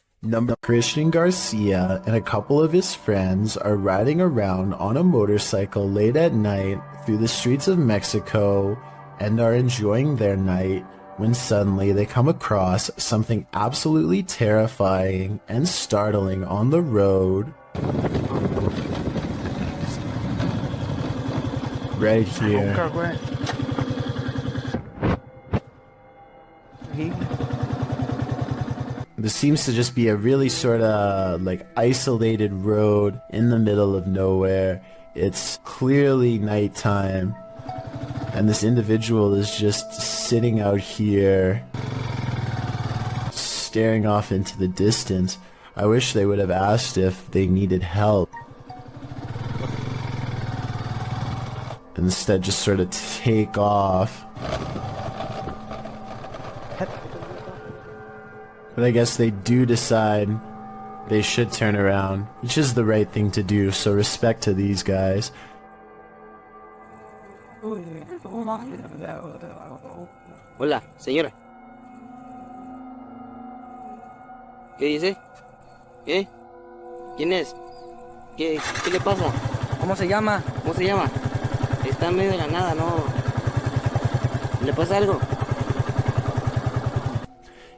Christian Garcia and a couple of his friends are riding around on a motorcycle late at night through the streets of Mexico and are enjoying their night when suddenly they come across something absolutely terrifying and startling on the road. Right here. This seems to just be a really sort of like isolated road in the middle of nowhere. It's clearly nighttime, and this individual is just sitting out here, staring off into the distance. I wish they would have asked if they needed help. Instead, just sort of take off. But I guess they do decide they should turn around, which is the right thing to do, so respect to these guys. Hola, señora. ¿Qué dice? ¿Qué? ¿Quién es? ¿Qué le pasa? ¿Cómo se llama? ¿Cómo se llama? Está en medio de la nada, ¿no? ¿Le pasa algo?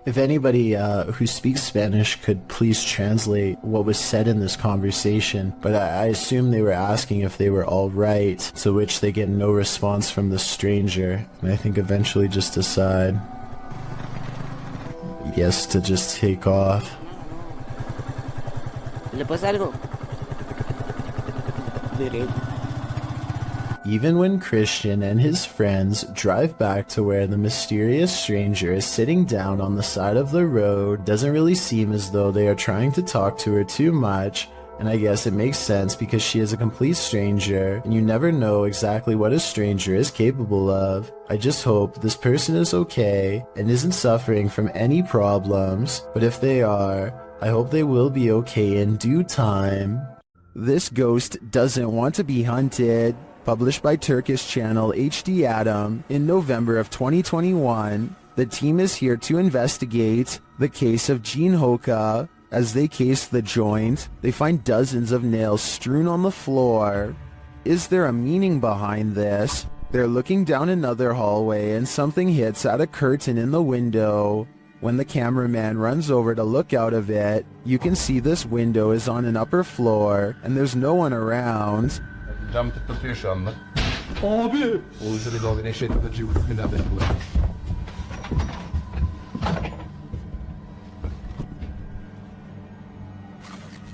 If anybody who speaks Spanish could please translate what was said in this conversation, but I assume they were asking if they were all right, to which they get no response from the stranger, and I think eventually just decide, yes, to just take off. ¿Le pasa algo? Even when Christian and his friends drive back to where the mysterious stranger is sitting down on the side of the road, doesn't really seem as though they are trying to talk to her too much, and I guess it makes sense because she is a complete stranger, and you never know exactly what a stranger is capable of. I just hope this person is okay and isn't suffering from any problems, but if they are, I hope they will be okay in due time. This ghost doesn't want to be hunted. published by Turkish channel HD Adam in November of 2021, the team is here to investigate the case of Jean Hoka. As they case the joint, they find dozens of nails strewn on the floor. Is there a meaning behind this? They're looking down another hallway and something hits at a curtain in the window. When the cameraman runs over to look out of it, you can see this window is on an upper floor and there's no one around. Cam tıklatıyor şu anda. Abi!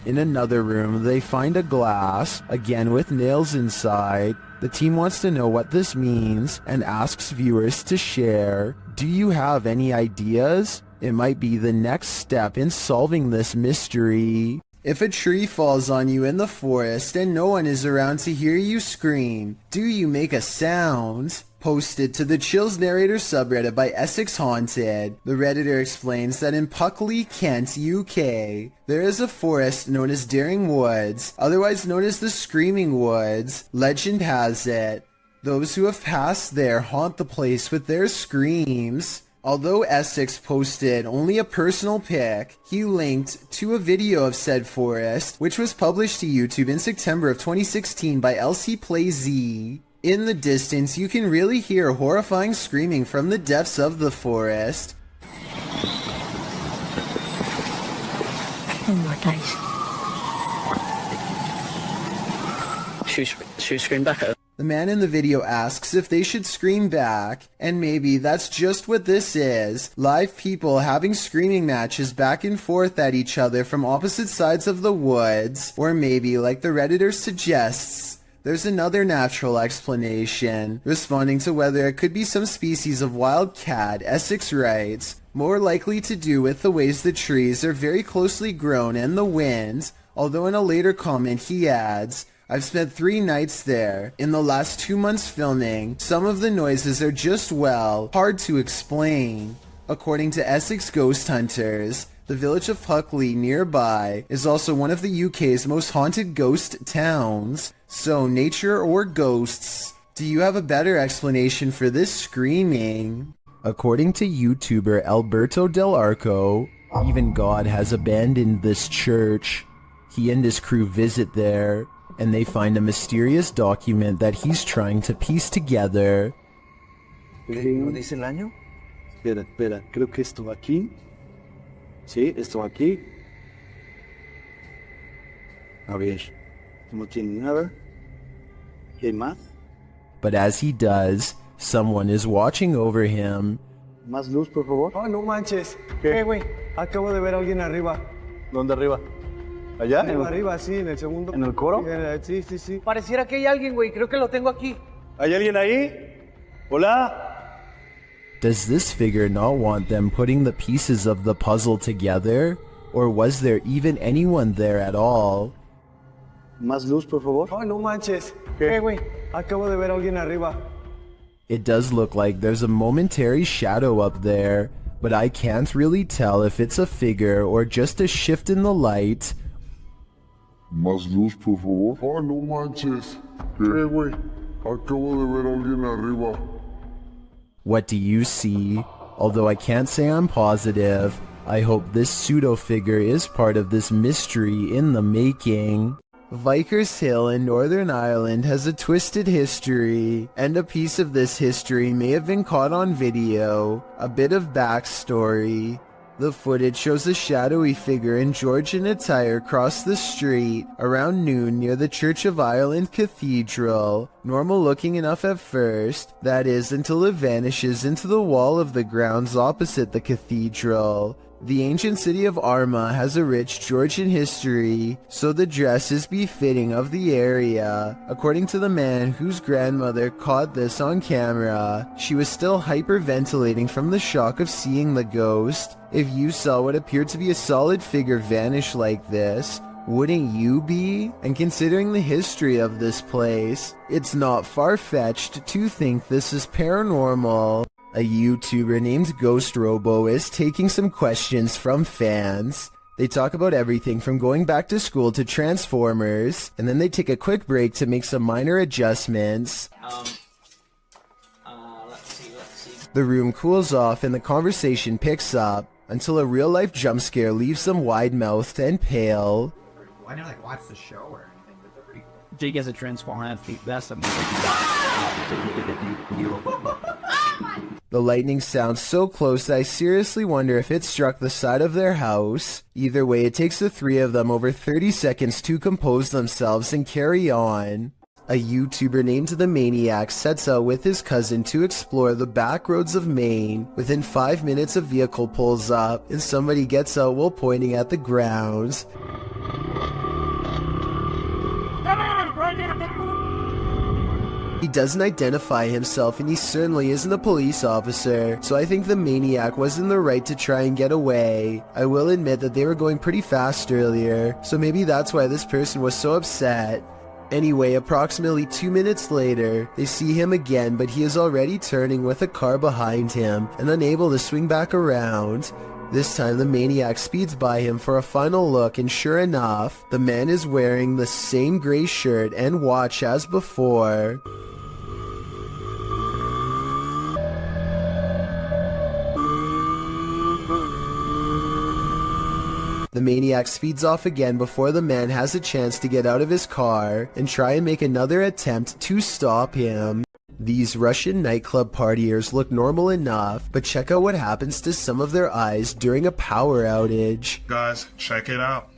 In another room, they find a glass, again with nails inside. The team wants to know what this means and asks viewers to share. Do you have any ideas? It might be the next step in solving this mystery. If a tree falls on you in the forest and no one is around to hear you scream, do you make a sound? Posted to the Chills Narrator subreddit by Essex Haunted, the Redditor explains that in Puckley, Kent, UK, there is a forest known as Daring Woods, otherwise known as the Screaming Woods. Legend has it, those who have passed there haunt the place with their screams. Although Essex posted only a personal pic, he linked to a video of said forest, which was published to YouTube in September of 2016 by LC Play Z. In the distance, you can really hear horrifying screaming from the depths of the forest. Oh my days. Should we scream back at her? The man in the video asks if they should scream back, and maybe that's just what this is. Live people having screaming matches back and forth at each other from opposite sides of the woods. Or maybe, like the Redditor suggests, there's another natural explanation. Responding to whether it could be some species of wild cat, Essex writes, more likely to do with the ways the trees are very closely grown and the wind, although in a later comment he adds, I've spent 3 nights there. In the last 2 months filming, some of the noises are just, well, hard to explain. According to Essex Ghost Hunters, the village of Puckley nearby is also one of the UK's most haunted ghost towns. So, nature or ghosts, do you have a better explanation for this screaming? According to YouTuber Alberto Del Arco, even God has abandoned this church. He and his crew visit there, and they find a mysterious document that he's trying to piece together. ¿No dice el año? Espera, creo que esto aquí. Sí, esto aquí. A ver, no tiene nada. ¿Qué más? But as he does, someone is watching over him. Más luz, por favor. Oh, no manches. ¿Qué, güey? Acabo de ver a alguien arriba. ¿Dónde arriba? ¿Allá? Arriba, sí, en el segundo. ¿En el coro? Sí. Pareciera que hay alguien, güey. Creo que lo tengo aquí. ¿Hay alguien ahí? ¿Hola? Does this figure not want them putting the pieces of the puzzle together? Or was there even anyone there at all? Más luz, por favor. Oh, no manches. ¿Qué, güey? Acabo de ver a alguien arriba. It does look like there's a momentary shadow up there, but I can't really tell if it's a figure or just a shift in the light. Más luz, por favor. Oh, no manches. ¿Qué, güey? Acabo de ver a alguien arriba. What do you see? Although I can't say I'm positive, I hope this pseudo-figure is part of this mystery in the making. Vickers Hill in Northern Ireland has a twisted history, and a piece of this history may have been caught on video. A bit of backstory. The footage shows a shadowy figure in Georgian attire cross the street around noon near the Church of Ireland Cathedral. Normal looking enough at first, that is, until it vanishes into the wall of the grounds opposite the cathedral. The ancient city of Armagh has a rich Georgian history, so the dress is befitting of the area. According to the man whose grandmother caught this on camera, she was still hyperventilating from the shock of seeing the ghost. If you saw what appeared to be a solid figure vanish like this, wouldn't you be? And considering the history of this place, it's not far-fetched to think this is paranormal. A YouTuber named Ghost Robo is taking some questions from fans. They talk about everything from going back to school to Transformers, and then they take a quick break to make some minor adjustments. Let's see. The room cools off and the conversation picks up until a real-life jump scare leaves them wide-mouthed and pale. I never like watch the show or anything, but they're pretty cool. Jake has a transformer. That's something. The lightning sounds so close that I seriously wonder if it struck the side of their house. Either way, it takes the three of them over 30 seconds to compose themselves and carry on. A YouTuber named The Maniac sets out with his cousin to explore the back roads of Maine. Within 5 minutes, a vehicle pulls up and somebody gets out while pointing at the ground. He doesn't identify himself, and he certainly isn't a police officer, so I think the maniac was in the right to try and get away. I will admit that they were going pretty fast earlier, so maybe that's why this person was so upset. Anyway, approximately 2 minutes later, they see him again, but he is already turning with a car behind him and unable to swing back around. This time the maniac speeds by him for a final look, and sure enough, the man is wearing the same gray shirt and watch as before. The maniac speeds off again before the man has a chance to get out of his car and try and make another attempt to stop him. These Russian nightclub partiers look normal enough, but check out what happens to some of their eyes during a power outage. Guys, check it out.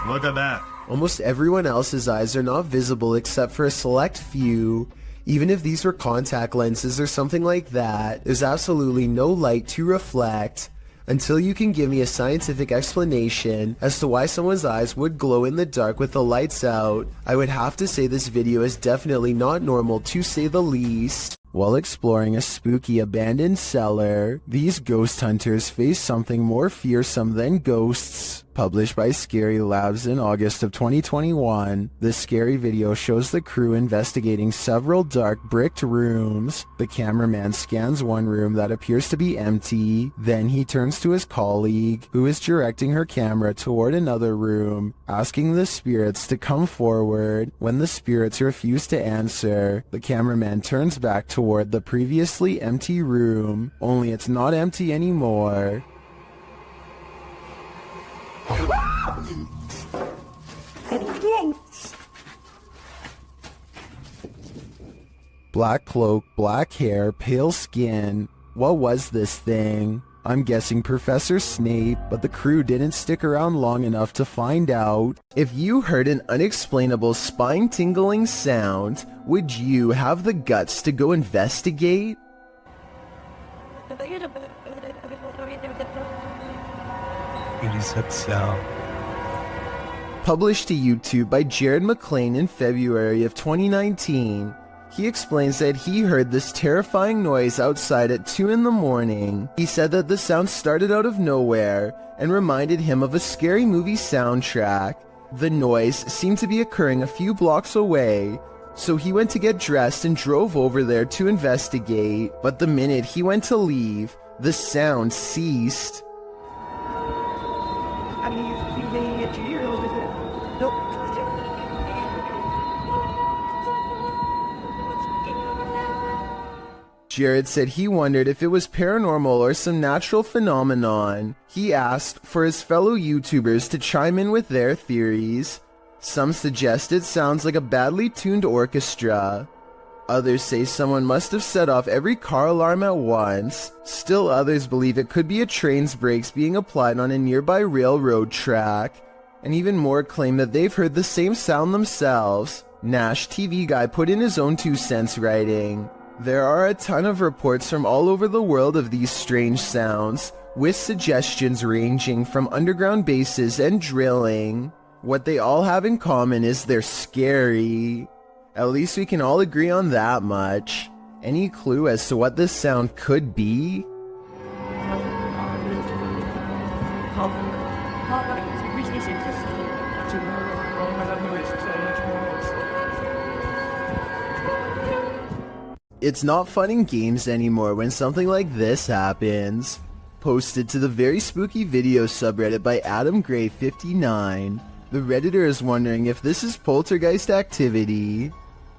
Look at that. Almost everyone else's eyes are not visible except for a select few. Even if these were contact lenses or something like that, there's absolutely no light to reflect. Until you can give me a scientific explanation as to why someone's eyes would glow in the dark with the lights out, I would have to say this video is definitely not normal, to say the least. While exploring a spooky abandoned cellar, these ghost hunters face something more fearsome than ghosts. Published by Scary Labs in August of 2021, this scary video shows the crew investigating several dark bricked rooms. The cameraman scans one room that appears to be empty, then he turns to his colleague, who is directing her camera toward another room, asking the spirits to come forward. When the spirits refuse to answer, the cameraman turns back toward the previously empty room, only it's not empty anymore. Black cloak, black hair, pale skin. What was this thing? I'm guessing Professor Snape, but the crew didn't stick around long enough to find out. If you heard an unexplainable spine-tingling sound, would you have the guts to go investigate? It is that sound. Published to YouTube by Jared McLean in February of 2019, he explains that he heard this terrifying noise outside at 2 in the morning. He said that the sound started out of nowhere and reminded him of a scary movie soundtrack. The noise seemed to be occurring a few blocks away, so he went to get dressed and drove over there to investigate. But the minute he went to leave, the sound ceased. Jared said he wondered if it was paranormal or some natural phenomenon. He asked for his fellow YouTubers to chime in with their theories. Some suggest it sounds like a badly tuned orchestra. Others say someone must have set off every car alarm at once. Still others believe it could be a train's brakes being applied on a nearby railroad track. And even more claim that they've heard the same sound themselves. Nash TV Guy put in his own 2 cents writing, "There are a ton of reports from all over the world of these strange sounds, with suggestions ranging from underground bases and drilling. What they all have in common is they're scary. At least we can all agree on that much. Any clue as to what this sound could be?" It's not fun in games anymore when something like this happens. Posted to the very spooky video subreddit by AdamGray59. The Redditor is wondering if this is poltergeist activity.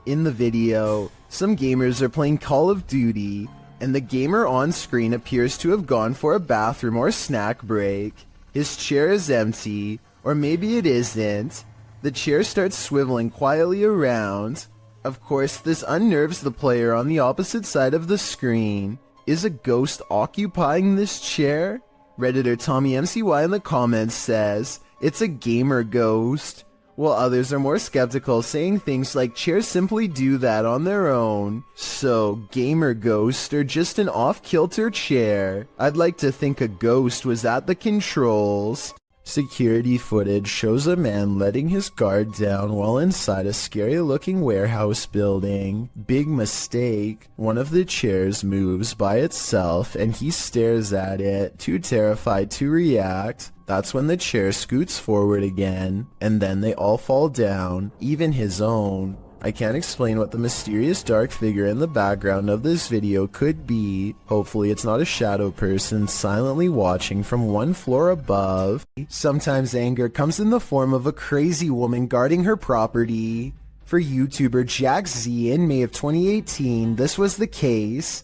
In the video, some gamers are playing Call of Duty, and the gamer on screen appears to have gone for a bathroom or snack break. His chair is empty, or maybe it isn't. The chair starts swiveling quietly around. Of course, this unnerves the player on the opposite side of the screen. Is a ghost occupying this chair? Redditor TommyMCY in the comments says, it's a gamer ghost, while others are more skeptical, saying things like chairs simply do that on their own. So, gamer ghost or just an off-kilter chair? I'd like to think a ghost was at the controls. Security footage shows a man letting his guard down while inside a scary-looking warehouse building. Big mistake. One of the chairs moves by itself and he stares at it, too terrified to react. That's when the chair scoots forward again, and then they all fall down, even his own. I can't explain what the mysterious dark figure in the background of this video could be. Hopefully it's not a shadow person silently watching from one floor above. Sometimes anger comes in the form of a crazy woman guarding her property. For YouTuber Jack Z in May of 2018, this was the case.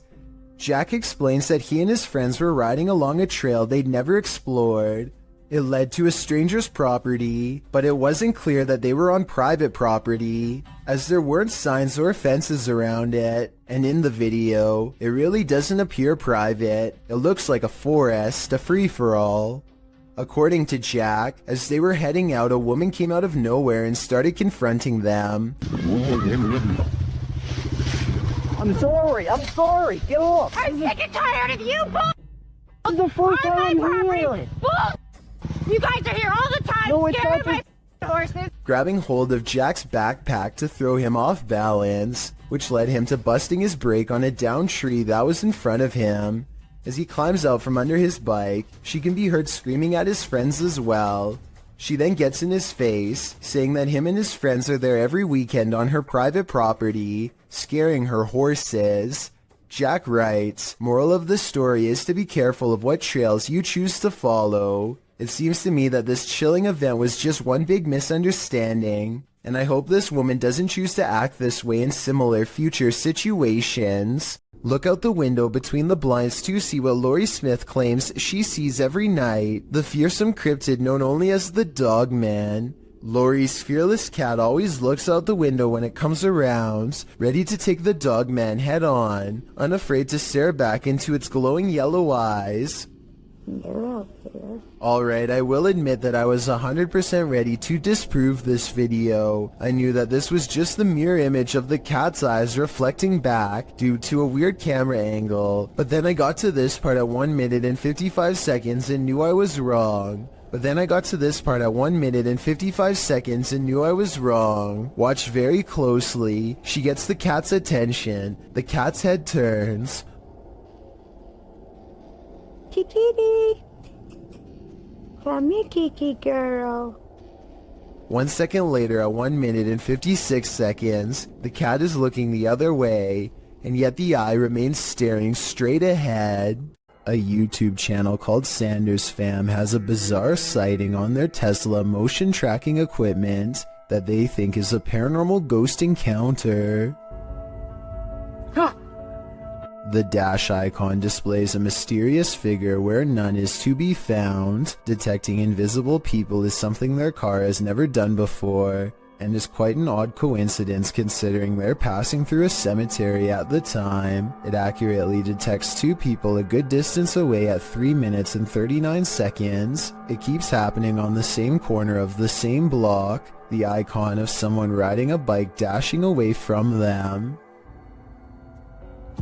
Jack explains that he and his friends were riding along a trail they'd never explored. It led to a stranger's property, but it wasn't clear that they were on private property, as there weren't signs or fences around it. And in the video, it really doesn't appear private. It looks like a forest, a free-for-all. According to Jack, as they were heading out, a woman came out of nowhere and started confronting them. I'm sorry, get off! I'm sick and tired of you, bull! This is the first time I'm here! Bull! You guys are here all the time, No, it's scaring not my horses! Grabbing hold of Jack's backpack to throw him off balance, which led him to busting his brake on a downed tree that was in front of him. As he climbs out from under his bike, she can be heard screaming at his friends as well. She then gets in his face, saying that him and his friends are there every weekend on her private property, scaring her horses. Jack writes, moral of the story is to be careful of what trails you choose to follow. It seems to me that this chilling event was just one big misunderstanding, and I hope this woman doesn't choose to act this way in similar future situations. Look out the window between the blinds to see what Laurie Smith claims she sees every night, the fearsome cryptid known only as the Dog Man. Laurie's fearless cat always looks out the window when it comes around, ready to take the Dog Man head on, unafraid to stare back into its glowing yellow eyes. Alright, I will admit that I was 100% ready to disprove this video. I knew that this was just the mirror image of the cat's eyes reflecting back due to a weird camera angle, but then I got to this part at 1 minute and 55 seconds and knew I was wrong. Watch very closely. She gets the cat's attention. The cat's head turns. Kiki, come here, Kiki girl. 1 second later, at 1 minute and 56 seconds, the cat is looking the other way, and yet the eye remains staring straight ahead. A YouTube channel called Sanders Fam has a bizarre sighting on their Tesla motion tracking equipment that they think is a paranormal ghost encounter. The dash icon displays a mysterious figure where none is to be found. Detecting invisible people is something their car has never done before, and is quite an odd coincidence considering they're passing through a cemetery at the time. It accurately detects two people a good distance away at 3 minutes and 39 seconds. It keeps happening on the same corner of the same block, the icon of someone riding a bike dashing away from them.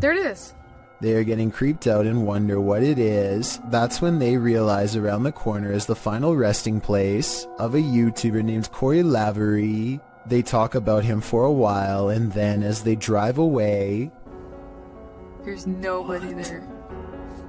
There it is. They are getting creeped out and wonder what it is. That's when they realize around the corner is the final resting place of a YouTuber named Corey Lavery. They talk about him for a while, and then as they drive away, There's nobody there.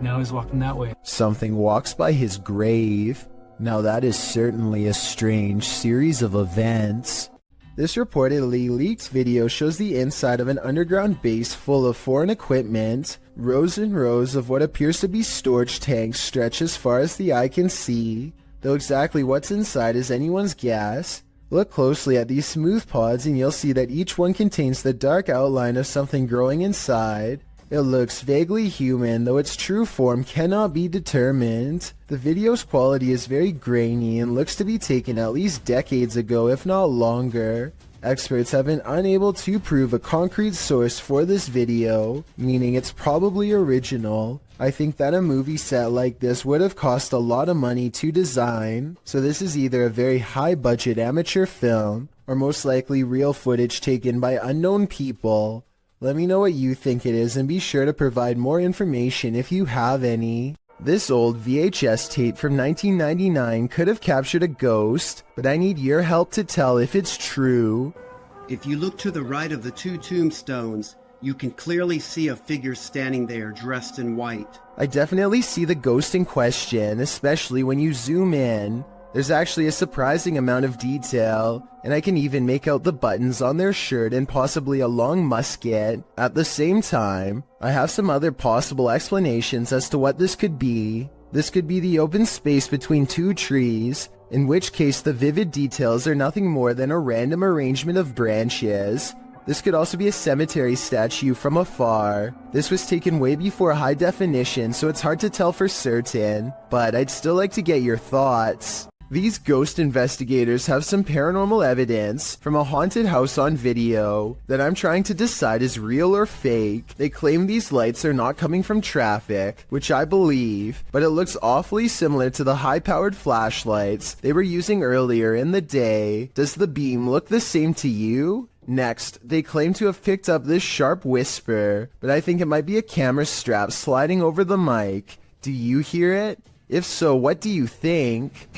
Now he's walking that way. something walks by his grave. Now that is certainly a strange series of events. This reportedly leaked video shows the inside of an underground base full of foreign equipment. Rows and rows of what appears to be storage tanks stretch as far as the eye can see, though exactly what's inside is anyone's guess. Look closely at these smooth pods and you'll see that each one contains the dark outline of something growing inside. It looks vaguely human, though its true form cannot be determined. The video's quality is very grainy and looks to be taken at least decades ago, if not longer. Experts have been unable to prove a concrete source for this video, meaning it's probably original. I think that a movie set like this would have cost a lot of money to design, so this is either a very high budget amateur film, or most likely real footage taken by unknown people. Let me know what you think it is and be sure to provide more information if you have any. This old VHS tape from 1999 could have captured a ghost, but I need your help to tell if it's true. If you look to the right of the two tombstones, you can clearly see a figure standing there dressed in white. I definitely see the ghost in question, especially when you zoom in. There's actually a surprising amount of detail, and I can even make out the buttons on their shirt and possibly a long musket. At the same time, I have some other possible explanations as to what this could be. This could be the open space between two trees, in which case the vivid details are nothing more than a random arrangement of branches. This could also be a cemetery statue from afar. This was taken way before high definition, so it's hard to tell for certain, but I'd still like to get your thoughts. These ghost investigators have some paranormal evidence from a haunted house on video that I'm trying to decide is real or fake. They claim these lights are not coming from traffic, which I believe, but it looks awfully similar to the high-powered flashlights they were using earlier in the day. Does the beam look the same to you? Next, they claim to have picked up this sharp whisper, but I think it might be a camera strap sliding over the mic. Do you hear it? If so, what do you think?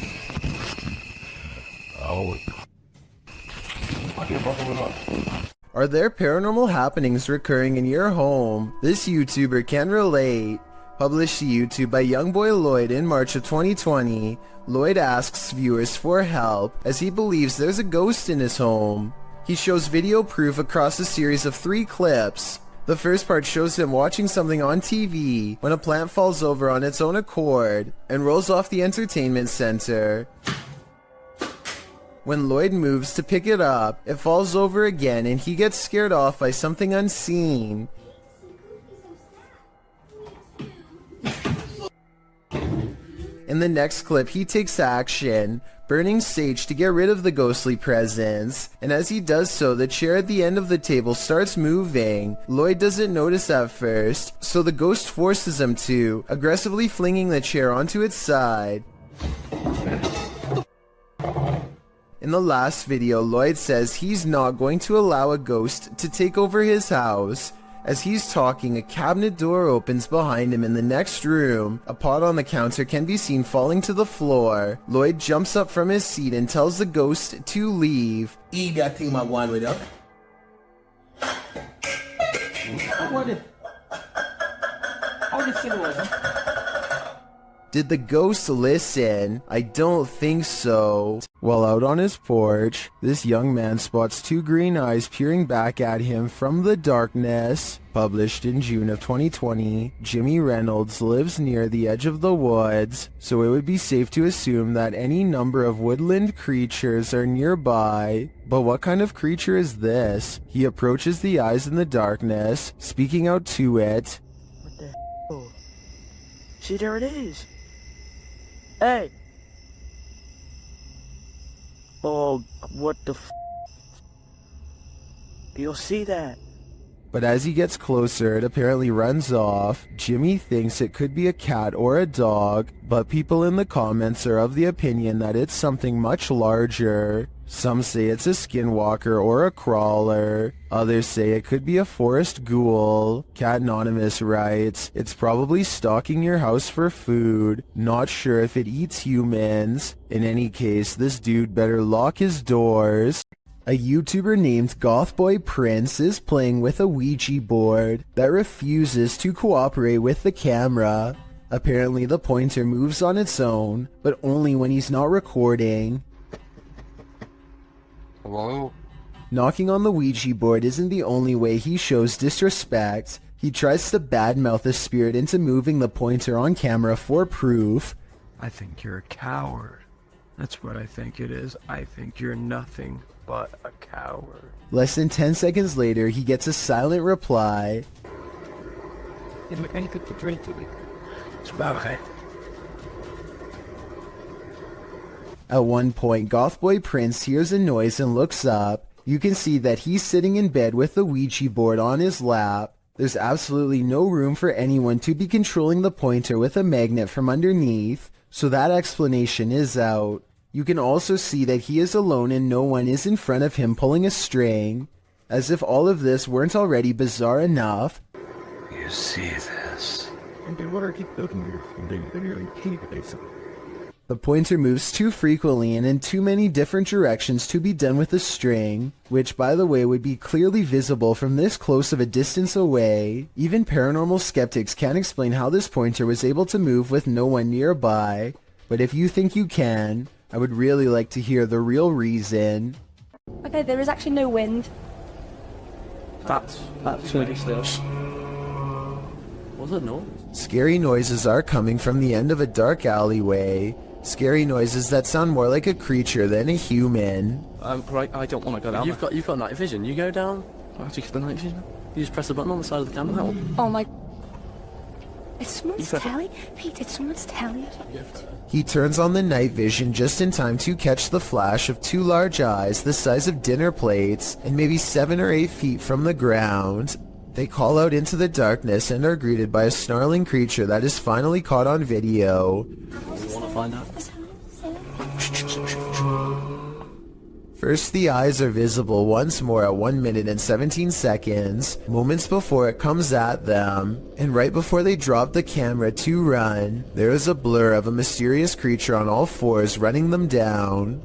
Are there paranormal happenings recurring in your home? This YouTuber can relate. Published to YouTube by Youngboy Lloyd in March of 2020, Lloyd asks viewers for help as he believes there's a ghost in his home. He shows video proof across a series of 3 clips. The first part shows him watching something on TV when a plant falls over on its own accord and rolls off the entertainment center. When Lloyd moves to pick it up, it falls over again and he gets scared off by something unseen. In the next clip, he takes action, burning sage to get rid of the ghostly presence, and as he does so, the chair at the end of the table starts moving. Lloyd doesn't notice at first, so the ghost forces him to, aggressively flinging the chair onto its side. In the last video, Lloyd says he's not going to allow a ghost to take over his house. As he's talking, a cabinet door opens behind him in the next room. A pot on the counter can be seen falling to the floor. Lloyd jumps up from his seat and tells the ghost to leave. Did the ghost listen? I don't think so. While out on his porch, this young man spots 2 green eyes peering back at him from the darkness. Published in June of 2020, Jimmy Reynolds lives near the edge of the woods, so it would be safe to assume that any number of woodland creatures are nearby. But what kind of creature is this? He approaches the eyes in the darkness, speaking out to it. What the hell? See, there it is. Hey! Oh, what the f***? You'll see that. But as he gets closer, it apparently runs off. Jimmy thinks it could be a cat or a dog, but people in the comments are of the opinion that it's something much larger. Some say it's a skinwalker or a crawler. Others say it could be a forest ghoul. Cat Anonymous writes, it's probably stalking your house for food. Not sure if it eats humans. In any case, this dude better lock his doors. A YouTuber named Gothboy Prince is playing with a Ouija board that refuses to cooperate with the camera. Apparently the pointer moves on its own, but only when he's not recording. Hello? Knocking on the Ouija board isn't the only way he shows disrespect. He tries to badmouth the spirit into moving the pointer on camera for proof. I think you're a coward. That's what I think it is. I think you're nothing but a coward. Less than 10 seconds later, he gets a silent reply. At one point, Gothboy Prince hears a noise and looks up. You can see that he's sitting in bed with the Ouija board on his lap. There's absolutely no room for anyone to be controlling the pointer with a magnet from underneath, so that explanation is out. You can also see that he is alone and no one is in front of him pulling a string. As if all of this weren't already bizarre enough. You see this? The pointer moves too frequently and in too many different directions to be done with a string, which by the way would be clearly visible from this close of a distance away. Even paranormal skeptics can't explain how this pointer was able to move with no one nearby, but if you think you can, I would really like to hear the real reason. Okay, there is actually no wind. That's really close. Was it no? Scary noises are coming from the end of a dark alleyway. Scary noises that sound more like a creature than a human. Right, I don't want to go down. You've got night vision. You go down. How do you get the night vision? You just press the button on the side of the camera. Oh my... It's someone's telly? Pete, it's someone's telly. He turns on the night vision just in time to catch the flash of two large eyes the size of dinner plates and maybe 7 or 8 feet from the ground. They call out into the darkness and are greeted by a snarling creature that is finally caught on video. You want to find out? First, the eyes are visible once more at 1 minute and 17 seconds, moments before it comes at them, and right before they drop the camera to run, there is a blur of a mysterious creature on all fours running them down.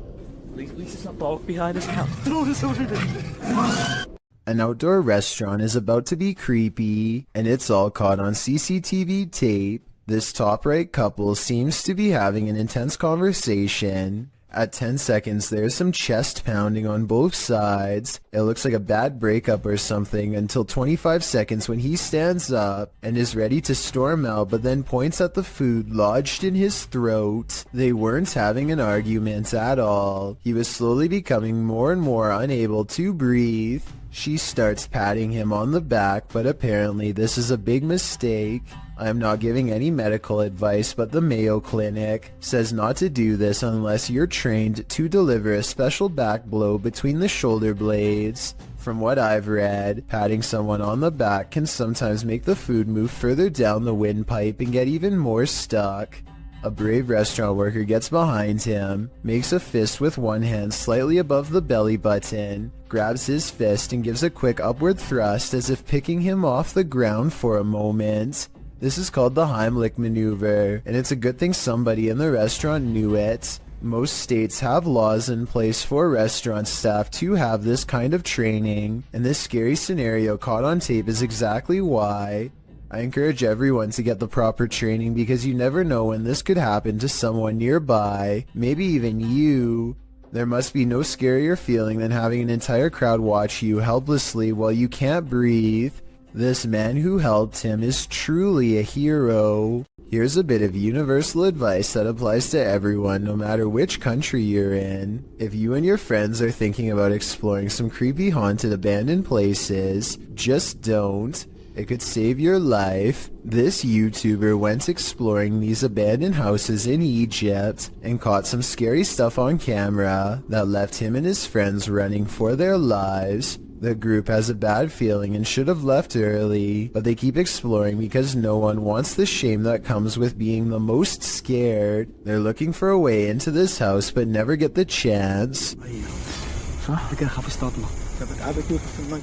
At least it's not dark behind us now. Throw this over there. An outdoor restaurant is about to be creepy, and it's all caught on CCTV tape. This top right couple seems to be having an intense conversation. At 10 seconds, there's some chest pounding on both sides. It looks like a bad breakup or something until 25 seconds when he stands up and is ready to storm out, but then points at the food lodged in his throat. They weren't having an argument at all. He was slowly becoming more and more unable to breathe. She starts patting him on the back, but apparently this is a big mistake. I am not giving any medical advice, but the Mayo Clinic says not to do this unless you're trained to deliver a special back blow between the shoulder blades. From what I've read, patting someone on the back can sometimes make the food move further down the windpipe and get even more stuck. A brave restaurant worker gets behind him, makes a fist with one hand slightly above the belly button, grabs his fist and gives a quick upward thrust as if picking him off the ground for a moment. This is called the Heimlich maneuver, and it's a good thing somebody in the restaurant knew it. Most states have laws in place for restaurant staff to have this kind of training, and this scary scenario caught on tape is exactly why. I encourage everyone to get the proper training because you never know when this could happen to someone nearby, maybe even you. There must be no scarier feeling than having an entire crowd watch you helplessly while you can't breathe. This man who helped him is truly a hero. Here's a bit of universal advice that applies to everyone no matter which country you're in. If you and your friends are thinking about exploring some creepy haunted abandoned places, just don't. It could save your life. This YouTuber went exploring these abandoned houses in Egypt and caught some scary stuff on camera that left him and his friends running for their lives. The group has a bad feeling and should have left early, but they keep exploring because no one wants the shame that comes with being the most scared. They're looking for a way into this house but never get the chance.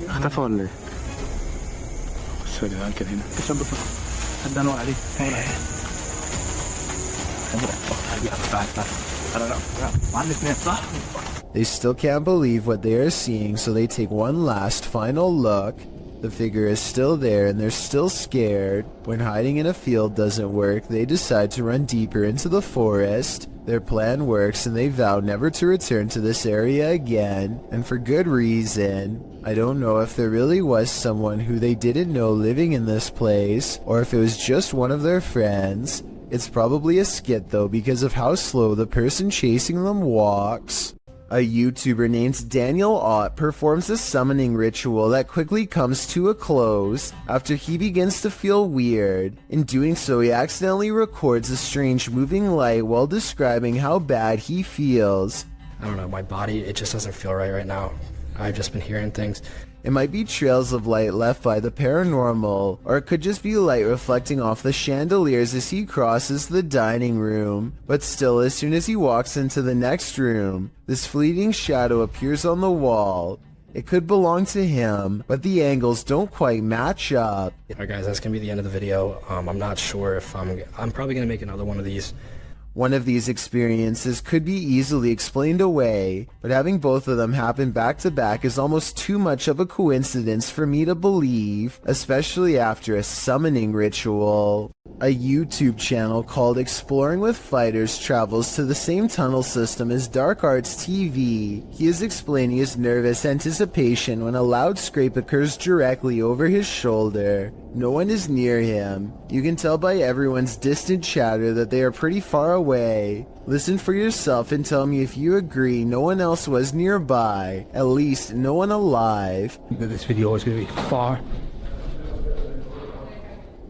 اختفى ولا ايه؟ سوري قال كده هنا كشان بص حد انور عليه They still can't believe what they are seeing, so they take one last final look. The figure is still there and they're still scared. When hiding in a field doesn't work, they decide to run deeper into the forest. Their plan works and they vow never to return to this area again, and for good reason. I don't know if there really was someone who they didn't know living in this place, or if it was just one of their friends. It's probably a skit though because of how slow the person chasing them walks. A YouTuber named Daniel Ott performs a summoning ritual that quickly comes to a close after he begins to feel weird. In doing so, he accidentally records a strange moving light while describing how bad he feels. I don't know, my body, it just doesn't feel right now. I've just been hearing things. It might be trails of light left by the paranormal, or it could just be light reflecting off the chandeliers as he crosses the dining room. But still, as soon as he walks into the next room, this fleeting shadow appears on the wall. It could belong to him, but the angles don't quite match up. Alright guys, that's gonna be the end of the video. I'm not sure if I'm probably gonna make another one of these. One of these experiences could be easily explained away, but having both of them happen back to back is almost too much of a coincidence for me to believe, especially after a summoning ritual. A YouTube channel called Exploring with Fighters travels to the same tunnel system as Dark Arts TV. He is explaining his nervous anticipation when a loud scrape occurs directly over his shoulder. No one is near him. You can tell by everyone's distant chatter that they are pretty far away. Listen for yourself and tell me if you agree no one else was nearby. At least no one alive. This video is going to be far.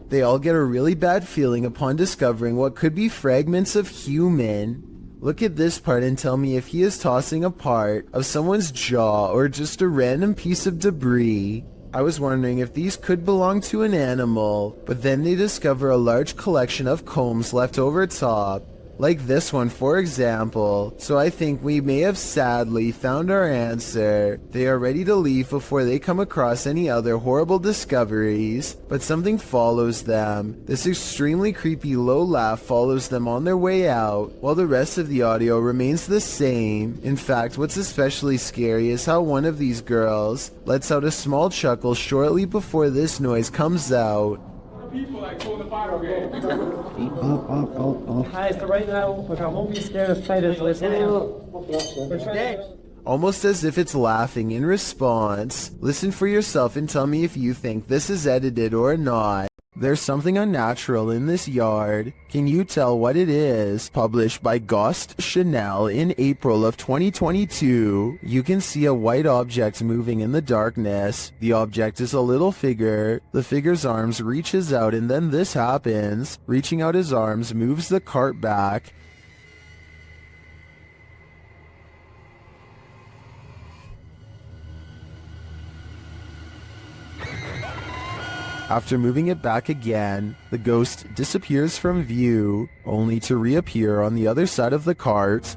They all get a really bad feeling upon discovering what could be fragments of human. Look at this part and tell me if he is tossing a part of someone's jaw or just a random piece of debris. I was wondering if these could belong to an animal, but then they discover a large collection of combs left over top. Like this one, for example. So I think we may have sadly found our answer. They are ready to leave before they come across any other horrible discoveries, but something follows them. This extremely creepy low laugh follows them on their way out, while the rest of the audio remains the same. In fact, what's especially scary is how one of these girls lets out a small chuckle shortly before this noise comes out. People like pull the fire, okay? Hi, so right now, look, I won't be scared of spiders. Almost as if it's laughing in response. Listen for yourself and tell me if you think this is edited or not. There's something unnatural in this yard. Can you tell what it is? Published by Ghost Chanel in April of 2022. You can see a white object moving in the darkness. The object is a little figure. The figure's arms reaches out and then this happens. Reaching out his arms moves the cart back. After moving it back again, the ghost disappears from view, only to reappear on the other side of the cart.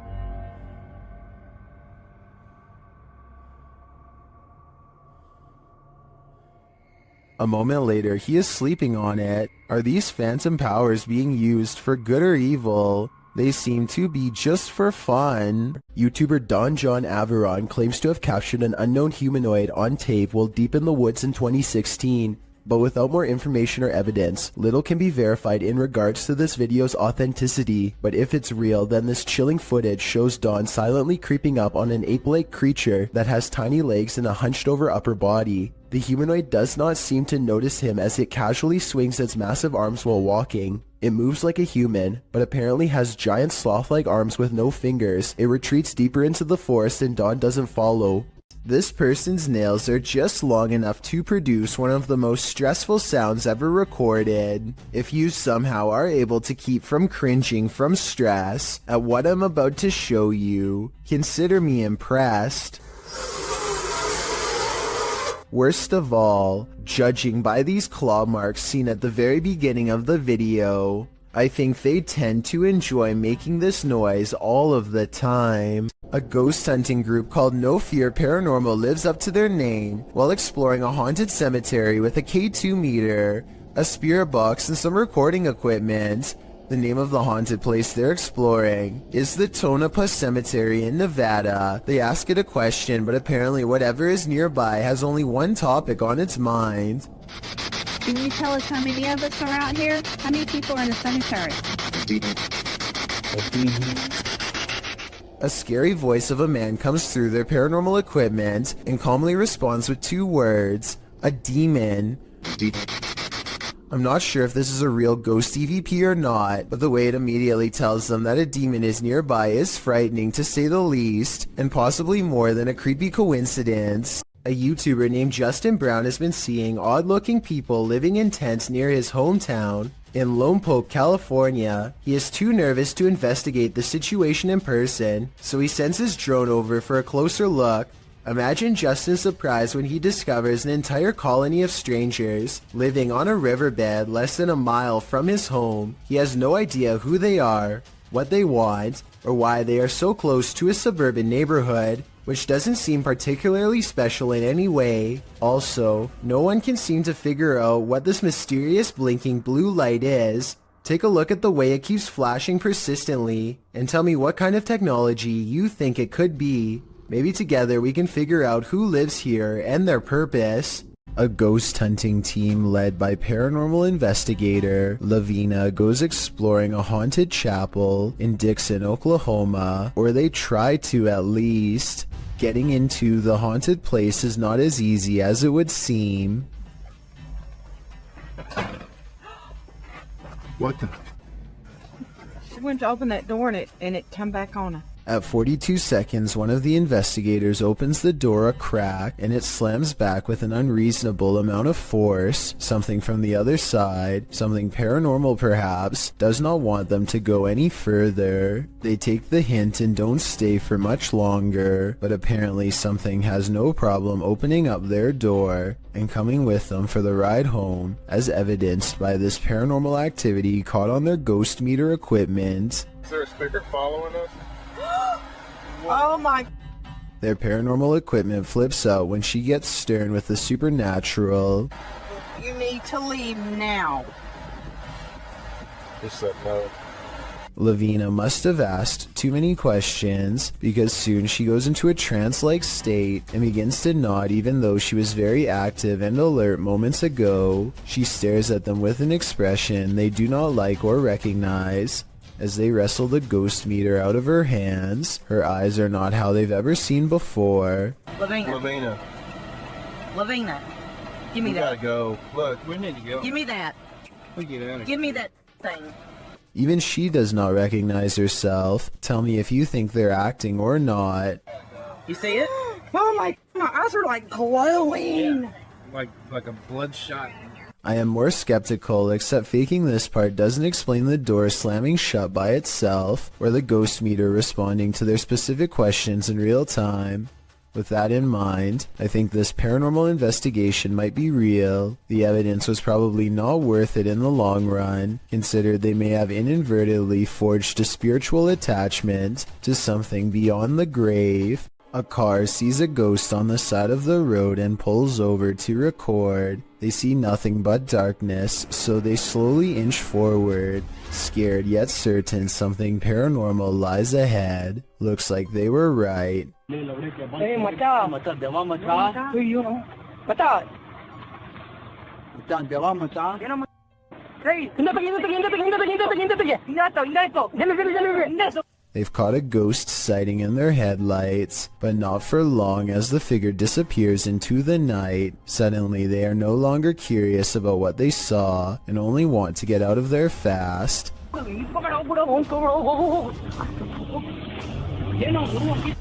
A moment later, he is sleeping on it. Are these phantom powers being used for good or evil? They seem to be just for fun. YouTuber Don John Averon claims to have captured an unknown humanoid on tape while deep in the woods in 2016. But without more information or evidence, little can be verified in regards to this video's authenticity. But if it's real, then this chilling footage shows Don silently creeping up on an ape-like creature that has tiny legs and a hunched-over upper body. The humanoid does not seem to notice him as it casually swings its massive arms while walking. It moves like a human, but apparently has giant sloth-like arms with no fingers. It retreats deeper into the forest and Don doesn't follow. This person's nails are just long enough to produce one of the most stressful sounds ever recorded. If you somehow are able to keep from cringing from stress at what I'm about to show you, consider me impressed. Worst of all, judging by these claw marks seen at the very beginning of the video, I think they tend to enjoy making this noise all of the time. A ghost hunting group called No Fear Paranormal lives up to their name while exploring a haunted cemetery with a K2 meter, a spirit box, and some recording equipment. The name of the haunted place they're exploring is the Tonopah Cemetery in Nevada. They ask it a question, but apparently whatever is nearby has only one topic on its mind. Can you tell us how many of us are out here? How many people are in the cemetery? A scary voice of a man comes through their paranormal equipment and calmly responds with 2 words, a demon. I'm not sure if this is a real ghost EVP or not, but the way it immediately tells them that a demon is nearby is frightening to say the least, and possibly more than a creepy coincidence. A YouTuber named Justin Brown has been seeing odd-looking people living in tents near his hometown in Lompoc, California. He is too nervous to investigate the situation in person, so he sends his drone over for a closer look. Imagine Justin's surprise when he discovers an entire colony of strangers living on a riverbed less than a mile from his home. He has no idea who they are, what they want, or why they are so close to a suburban neighborhood, which doesn't seem particularly special in any way. Also, no one can seem to figure out what this mysterious blinking blue light is. Take a look at the way it keeps flashing persistently, and tell me what kind of technology you think it could be. Maybe together we can figure out who lives here and their purpose. A ghost hunting team led by paranormal investigator Lavina goes exploring a haunted chapel in Dixon, Oklahoma, or they try to at least. Getting into the haunted place is not as easy as it would seem. What the? She went to open that door and it come back on her. At 42 seconds, one of the investigators opens the door a crack and it slams back with an unreasonable amount of force. Something from the other side, something paranormal perhaps, does not want them to go any further. They take the hint and don't stay for much longer, but apparently something has no problem opening up their door and coming with them for the ride home, as evidenced by this paranormal activity caught on their ghost meter equipment. Is there a speaker following us? Oh my. Their paranormal equipment flips out when she gets stern with the supernatural. You need to leave now. Just said no. Lavina must have asked too many questions, because soon she goes into a trance-like state and begins to nod even though she was very active and alert moments ago. She stares at them with an expression they do not like or recognize. As they wrestle the ghost meter out of her hands, her eyes are not how they've ever seen before. Lavina. Lavina. Give me We that. gotta go. Look, we need to go. Give me that. We get out of here. Give me that thing. Even she does not recognize herself. Tell me if you think they're acting or not. You see it? Oh my eyes are like glowing. Like a bloodshot. I am more skeptical, except faking this part doesn't explain the door slamming shut by itself, or the ghost meter responding to their specific questions in real time. With that in mind, I think this paranormal investigation might be real. The evidence was probably not worth it in the long run, considered they may have inadvertently forged a spiritual attachment to something beyond the grave. A car sees a ghost on the side of the road and pulls over to record. They see nothing but darkness, so they slowly inch forward, scared yet certain something paranormal lies ahead. Looks like they were right. Hey, mata. Who you know? Mata. They've caught a ghost sighting in their headlights, but not for long as the figure disappears into the night. Suddenly they are no longer curious about what they saw and only want to get out of there fast.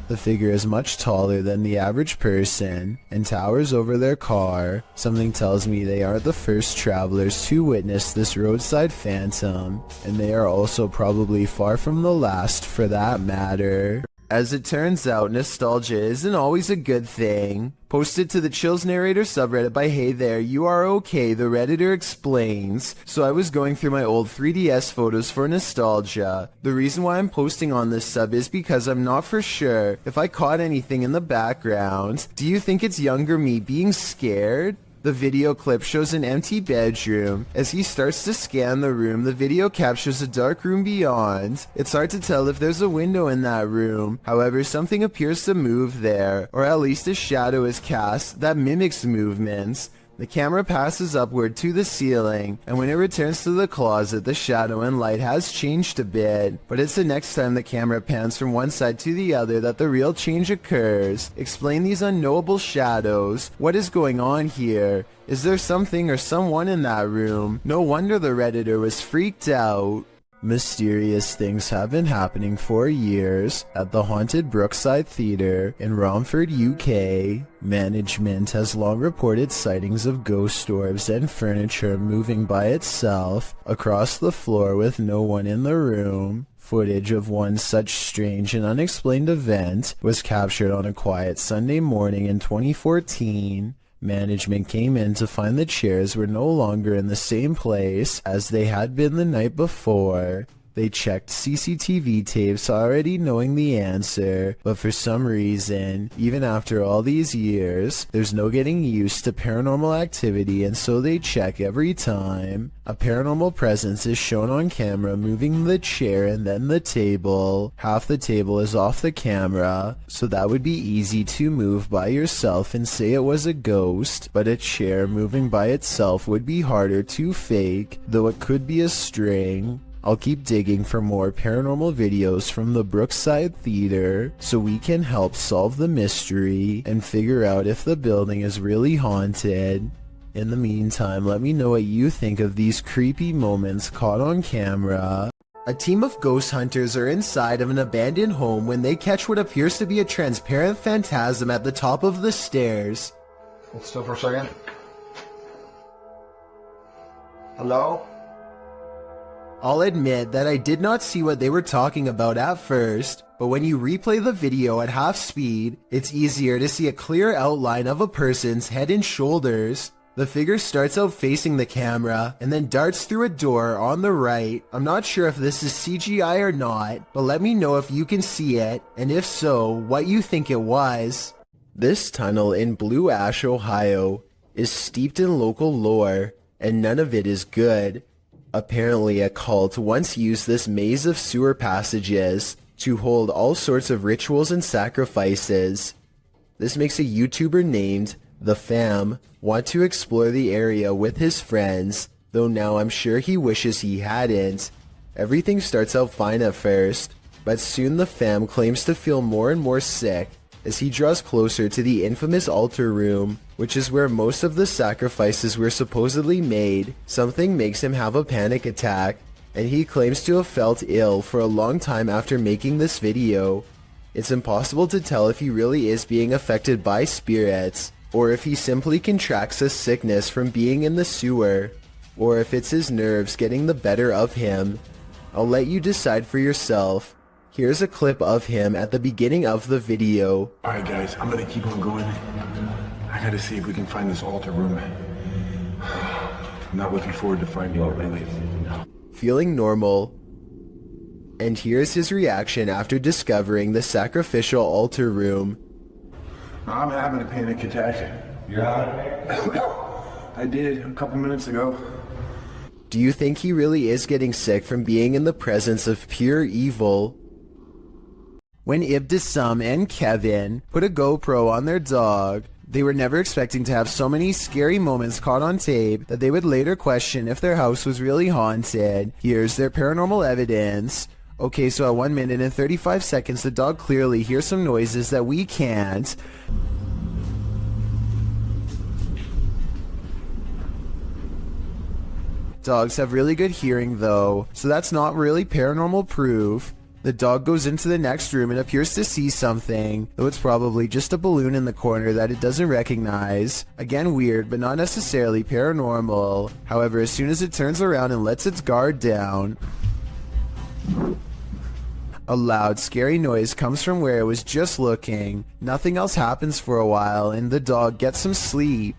The figure is much taller than the average person and towers over their car. Something tells me they aren't the first travelers to witness this roadside phantom, and they are also probably far from the last for that matter. As it turns out, nostalgia isn't always a good thing. Posted to the Chills Narrator subreddit by Hey There, You Are Okay, the Redditor explains. So I was going through my old 3DS photos for nostalgia. The reason why I'm posting on this sub is because I'm not for sure if I caught anything in the background. Do you think it's younger me being scared? The video clip shows an empty bedroom. As he starts to scan the room, the video captures a dark room beyond. It's hard to tell if there's a window in that room. However, something appears to move there, or at least a shadow is cast that mimics movements. The camera passes upward to the ceiling, and when it returns to the closet, the shadow and light has changed a bit. But it's the next time the camera pans from one side to the other that the real change occurs. Explain these unknowable shadows. What is going on here? Is there something or someone in that room? No wonder the Redditor was freaked out. Mysterious things have been happening for years at the haunted Brookside Theatre in Romford, UK. Management has long reported sightings of ghost orbs and furniture moving by itself across the floor with no one in the room. Footage of one such strange and unexplained event was captured on a quiet Sunday morning in 2014. Management came in to find the chairs were no longer in the same place as they had been the night before. They checked CCTV tapes already knowing the answer, but for some reason, even after all these years, there's no getting used to paranormal activity, and so they check every time. A paranormal presence is shown on camera moving the chair and then the table. Half the table is off the camera, so that would be easy to move by yourself and say it was a ghost, but a chair moving by itself would be harder to fake, though it could be a string. I'll keep digging for more paranormal videos from the Brookside Theatre so we can help solve the mystery and figure out if the building is really haunted. In the meantime, let me know what you think of these creepy moments caught on camera. A team of ghost hunters are inside of an abandoned home when they catch what appears to be a transparent phantasm at the top of the stairs. Hold still for a second. Hello? I'll admit that I did not see what they were talking about at first, but when you replay the video at half speed, it's easier to see a clear outline of a person's head and shoulders. The figure starts out facing the camera and then darts through a door on the right. I'm not sure if this is CGI or not, but let me know if you can see it, and if so, what you think it was. This tunnel in Blue Ash, Ohio is steeped in local lore, and none of it is good. Apparently, a cult once used this maze of sewer passages to hold all sorts of rituals and sacrifices. This makes a YouTuber named The Fam want to explore the area with his friends, though now I'm sure he wishes he hadn't. Everything starts out fine at first, but soon the Fam claims to feel more and more sick as he draws closer to the infamous altar room, which is where most of the sacrifices were supposedly made. Something makes him have a panic attack, and he claims to have felt ill for a long time after making this video. It's impossible to tell if he really is being affected by spirits, or if he simply contracts a sickness from being in the sewer, or if it's his nerves getting the better of him. I'll let you decide for yourself. Here's a clip of him at the beginning of the video. Alright guys, I'm gonna keep on going. I gotta see if we can find this altar room. I'm not looking forward to finding it really. Feeling normal. And here's his reaction after discovering the sacrificial altar room. I'm having a panic attack. Yeah. I did a couple minutes ago. Do you think he really is getting sick from being in the presence of pure evil? When Ibtisam and Kevin put a GoPro on their dog, they were never expecting to have so many scary moments caught on tape that they would later question if their house was really haunted. Here's their paranormal evidence. Okay, so at 1 minute and 35 seconds, the dog clearly hears some noises that we can't. Dogs have really good hearing though, so that's not really paranormal proof. The dog goes into the next room and appears to see something, though it's probably just a balloon in the corner that it doesn't recognize. Again, weird, but not necessarily paranormal. However, as soon as it turns around and lets its guard down, a loud, scary noise comes from where it was just looking. Nothing else happens for a while, and the dog gets some sleep.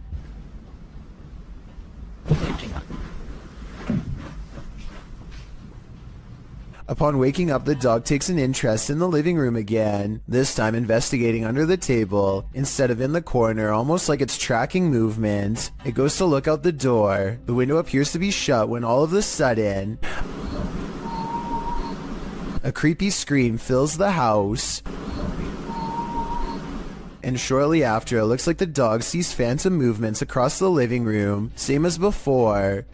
A Upon waking up, the dog takes an interest in the living room again, this time investigating under the table, instead of in the corner, almost like it's tracking movement. It goes to look out the door. The window appears to be shut when all of a sudden, a creepy scream fills the house. And shortly after, it looks like the dog sees phantom movements across the living room, same as before.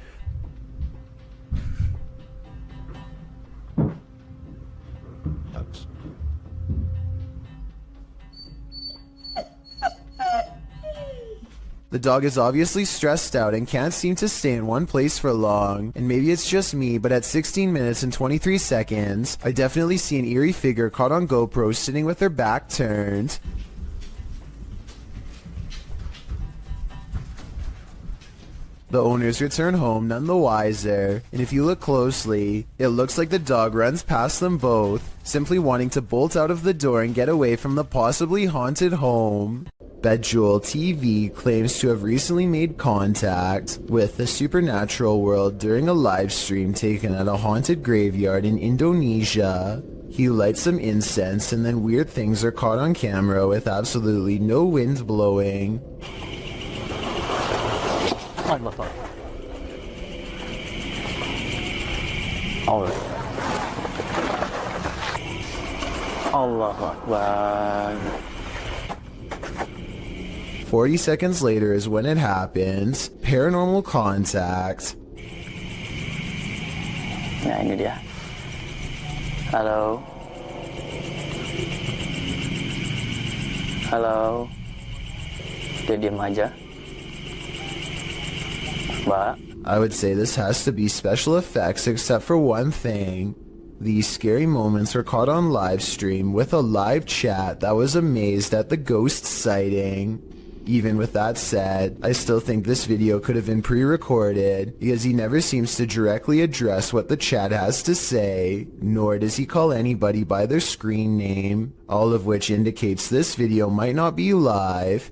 The dog is obviously stressed out and can't seem to stay in one place for long, and maybe it's just me, but at 16 minutes and 23 seconds, I definitely see an eerie figure caught on GoPro sitting with her back turned. The owners return home none the wiser, and if you look closely, it looks like the dog runs past them both, simply wanting to bolt out of the door and get away from the possibly haunted home. Bejewel TV claims to have recently made contact with the supernatural world during a live stream taken at a haunted graveyard in Indonesia. He lights some incense and then weird things are caught on camera with absolutely no wind blowing. Allahu Akbar. 40 seconds later is when it happens. Paranormal contact. Nah, ini dia. Halo. Halo. Dia diam aja. Mbak. I would say this has to be special effects except for one thing. These scary moments were caught on live stream with a live chat that was amazed at the ghost sighting. Even with that said, I still think this video could have been pre-recorded because he never seems to directly address what the chat has to say, nor does he call anybody by their screen name, all of which indicates this video might not be live.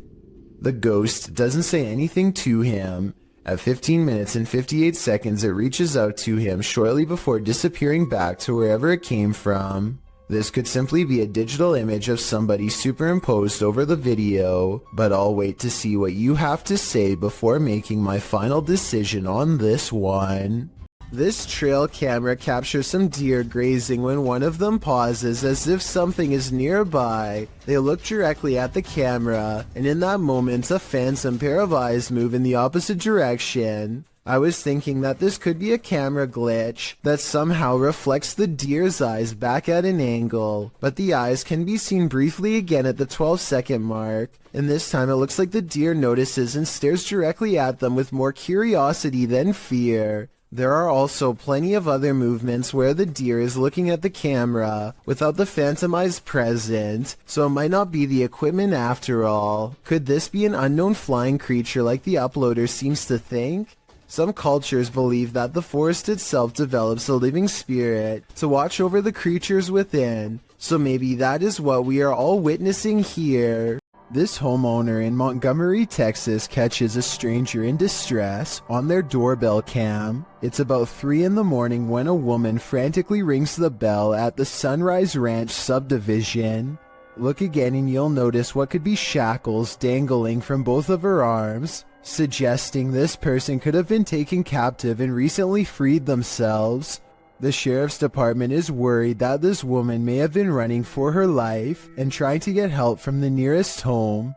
The ghost doesn't say anything to him. At 15 minutes and 58 seconds, it reaches out to him shortly before disappearing back to wherever it came from. This could simply be a digital image of somebody superimposed over the video, but I'll wait to see what you have to say before making my final decision on this one. This trail camera captures some deer grazing when one of them pauses as if something is nearby. They look directly at the camera, and in that moment a phantom pair of eyes move in the opposite direction. I was thinking that this could be a camera glitch that somehow reflects the deer's eyes back at an angle, but the eyes can be seen briefly again at the 12-second mark, and this time it looks like the deer notices and stares directly at them with more curiosity than fear. There are also plenty of other movements where the deer is looking at the camera without the phantom eyes present, so it might not be the equipment after all. Could this be an unknown flying creature like the uploader seems to think? Some cultures believe that the forest itself develops a living spirit to watch over the creatures within, so maybe that is what we are all witnessing here. This homeowner in Montgomery, Texas catches a stranger in distress on their doorbell cam. It's about 3 in the morning when a woman frantically rings the bell at the Sunrise Ranch subdivision. Look again and you'll notice what could be shackles dangling from both of her arms, suggesting this person could have been taken captive and recently freed themselves. The sheriff's department is worried that this woman may have been running for her life and trying to get help from the nearest home.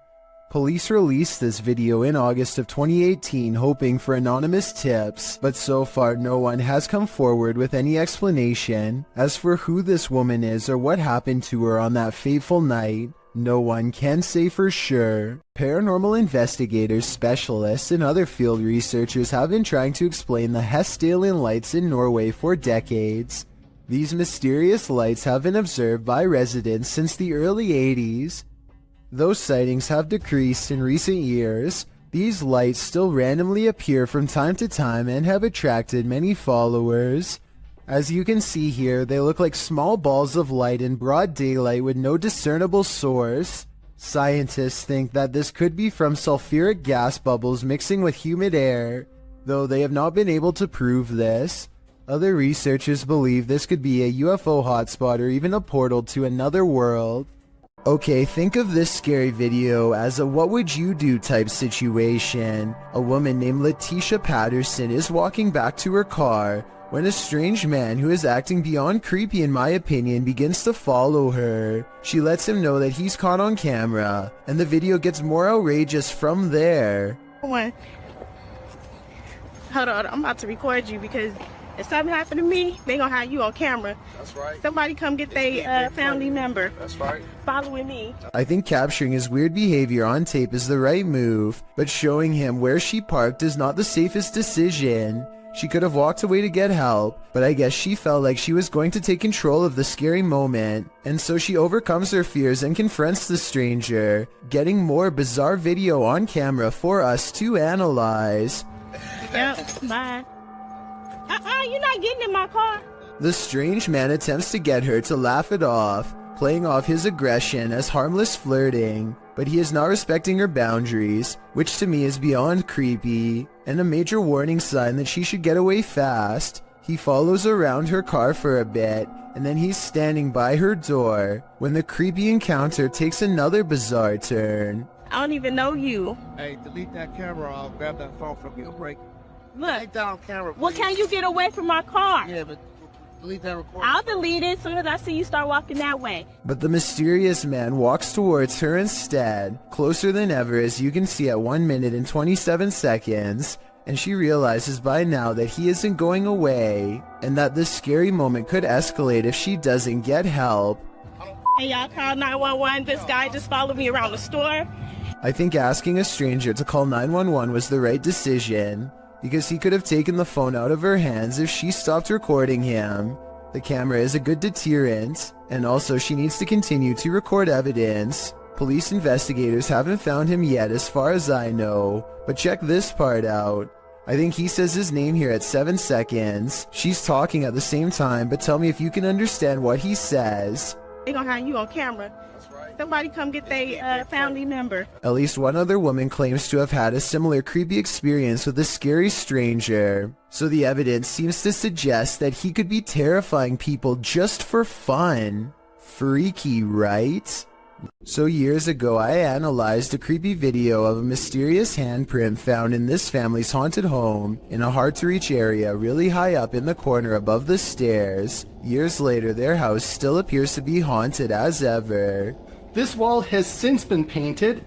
Police released this video in August of 2018 hoping for anonymous tips, but so far no one has come forward with any explanation. As for who this woman is or what happened to her on that fateful night, no one can say for sure. Paranormal investigators, specialists, and other field researchers have been trying to explain the Hestalian lights in Norway for decades. These mysterious lights have been observed by residents since the early 80s. Though sightings have decreased in recent years, these lights still randomly appear from time to time and have attracted many followers. As you can see here, they look like small balls of light in broad daylight with no discernible source. Scientists think that this could be from sulfuric gas bubbles mixing with humid air, though they have not been able to prove this. Other researchers believe this could be a UFO hotspot or even a portal to another world. Okay, think of this scary video as a what would you do type situation. A woman named Letitia Patterson is walking back to her car when a strange man who is acting beyond creepy in my opinion begins to follow her. She lets him know that he's caught on camera, and the video gets more outrageous from there. Hold on, I'm about to record you because if something happened to me, they gonna have you on camera. That's right. Somebody come get their family member. That's right. Following me. I think capturing his weird behavior on tape is the right move, but showing him where she parked is not the safest decision. She could have walked away to get help, but I guess she felt like she was going to take control of the scary moment, and so she overcomes her fears and confronts the stranger, getting more bizarre video on camera for us to analyze. Yep, bye. You're not getting in my car. The strange man attempts to get her to laugh it off, playing off his aggression as harmless flirting, but he is not respecting her boundaries, which to me is beyond creepy, and a major warning sign that she should get away fast. He follows around her car for a bit, and then he's standing by her door, when the creepy encounter takes another bizarre turn. I don't even know you. Hey, delete that camera. I'll grab that phone from you. Break. Look. Take down camera. Well, can you get away from my car? Yeah, but delete that recording. I'll delete it as soon as I see you start walking that way. But the mysterious man walks towards her instead, closer than ever as you can see at 1 minute and 27 seconds, and she realizes by now that he isn't going away, and that this scary moment could escalate if she doesn't get help. Hey, y'all call 911. This guy just followed me around the store. I think asking a stranger to call 911 was the right decision, because he could have taken the phone out of her hands if she stopped recording him. The camera is a good deterrent, and also she needs to continue to record evidence. Police investigators haven't found him yet as far as I know, but check this part out. I think he says his name here at 7 seconds. She's talking at the same time, but tell me if you can understand what he says. They gonna have you on camera. Somebody come get their family member. At least one other woman claims to have had a similar creepy experience with a scary stranger, so the evidence seems to suggest that he could be terrifying people just for fun. Freaky, right? So years ago I analyzed a creepy video of a mysterious handprint found in this family's haunted home in a hard-to-reach area really high up in the corner above the stairs. Years later their house still appears to be haunted as ever. This wall has since been painted,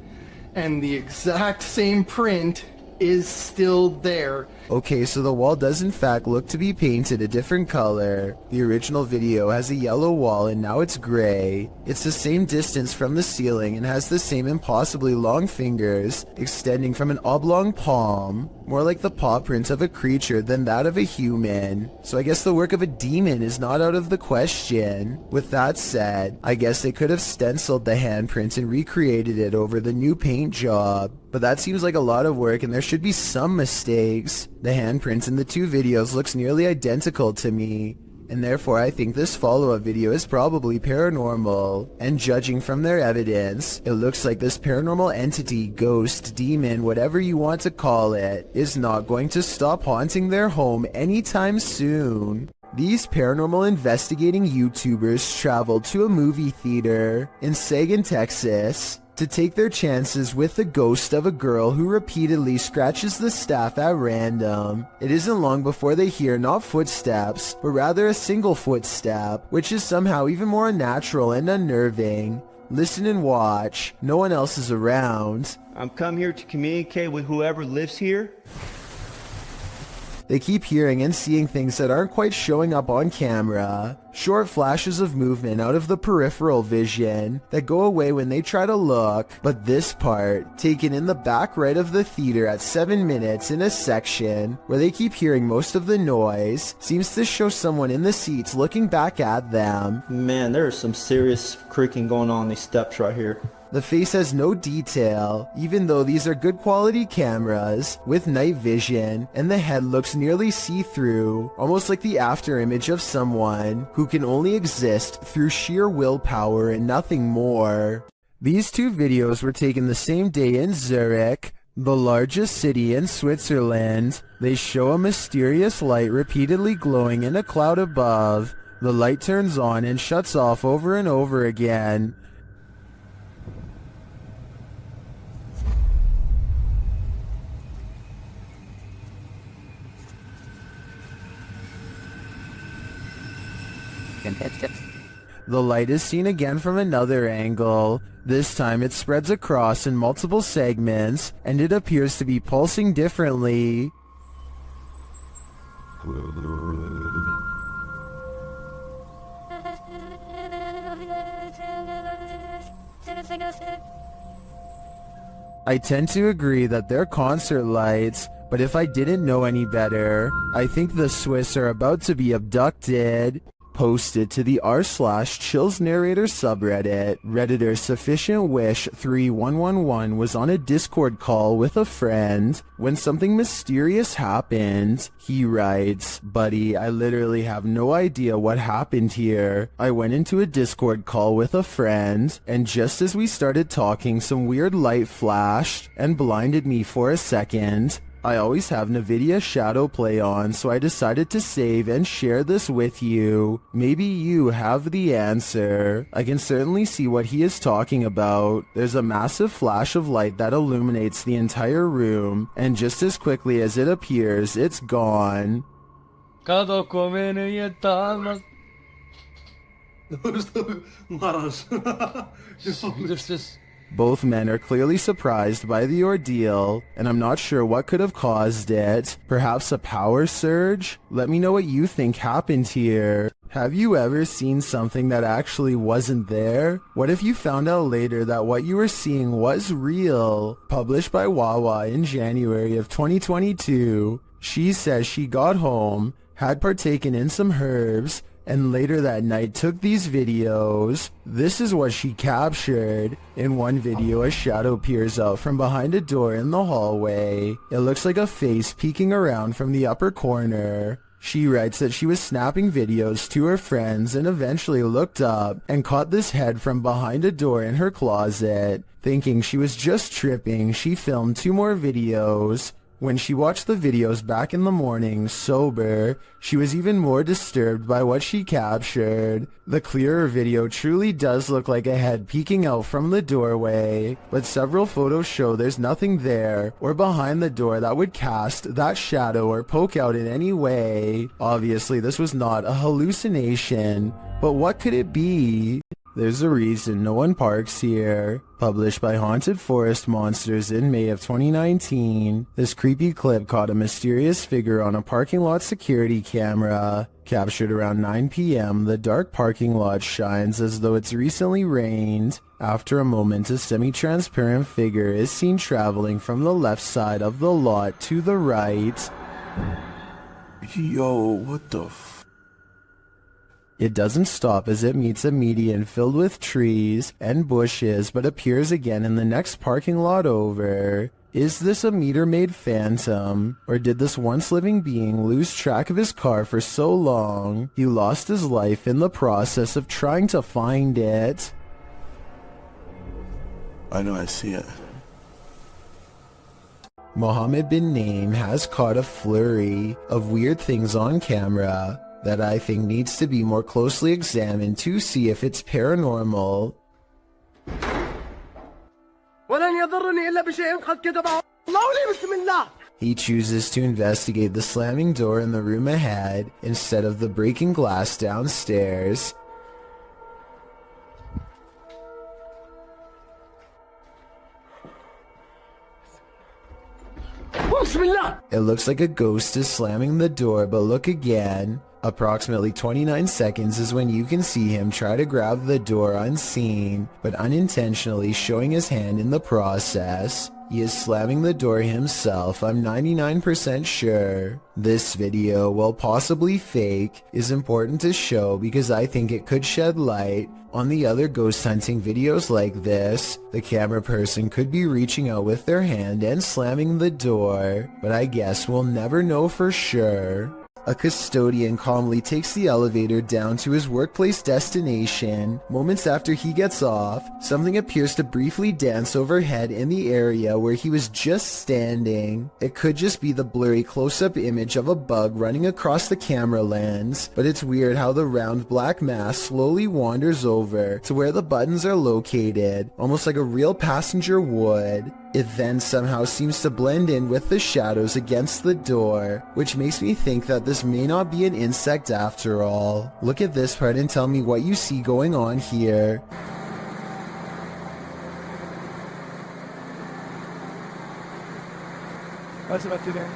and the exact same print is still there. Okay, so the wall does in fact look to be painted a different color. The original video has a yellow wall and now it's gray. It's the same distance from the ceiling and has the same impossibly long fingers extending from an oblong palm, more like the paw print of a creature than that of a human. So I guess the work of a demon is not out of the question. With that said, I guess they could have stenciled the handprint and recreated it over the new paint job. But that seems like a lot of work and there should be some mistakes. The handprint in the two videos looks nearly identical to me, and therefore I think this follow-up video is probably paranormal. And judging from their evidence, it looks like this paranormal entity, ghost, demon, whatever you want to call it, is not going to stop haunting their home anytime soon. These paranormal investigating YouTubers traveled to a movie theater in Sagan, Texas, to take their chances with the ghost of a girl who repeatedly scratches the staff at random. It isn't long before they hear not footsteps, but rather a single footstep, which is somehow even more unnatural and unnerving. Listen and watch. No one else is around. I'm come here to communicate with whoever lives here. They keep hearing and seeing things that aren't quite showing up on camera. Short flashes of movement out of the peripheral vision that go away when they try to look. But this part, taken in the back right of the theater at 7 minutes in a section where they keep hearing most of the noise, seems to show someone in the seats looking back at them. Man, there's some serious creaking going on these steps right here. The face has no detail, even though these are good quality cameras with night vision, and the head looks nearly see-through, almost like the after image of someone who can only exist through sheer willpower and nothing more. These two videos were taken the same day in Zurich, The largest city in Switzerland. They show a mysterious light repeatedly glowing in a cloud above. The light turns on and shuts off over and over again. The light is seen again from another angle. This time it spreads across in multiple segments, and it appears to be pulsing differently. I tend to agree that they're concert lights, but if I didn't know any better, I think the Swiss are about to be abducted. Posted to the r/chills narrator subreddit, Redditor Sufficient Wish 3111 was on a Discord call with a friend when something mysterious happened. He writes, "Buddy, I literally have no idea what happened here. I went into a Discord call with a friend, and just as we started talking, some weird light flashed and blinded me for a second. I always have NVIDIA Shadow Play on, so I decided to save and share this with you. Maybe you have the answer." I can certainly see what he is talking about. There's a massive flash of light that illuminates the entire room, and just as quickly as it appears, it's gone. Both men are clearly surprised by the ordeal, and I'm not sure what could have caused it. Perhaps a power surge? Let me know what you think happened here. Have you ever seen something that actually wasn't there? What if you found out later that what you were seeing was real? Published by Wawa in January of 2022. She says she got home, had partaken in some herbs, and later that night took these videos. This is what she captured. In one video, a shadow peers out from behind a door in the hallway. It looks like a face peeking around from the upper corner. She writes that she was snapping videos to her friends and eventually looked up and caught this head from behind a door in her closet. Thinking she was just tripping, she filmed 2 more videos. When she watched the videos back in the morning, sober, she was even more disturbed by what she captured. The clearer video truly does look like a head peeking out from the doorway, but several photos show there's nothing there or behind the door that would cast that shadow or poke out in any way. Obviously, this was not a hallucination, but what could it be? There's a reason no one parks here. Published by Haunted Forest Monsters in May of 2019, this creepy clip caught a mysterious figure on a parking lot security camera. Captured around 9 p.m., the dark parking lot shines as though it's recently rained. After a moment, a semi-transparent figure is seen traveling from the left side of the lot to the right. Yo, what the It doesn't stop as it meets a median filled with trees and bushes, but appears again in the next parking lot over. Is this a meter-maid phantom? Or did this once living being lose track of his car for so long, he lost his life in the process of trying to find it? I know, I see it. Mohammed bin Naim has caught a flurry of weird things on camera that I think needs to be more closely examined to see if it's paranormal. He chooses to investigate the slamming door in the room ahead instead of the breaking glass downstairs. It looks like a ghost is slamming the door, but look again. Approximately 29 seconds is when you can see him try to grab the door unseen, but unintentionally showing his hand in the process. He is slamming the door himself, I'm 99% sure. This video, while possibly fake, is important to show because I think it could shed light on the other ghost hunting videos like this. The camera person could be reaching out with their hand and slamming the door, but I guess we'll never know for sure. A custodian calmly takes the elevator down to his workplace destination. Moments after he gets off, something appears to briefly dance overhead in the area where he was just standing. It could just be the blurry close-up image of a bug running across the camera lens, but it's weird how the round black mass slowly wanders over to where the buttons are located, almost like a real passenger would. It then somehow seems to blend in with the shadows against the door, which makes me think that this may not be an insect after all. Look at this part and tell me what you see going on here. What's about to there?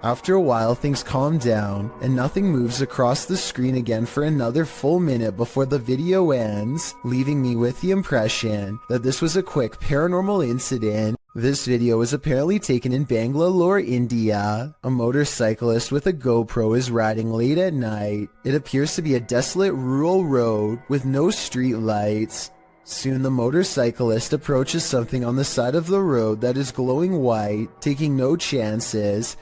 After a while, things calm down, and nothing moves across the screen again for another full minute before the video ends, leaving me with the impression that this was a quick paranormal incident. This video was apparently taken in Bangalore, India. A motorcyclist with a GoPro is riding late at night. It appears to be a desolate rural road with no street lights. Soon the motorcyclist approaches something on the side of the road that is glowing white, taking no chances.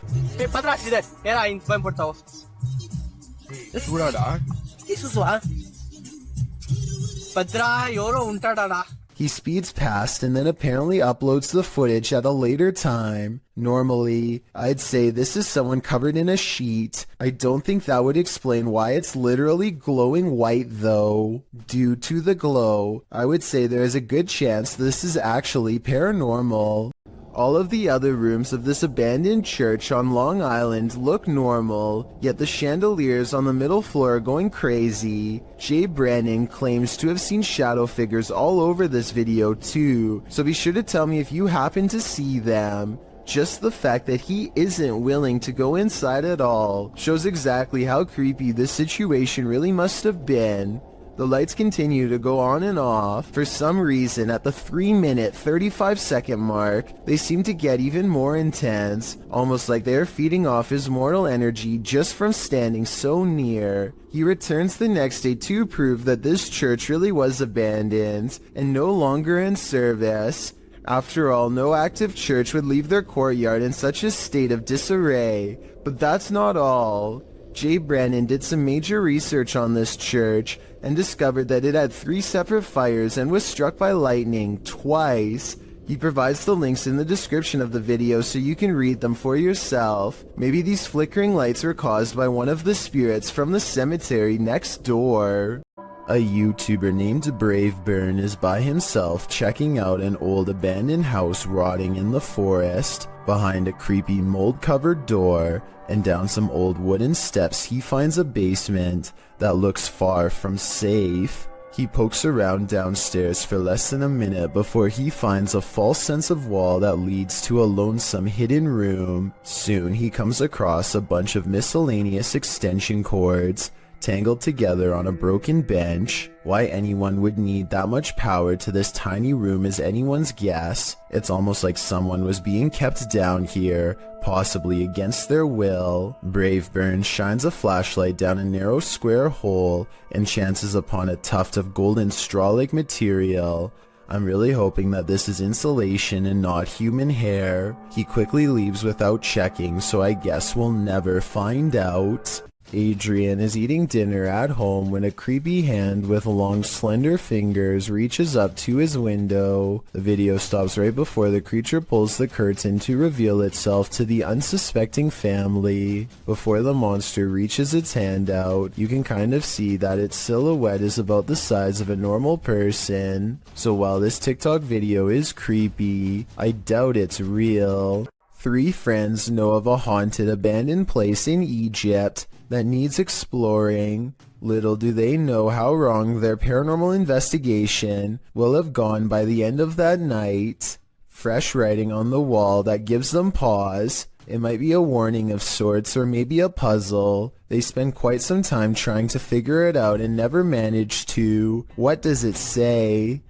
He speeds past and then apparently uploads the footage at a later time. Normally, I'd say this is someone covered in a sheet. I don't think that would explain why it's literally glowing white though. Due to the glow, I would say there is a good chance this is actually paranormal. All of the other rooms of this abandoned church on Long Island look normal, yet the chandeliers on the middle floor are going crazy. Jay Brannon claims to have seen shadow figures all over this video too, so be sure to tell me if you happen to see them. Just the fact that he isn't willing to go inside at all shows exactly how creepy this situation really must have been. The lights continue to go on and off. For some reason, at the 3-minute 35-second mark, they seem to get even more intense, almost like they are feeding off his mortal energy just from standing so near. He returns the next day to prove that this church really was abandoned and no longer in service. After all, no active church would leave their courtyard in such a state of disarray. But that's not all. Jay Brannon did some major research on this church and discovered that it had 3 separate fires and was struck by lightning twice. He provides the links in the description of the video so you can read them for yourself. Maybe these flickering lights were caused by one of the spirits from the cemetery next door. A YouTuber named Braveburn is by himself checking out an old abandoned house rotting in the forest. Behind a creepy mold-covered door and down some old wooden steps he finds a basement that looks far from safe. He pokes around downstairs for less than a minute before he finds a false sense of wall that leads to a lonesome hidden room. Soon he comes across a bunch of miscellaneous extension cords tangled together on a broken bench. Why anyone would need that much power to this tiny room is anyone's guess. It's almost like someone was being kept down here, possibly against their will. Braveburn shines a flashlight down a narrow square hole and chances upon a tuft of golden straw-like material. I'm really hoping that this is insulation and not human hair. He quickly leaves without checking, so I guess we'll never find out. Adrian is eating dinner at home when a creepy hand with long slender fingers reaches up to his window. The video stops right before the creature pulls the curtain to reveal itself to the unsuspecting family. Before the monster reaches its hand out, you can kind of see that its silhouette is about the size of a normal person. So while this TikTok video is creepy, I doubt it's real. 3 friends know of a haunted abandoned place in Egypt that needs exploring. Little do they know how wrong their paranormal investigation will have gone by the end of that night. Fresh writing on the wall that gives them pause. It might be a warning of sorts or maybe a puzzle. They spend quite some time trying to figure it out and never manage to. What does it say?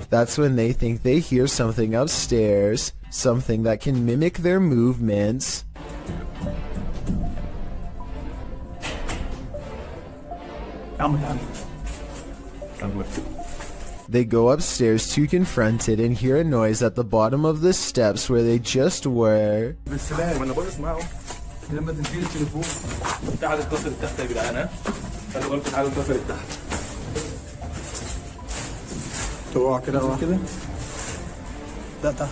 That's when they think they hear something upstairs, something that can mimic their movements. They go upstairs to confront it and hear a noise at the bottom of the steps where they just were. بالسلام انا بقول اسمعوا لما تديني التليفون تعالوا اتصل تحت يا جدعان ها خلي بالكم تعالوا اتصل تحت اوعى كده اوعى كده ده تحت.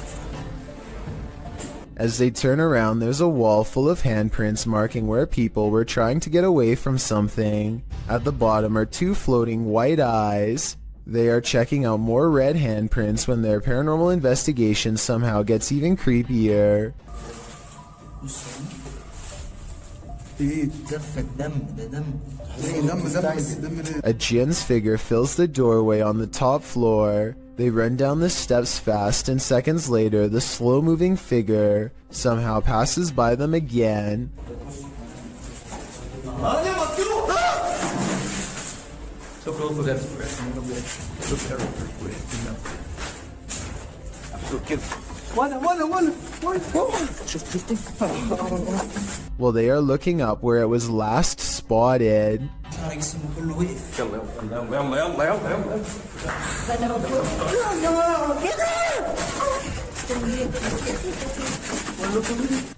As they turn around, there's a wall full of handprints marking where people were trying to get away from something. At the bottom are two floating white eyes. They are checking out more red handprints when their paranormal investigation somehow gets even creepier. A jinn's figure fills the doorway on the top floor. They run down the steps fast, and seconds later, the slow-moving figure somehow passes by them again. Well, they are looking up where it was last spotted.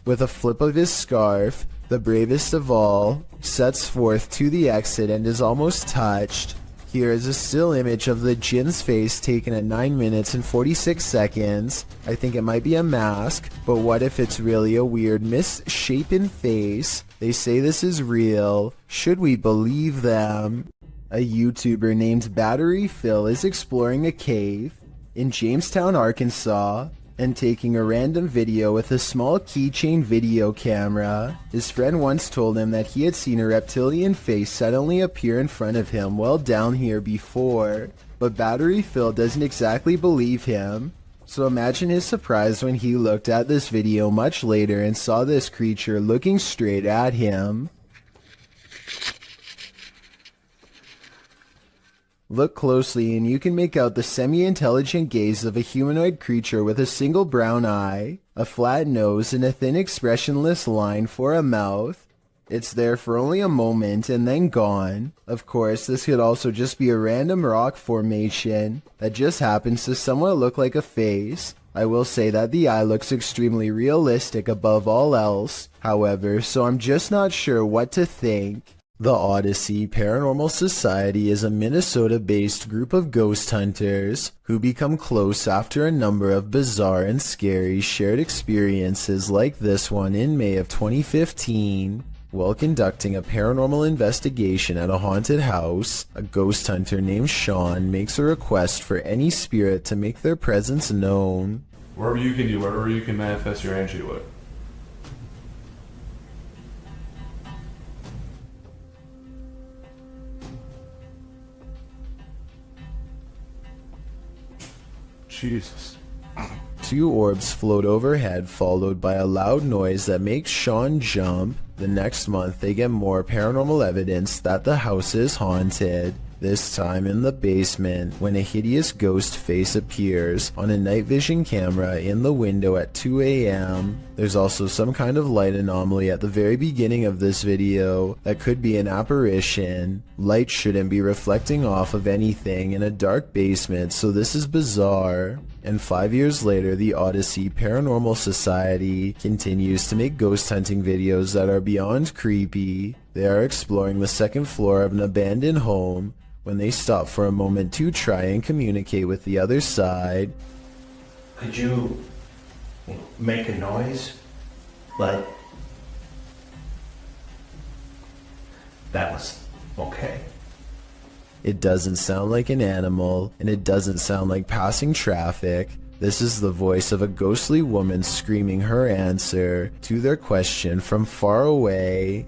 With a flip of his scarf, the bravest of all sets forth to the exit and is almost touched. Here is a still image of the jinn's face taken at 9 minutes and 46 seconds. I think it might be a mask, but what if it's really a weird misshapen face? They say this is real. Should we believe them? A YouTuber named Battery Phil is exploring a cave in Jamestown, Arkansas, and taking a random video with a small keychain video camera. His friend once told him that he had seen a reptilian face suddenly appear in front of him while down here before, but Battery Phil doesn't exactly believe him. So imagine his surprise when he looked at this video much later and saw this creature looking straight at him. Look closely and you can make out the semi-intelligent gaze of a humanoid creature with a single brown eye, a flat nose, and a thin expressionless line for a mouth. It's there for only a moment and then gone. Of course, this could also just be a random rock formation that just happens to somewhat look like a face. I will say that the eye looks extremely realistic above all else, however, so I'm just not sure what to think. The Odyssey Paranormal Society is a Minnesota-based group of ghost hunters who become close after a number of bizarre and scary shared experiences like this one in May of 2015. While conducting a paranormal investigation at a haunted house, a ghost hunter named Sean makes a request for any spirit to make their presence known. Wherever you can do, wherever you can manifest your energy with. Jesus. Two orbs float overhead, followed by a loud noise that makes Sean jump. The next month, they get more paranormal evidence that the house is haunted. This time in the basement, when a hideous ghost face appears on a night vision camera in the window at 2 a.m. There's also some kind of light anomaly at the very beginning of this video that could be an apparition. Light shouldn't be reflecting off of anything in a dark basement, so this is bizarre. And 5 years later, the Odyssey Paranormal Society continues to make ghost hunting videos that are beyond creepy. They are exploring the second floor of an abandoned home when they stop for a moment to try and communicate with the other side. Could you make a noise? Like, that was okay. It doesn't sound like an animal, and it doesn't sound like passing traffic. This is the voice of a ghostly woman screaming her answer to their question from far away.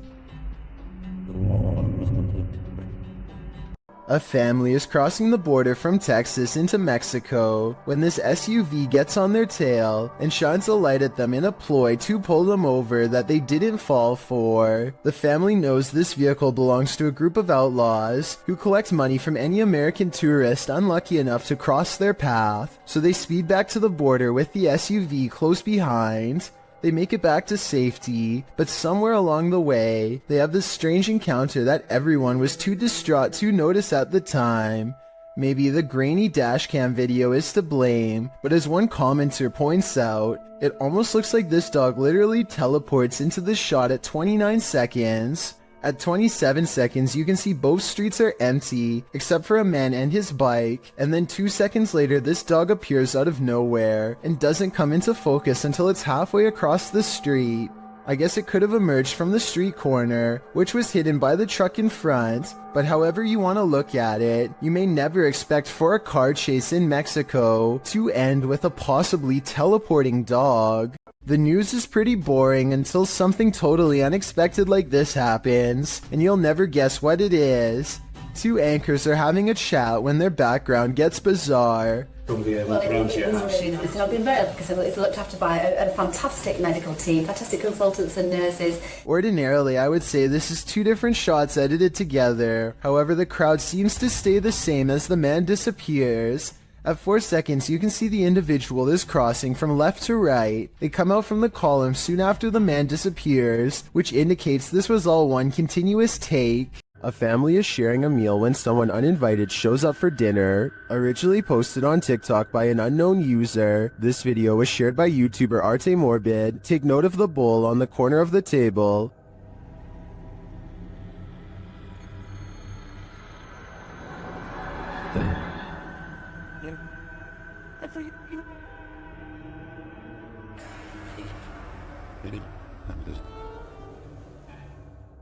A family is crossing the border from Texas into Mexico when this SUV gets on their tail and shines a light at them in a ploy to pull them over that they didn't fall for. The family knows this vehicle belongs to a group of outlaws who collect money from any American tourist unlucky enough to cross their path, so they speed back to the border with the SUV close behind. They make it back to safety, but somewhere along the way, they have this strange encounter that everyone was too distraught to notice at the time. Maybe the grainy dashcam video is to blame, but as one commenter points out, it almost looks like this dog literally teleports into the shot at 29 seconds. At 27 seconds, you can see both streets are empty, except for a man and his bike, and then 2 seconds later this dog appears out of nowhere, and doesn't come into focus until it's halfway across the street. I guess it could have emerged from the street corner, which was hidden by the truck in front, but however you want to look at it, you may never expect for a car chase in Mexico to end with a possibly teleporting dog. The news is pretty boring until something totally unexpected like this happens, and you'll never guess what it is. Two anchors are having a chat when their background gets bizarre. Well, it's not been better because it's looked after by a fantastic medical team, fantastic consultants and nurses. Ordinarily, I would say this is two different shots edited together. However, the crowd seems to stay the same as the man disappears. At 4 seconds, you can see the individual is crossing from left to right. They come out from the column soon after the man disappears, which indicates this was all one continuous take. A family is sharing a meal when someone uninvited shows up for dinner. Originally posted on TikTok by an unknown user, this video was shared by YouTuber Arte Morbid. Take note of the bowl on the corner of the table.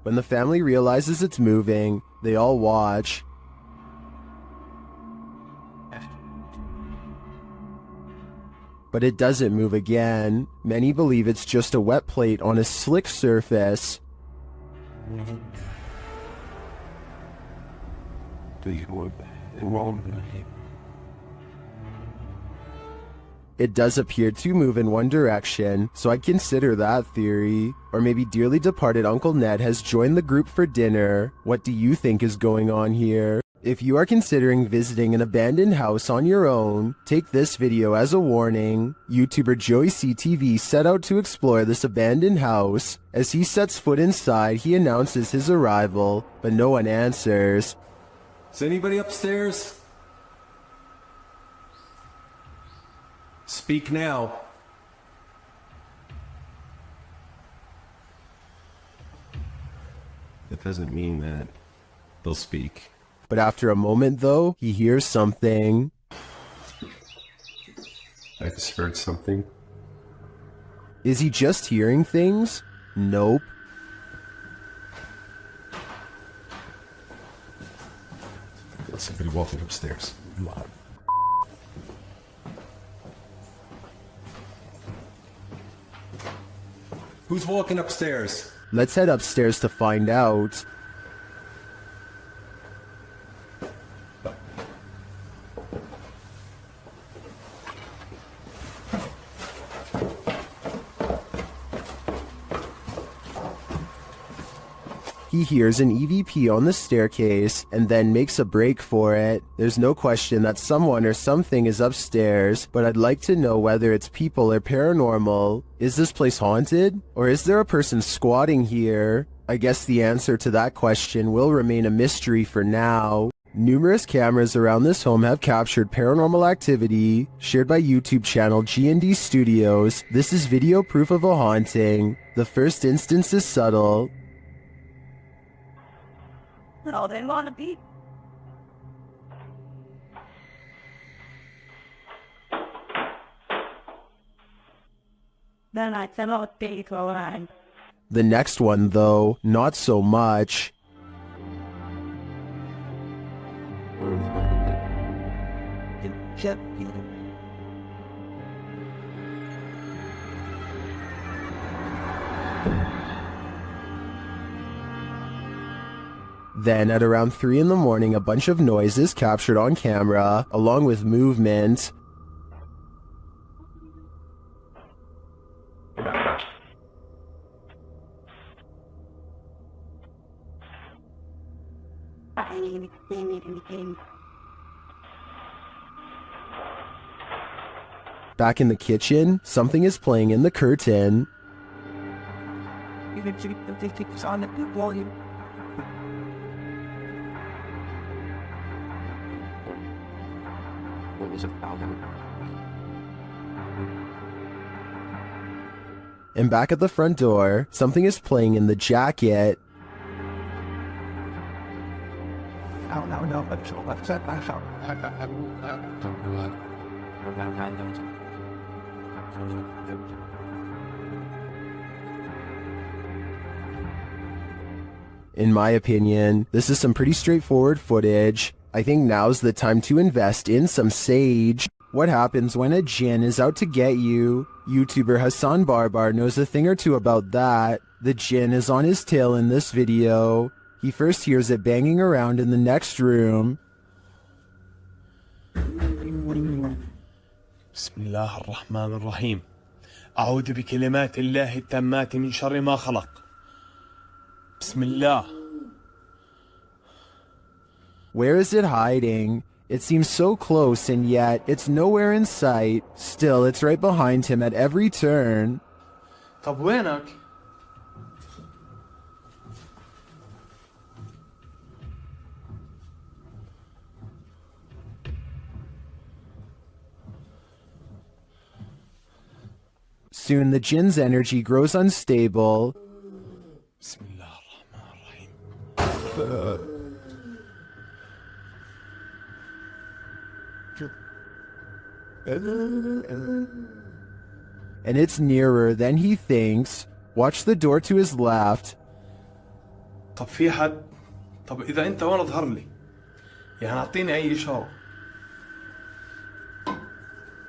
When the family realizes it's moving, they all watch. But it doesn't move again. Many believe it's just a wet plate on a slick surface. It does appear to move in one direction, so I'd consider that theory. Or maybe dearly departed Uncle Ned has joined the group for dinner. What do you think is going on here? If you are considering visiting an abandoned house on your own, take this video as a warning. YouTuber Joey CTV set out to explore this abandoned house. As he sets foot inside, he announces his arrival, but no one answers. Is anybody upstairs? Speak now. That doesn't mean that they'll speak. But after a moment, though, he hears something. I just heard something. Is he just hearing things? Nope. There's somebody walking upstairs. Loud. Who's walking upstairs? Let's head upstairs to find out. He hears an EVP on the staircase and then makes a break for it. There's no question that someone or something is upstairs, but I'd like to know whether it's people or paranormal. Is this place haunted? Or is there a person squatting here? I guess the answer to that question will remain a mystery for now. Numerous cameras around this home have captured paranormal activity. Shared by YouTube channel G&D Studios, this is video proof of a haunting. The first instance is subtle. No, they want to be. Then I cannot take a line. The next one, though, not so much. Then at around 3 in the morning, a bunch of noise is captured on camera, along with movement. Back in the kitchen, something is playing in the curtain. On the volume. And back at the front door, something is playing in the jacket. In my opinion, this is some pretty straightforward footage. I think now's the time to invest in some sage. What happens when a djinn is out to get you? YouTuber Hassan Barbar knows a thing or two about that. The djinn is on his tail in this video. He first hears it banging around in the next room. بسم الله الرحمن الرحيم أعوذ بكلمات الله التامات من شر ما خلق بسم الله. Where is it hiding? It seems so close and yet it's nowhere in sight. Still, it's right behind him at every turn. طب وينك؟ Soon the jinn's energy grows unstable. بسم الله الرحمن الرحيم. And it's nearer than he thinks. Watch the door to his left. طب في حد؟ طب إذا أنت وين اظهر لي؟ يعني أعطيني أي إشارة.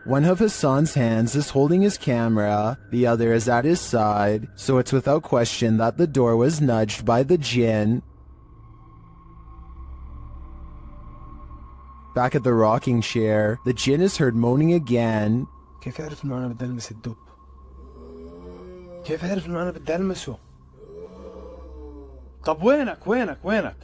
One of Hassan's hands is holding his camera, the other is at his side, so it's without question that the door was nudged by the jinn. Back at the rocking chair, the jinn is heard moaning again. كيف أعرف إنه أنا بدي ألمس الدب؟ كيف أعرف إنه أنا بدي ألمسه؟ طب وينك؟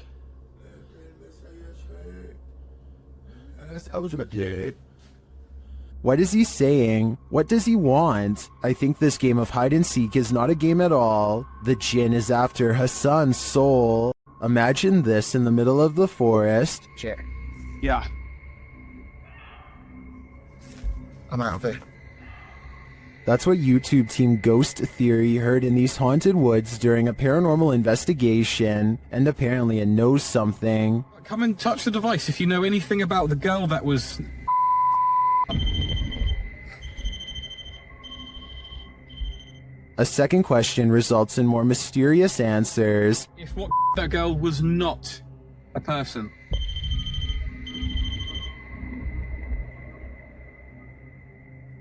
What is he saying? What does he want? I think this game of hide and seek is not a game at all. The jinn is after Hassan's soul. Imagine this in the middle of the forest. Sure. Yeah. I'm out of it. That's what YouTube team Ghost Theory heard in these haunted woods during a paranormal investigation, and apparently it knows something. Come and touch the device if you know anything about the girl that was... A second question results in more mysterious answers. If what that girl was not a person.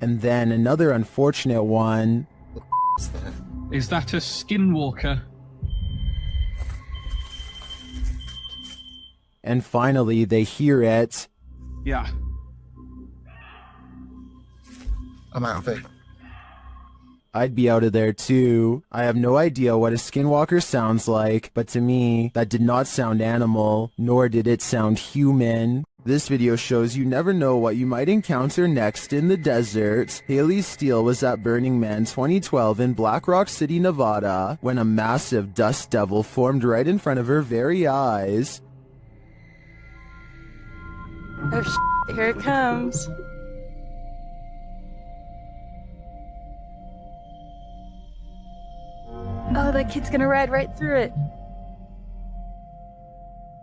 And then another unfortunate one. Is that a skinwalker? And finally they hear it. Yeah. I'm out of it. I'd be out of there too. I have no idea what a skinwalker sounds like, but to me, that did not sound animal, nor did it sound human. This video shows you never know what you might encounter next in the desert. Haley Steele was at Burning Man 2012 in Black Rock City, Nevada, when a massive dust devil formed right in front of her very eyes. Oh shit, here it comes. Oh, that kid's gonna ride right through it.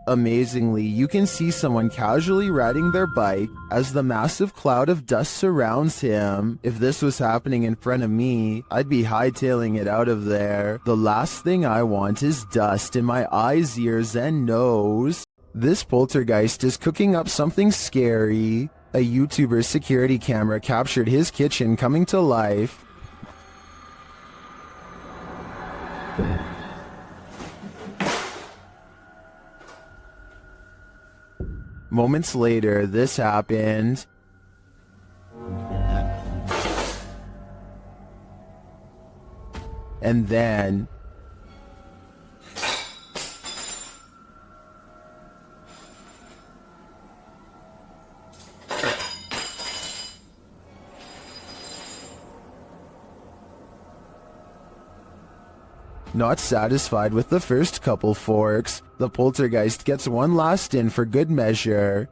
Amazingly, you can see someone casually riding their bike as the massive cloud of dust surrounds him. If this was happening in front of me, I'd be hightailing it out of there. The last thing I want is dust in my eyes, ears, and nose. This poltergeist is cooking up something scary. A YouTuber's security camera captured his kitchen coming to life. Moments later, this happened. And then... Not satisfied with the first couple forks, the poltergeist gets one last in for good measure.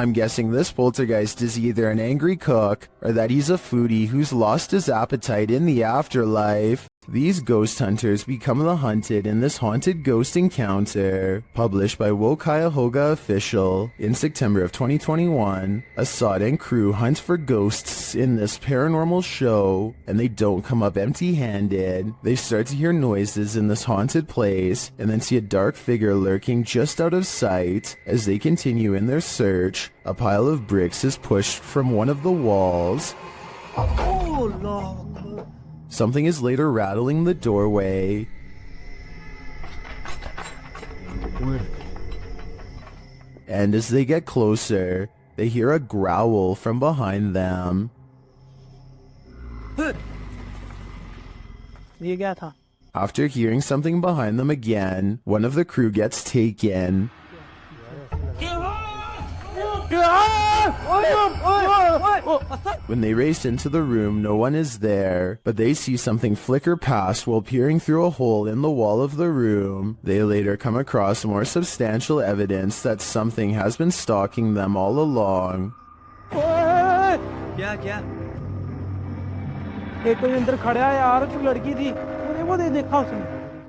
I'm guessing this poltergeist is either an angry cook or that he's a foodie who's lost his appetite in the afterlife. These ghost hunters become the hunted in this haunted ghost encounter. Published by Wo Cuyahoga Official in September of 2021, Assad and crew hunt for ghosts in this paranormal show, and they don't come up empty-handed. They start to hear noises in this haunted place, and then see a dark figure lurking just out of sight. As they continue in their search, a pile of bricks is pushed from one of the walls. Oh, no. Something is later rattling the doorway. And as they get closer, they hear a growl from behind them. After hearing something behind them again, one of the crew gets taken. When they race into the room, no one is there, but they see something flicker past while peering through a hole in the wall of the room. They later come across more substantial evidence that something has been stalking them all along.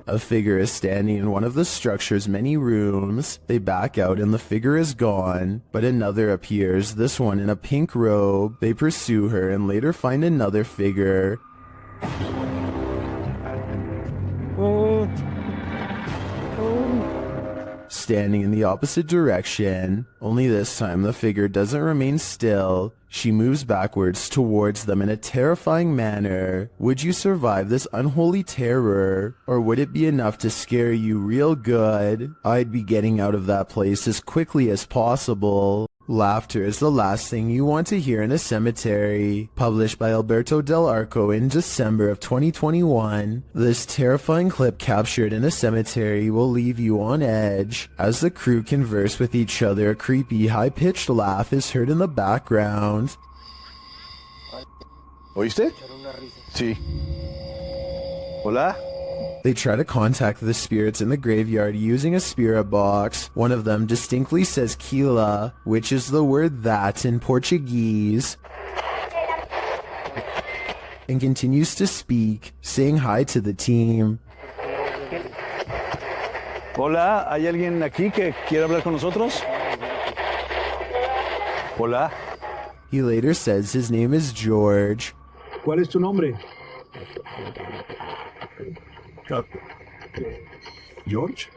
A figure is standing in one of the structure's many rooms. They back out and the figure is gone, but another appears, this one in a pink robe. They pursue her and later find another figure. Standing in the opposite direction, only this time the figure doesn't remain still. She moves backwards towards them in a terrifying manner. Would you survive this unholy terror, or would it be enough to scare you real good? I'd be getting out of that place as quickly as possible. Laughter is the last thing you want to hear in a cemetery. Published by Alberto Del Arco in December of 2021, this terrifying clip captured in a cemetery will leave you on edge. As the crew converse with each other, a creepy, high-pitched laugh is heard in the background. ¿Oíste? Sí. Hola? They try to contact the spirits in the graveyard using a spirit box. One of them distinctly says Kila, which is the word that in Portuguese, and continues to speak, saying hi to the team. Hola, ¿hay alguien aquí que quiere hablar con nosotros? Hola. He later says his name is George. ¿Cuál es tu nombre? George?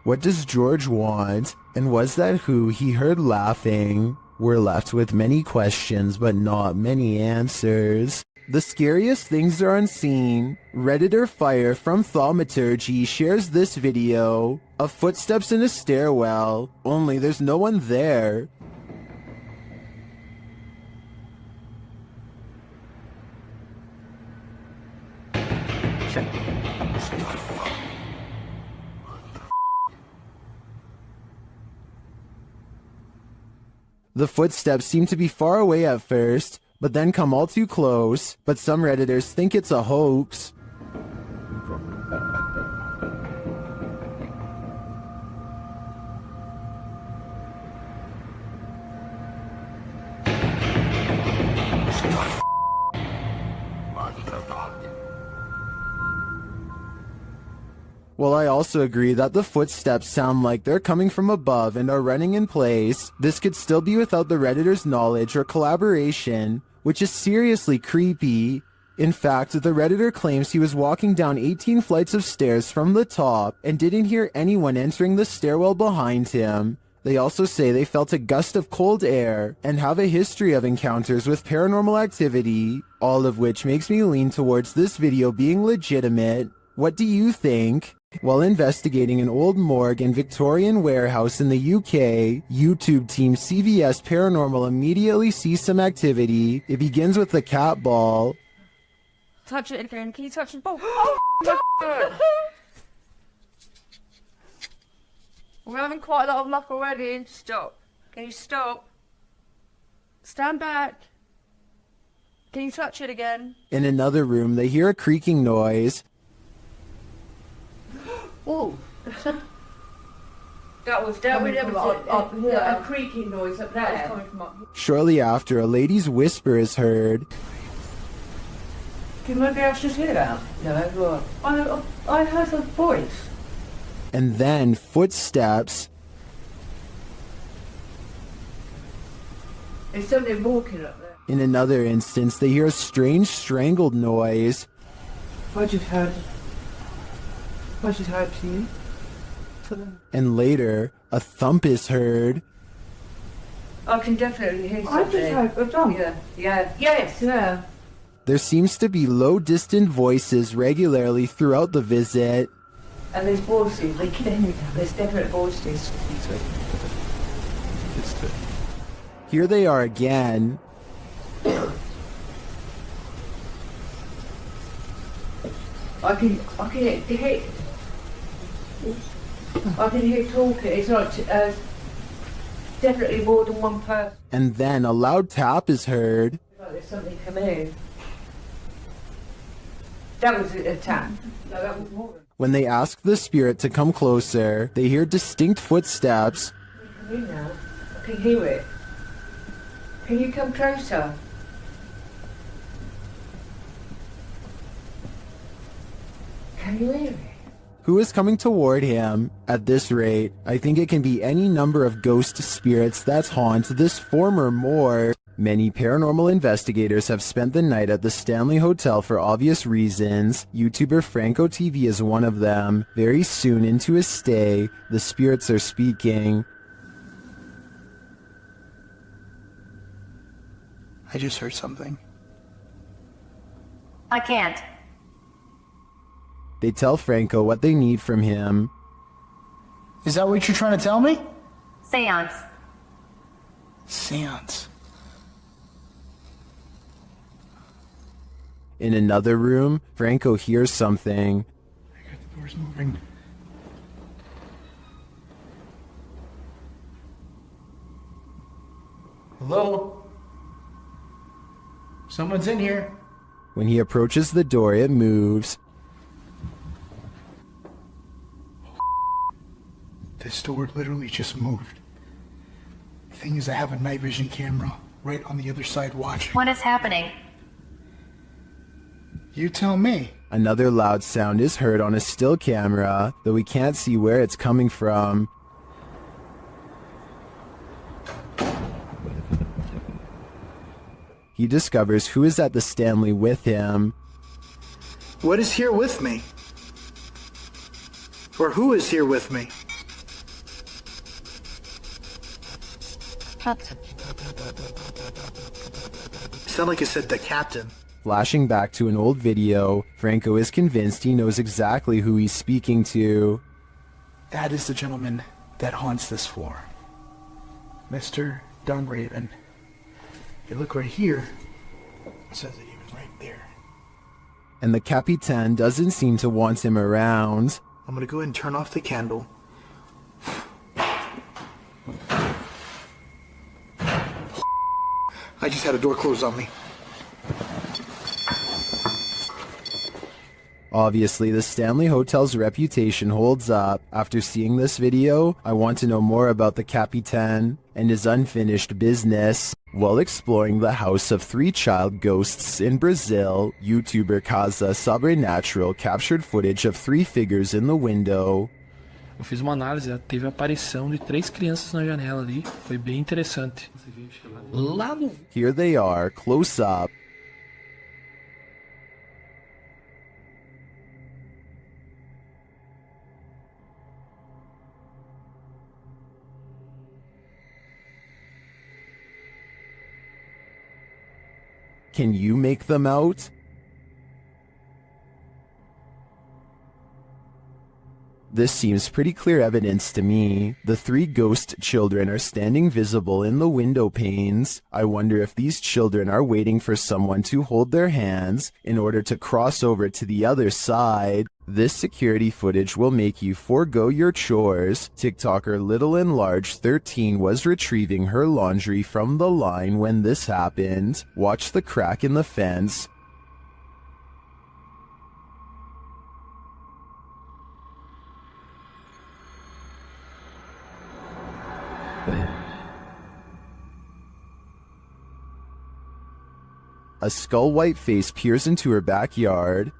What does George want? And was that who he heard laughing? We're left with many questions, but not many answers. The scariest things are unseen. Redditor Fire from Thaumaturgy shares this video of footsteps in a stairwell, only there's no one there. The footsteps seem to be far away at first, but then come all too close, but some Redditors think it's a hoax. Well, I also agree that the footsteps sound like they're coming from above and are running in place. This could still be without the Redditor's knowledge or collaboration, which is seriously creepy. In fact, the Redditor claims he was walking down 18 flights of stairs from the top and didn't hear anyone entering the stairwell behind him. They also say they felt a gust of cold air and have a history of encounters with paranormal activity, all of which makes me lean towards this video being legitimate. What do you think? While investigating an old morgue and Victorian warehouse in the UK, YouTube team CVS Paranormal immediately sees some activity. It begins with the cat ball. Touch it again. Can you touch the ball? Oh, God. We're having quite a lot of luck already. Stop. Can you stop? Stand back. Can you touch it again? In another room, they hear a creaking noise. Oh. That was a creaking noise up there. Coming from up. Shortly after, a lady's whisper is heard. Can maybe I should hear that? No, I heard a voice. And then footsteps. There's somebody walking up there. In another instance, they hear a strange strangled noise. What you heard? What you heard, please? And later, a thump is heard. I can definitely hear something. I just heard a thump. Yeah. There seems to be low, distant voices regularly throughout the visit. And there's voices. There's definite voices. Here they are again. I can hear talking. It's not definitely more than one person. And then a loud tap is heard. Like there's something coming in. That was a tap. No, that was more. When they ask the spirit to come closer, they hear distinct footsteps. Come in now. I can hear it. Can you come closer? Can you hear it? Who is coming toward him? At this rate, I think it can be any number of ghost spirits that haunt this former moor. Many paranormal investigators have spent the night at the Stanley Hotel for obvious reasons. YouTuber Franco TV is one of them. Very soon into his stay, the spirits are speaking. I just heard something. I can't. They tell Franco what they need from him. Is that what you're trying to tell me? Seance. Seance. In another room, Franco hears something. The door's moving. Hello? Someone's in here. When he approaches the door, it moves. This door literally just moved. The thing is, I have a night vision camera right on the other side watching. What is happening? You tell me. Another loud sound is heard on a still camera, though we can't see where it's coming from. He discovers who is at the Stanley with him. What is here with me? Or who is here with me? Sound like it said the captain. Flashing back to an old video, Franco is convinced he knows exactly who he's speaking to. That is the gentleman that haunts this floor. Mr. Dunraven. If you look right here, it says that he was right there. And the Capitan doesn't seem to want him around. I'm gonna go ahead and turn off the candle. I just had a door closed on me. Obviously, the Stanley Hotel's reputation holds up. After seeing this video, I want to know more about the Capitan and his unfinished business. While exploring the house of 3 child ghosts in Brazil, YouTuber Casa Sobrenatural captured footage of 3 figures in the window. Eu fiz uma análise, teve a aparição de 3 crianças na janela ali, foi bem interessante. Lá no... Here they are, close up. Can you make them out? This seems pretty clear evidence to me. The 3 ghost children are standing visible in the window panes. I wonder if these children are waiting for someone to hold their hands in order to cross over to the other side. This security footage will make you forego your chores. TikToker Little and Large 13 was retrieving her laundry from the line when this happened. Watch the crack in the fence. A skull-white face peers into her backyard.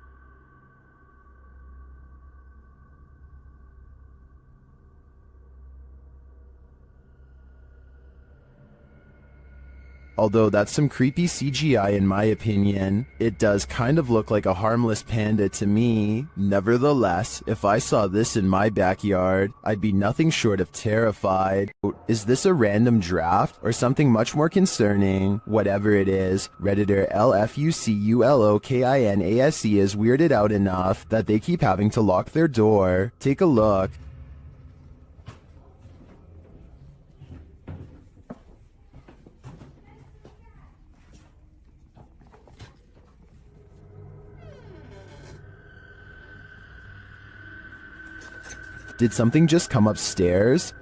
Although that's some creepy CGI in my opinion, it does kind of look like a harmless panda to me. Nevertheless, if I saw this in my backyard, I'd be nothing short of terrified. Is this a random draft or something much more concerning? Whatever it is, Redditor LFUCULOKINASE is weirded out enough that they keep having to lock their door. Take a look. Did something just come upstairs?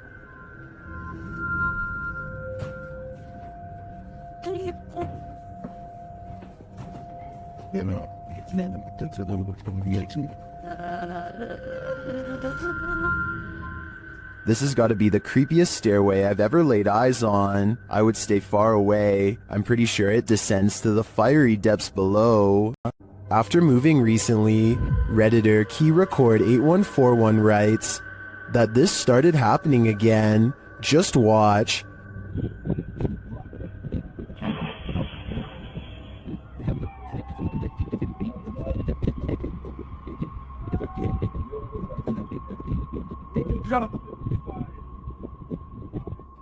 This has got to be the creepiest stairway I've ever laid eyes on. I would stay far away. I'm pretty sure it descends to the fiery depths below. After moving recently, Redditor KeyRecord8141 writes that this started happening again. Just watch.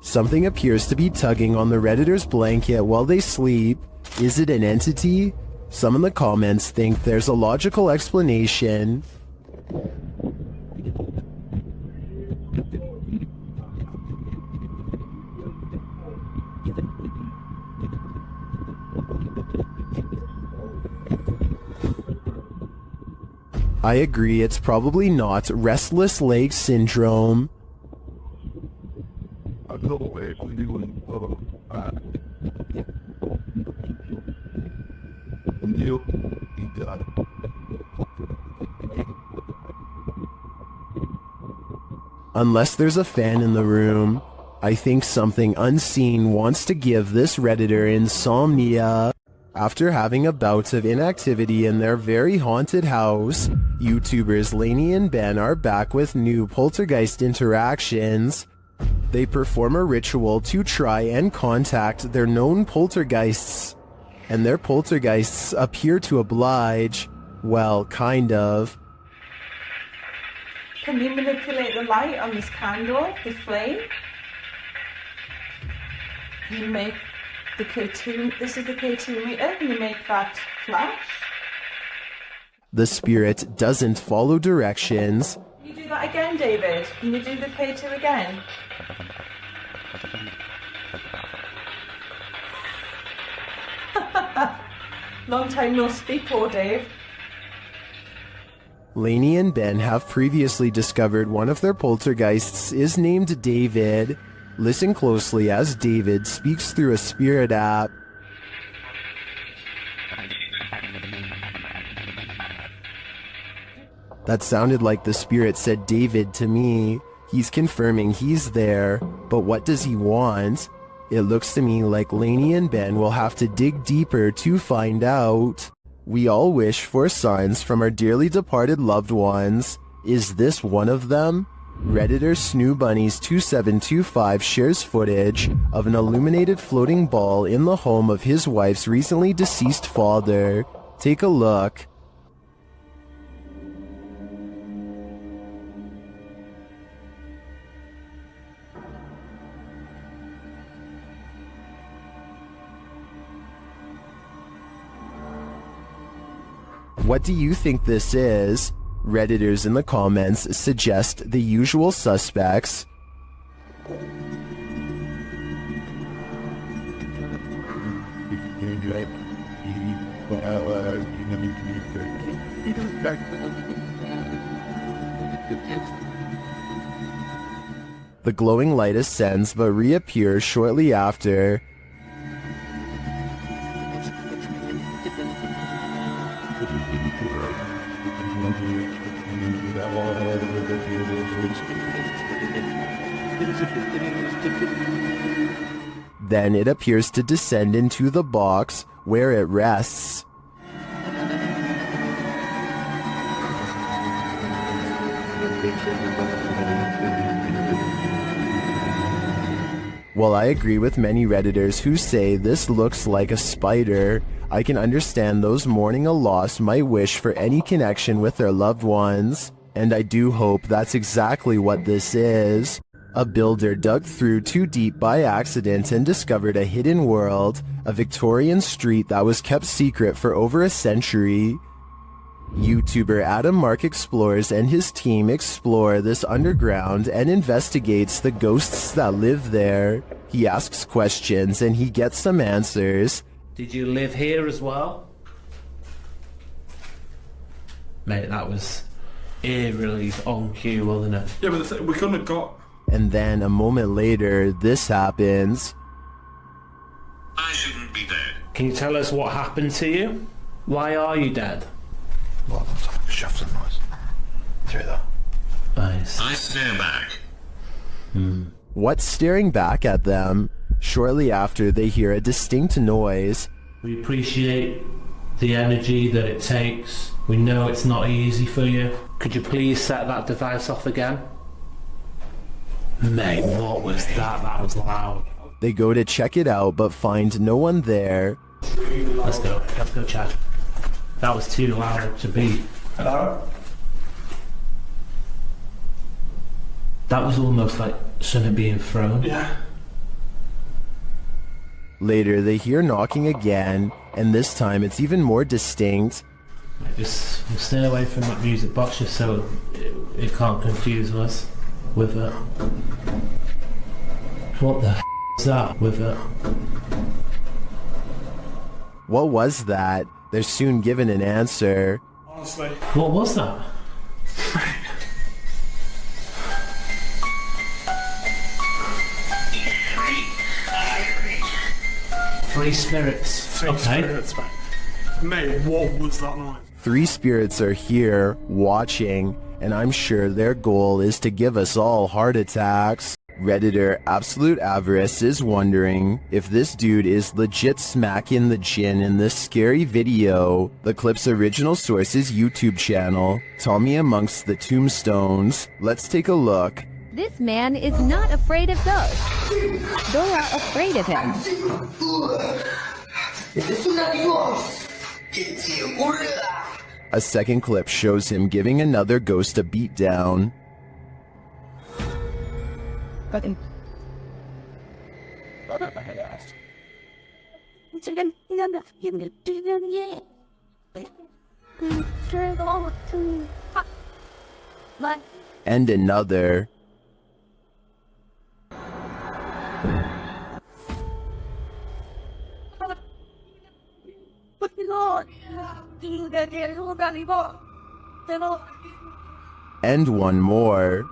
Something appears to be tugging on the Redditor's blanket while they sleep. Is it an entity? Some in the comments think there's a logical explanation. I agree, it's probably not restless leg syndrome. Unless there's a fan in the room, I think something unseen wants to give this Redditor insomnia. After having a bout of inactivity in their very haunted house, YouTubers Lainey and Ben are back with new poltergeist interactions. They perform a ritual to try and contact their known poltergeists, and their poltergeists appear to oblige. Well, kind of. Can you manipulate the light on this candle, this flame? Can you make the K2, this is the K2 meter, can you make that flash? The spirit doesn't follow directions. Can you do that again, David? Can you do the K2 again? Long time no speak, poor Dave. Lainey and Ben have previously discovered one of their poltergeists is named David. Listen closely as David speaks through a spirit app. That sounded like the spirit said David to me. He's confirming he's there, but what does he want? It looks to me like Lainey and Ben will have to dig deeper to find out. We all wish for signs from our dearly departed loved ones. Is this one of them? Redditor SnooBunnies2725 shares footage of an illuminated floating ball in the home of his wife's recently deceased father. Take a look. What do you think this is? Redditors in the comments suggest the usual suspects. The glowing light ascends but reappears shortly after. Then it appears to descend into the box where it rests. While I agree with many Redditors who say this looks like a spider, I can understand those mourning a loss might wish for any connection with their loved ones, and I do hope that's exactly what this is. A builder dug through too deep by accident and discovered a hidden world, a Victorian street that was kept secret for over a century. YouTuber Adam Mark Explores and his team explore this underground and investigates the ghosts that live there. He asks questions and he gets some answers. Did you live here as well? Mate, that was eerily on cue, wasn't it? Yeah, but we couldn't have got... And then a moment later, this happens. I shouldn't be dead. Can you tell us what happened to you? Why are you dead? Well, that's like a shuffling noise. Through there. Nice. I stare back. What's staring back at them? Shortly after, they hear a distinct noise. We appreciate the energy that it takes. We know it's not easy for you. Could you please set that device off again? Mate, what was that? That was loud. They go to check it out but find no one there. Let's go check. That was too loud to be. Hello? That was almost like something being thrown. Yeah. Later, they hear knocking again, and this time it's even more distinct. Just stay away from that music box just so it can't confuse us with it. What the is that with it? What was that? They're soon given an answer. Honestly. What was that? Three spirits. Three spirits, mate. Mate, what was that noise? 3 spirits are here, watching, and I'm sure their goal is to give us all heart attacks. Redditor Absolute Avarice is wondering if this dude is legit smacking the gin in this scary video. The clip's original source is YouTube channel, Tommy Amongst the Tombstones. Let's take a look. This man is not afraid of ghosts. Dora afraid of him. A second clip shows him giving another ghost a beatdown. And another. And one more.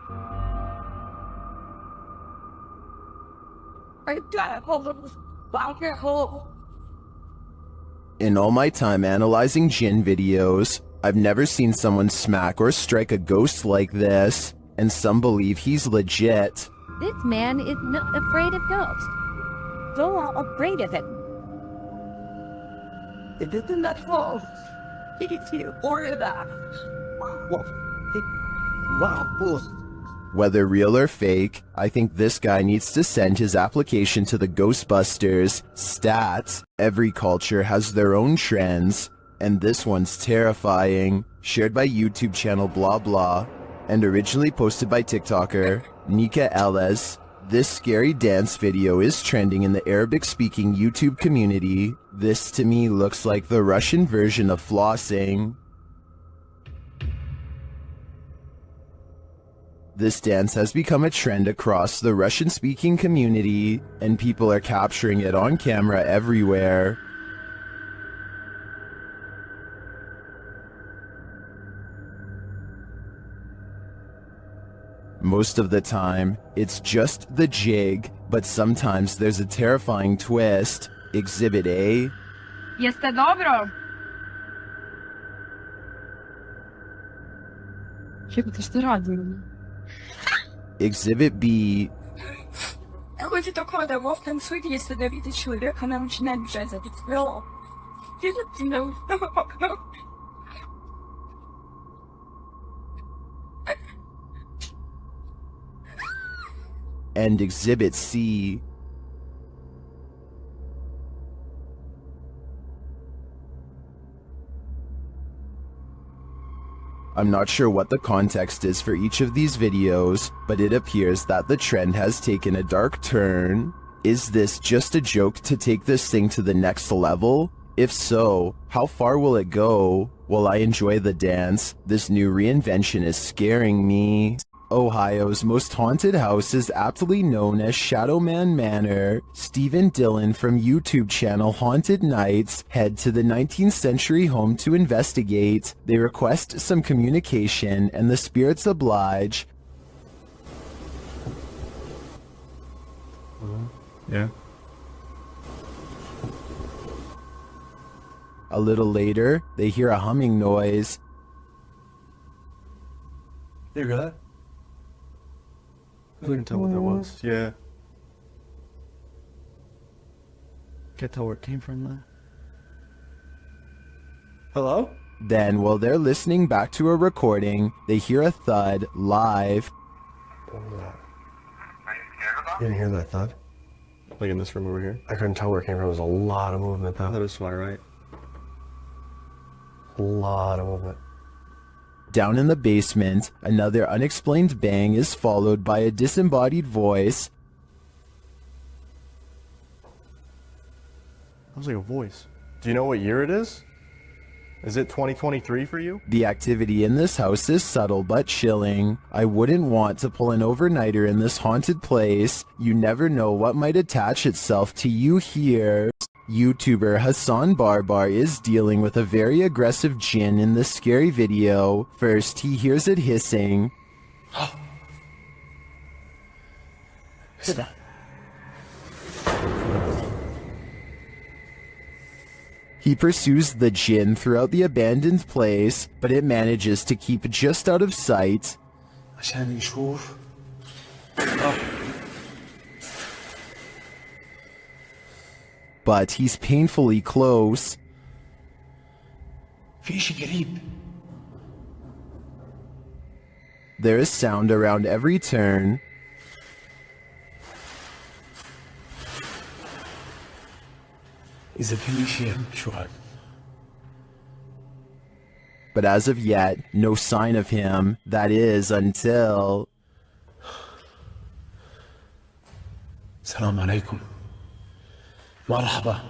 In all my time analyzing Jinn videos, I've never seen someone smack or strike a ghost like this, and some believe he's legit. This man is not afraid of ghosts. Dora afraid of him. It isn't that false. It's you or that. Wow. Whether real or fake, I think this guy needs to send his application to the Ghostbusters. Stats. Every culture has their own trends, and this one's terrifying. Shared by YouTube channel blah blah, and originally posted by TikToker Nika Ellis. This scary dance video is trending in the Arabic-speaking YouTube community. This to me looks like the Russian version of flossing. This dance has become a trend across the Russian-speaking community, and people are capturing it on camera everywhere. Most of the time, it's just the jig, but sometimes there's a terrifying twist. Exhibit A. Jeste dobro. Exhibit B. доходит до кода, во втором суде, если давите человека, она начинает бежать за дверью. And Exhibit C. I'm not sure what the context is for each of these videos, but it appears that the trend has taken a dark turn. Is this just a joke to take this thing to the next level? If so, how far will it go? Will I enjoy the dance? This new reinvention is scaring me. Ohio's most haunted house is aptly known as Shadowman Manor. Stephen Dillon from YouTube channel Haunted Nights head to the 19th century home to investigate. They request some communication and the spirits oblige. Yeah. A little later, they hear a humming noise. You hear that? I couldn't tell what that was. Yeah. Can't tell where it came from though. Hello? Then, while they're listening back to a recording, they hear a thud live. You didn't hear that thud? Like in this room over here? I couldn't tell where it came from. There was a lot of movement though. That is why, right? A lot of movement. Down in the basement, another unexplained bang is followed by a disembodied voice. That was like a voice. Do you know what year it is? Is it 2023 for you? The activity in this house is subtle but chilling. I wouldn't want to pull an overnighter in this haunted place. You never know what might attach itself to you here. YouTuber Hassan Barbar is dealing with a very aggressive jinn in this scary video. First, he hears it hissing. He pursues the jinn throughout the abandoned place, but it manages to keep just out of sight. عشان يشوف. But he's painfully close. في شيء قريب. There is sound around every turn. إذا في شيء شو هذا؟ But as of yet, no sign of him. That is until... السلام عليكم. مرحبا.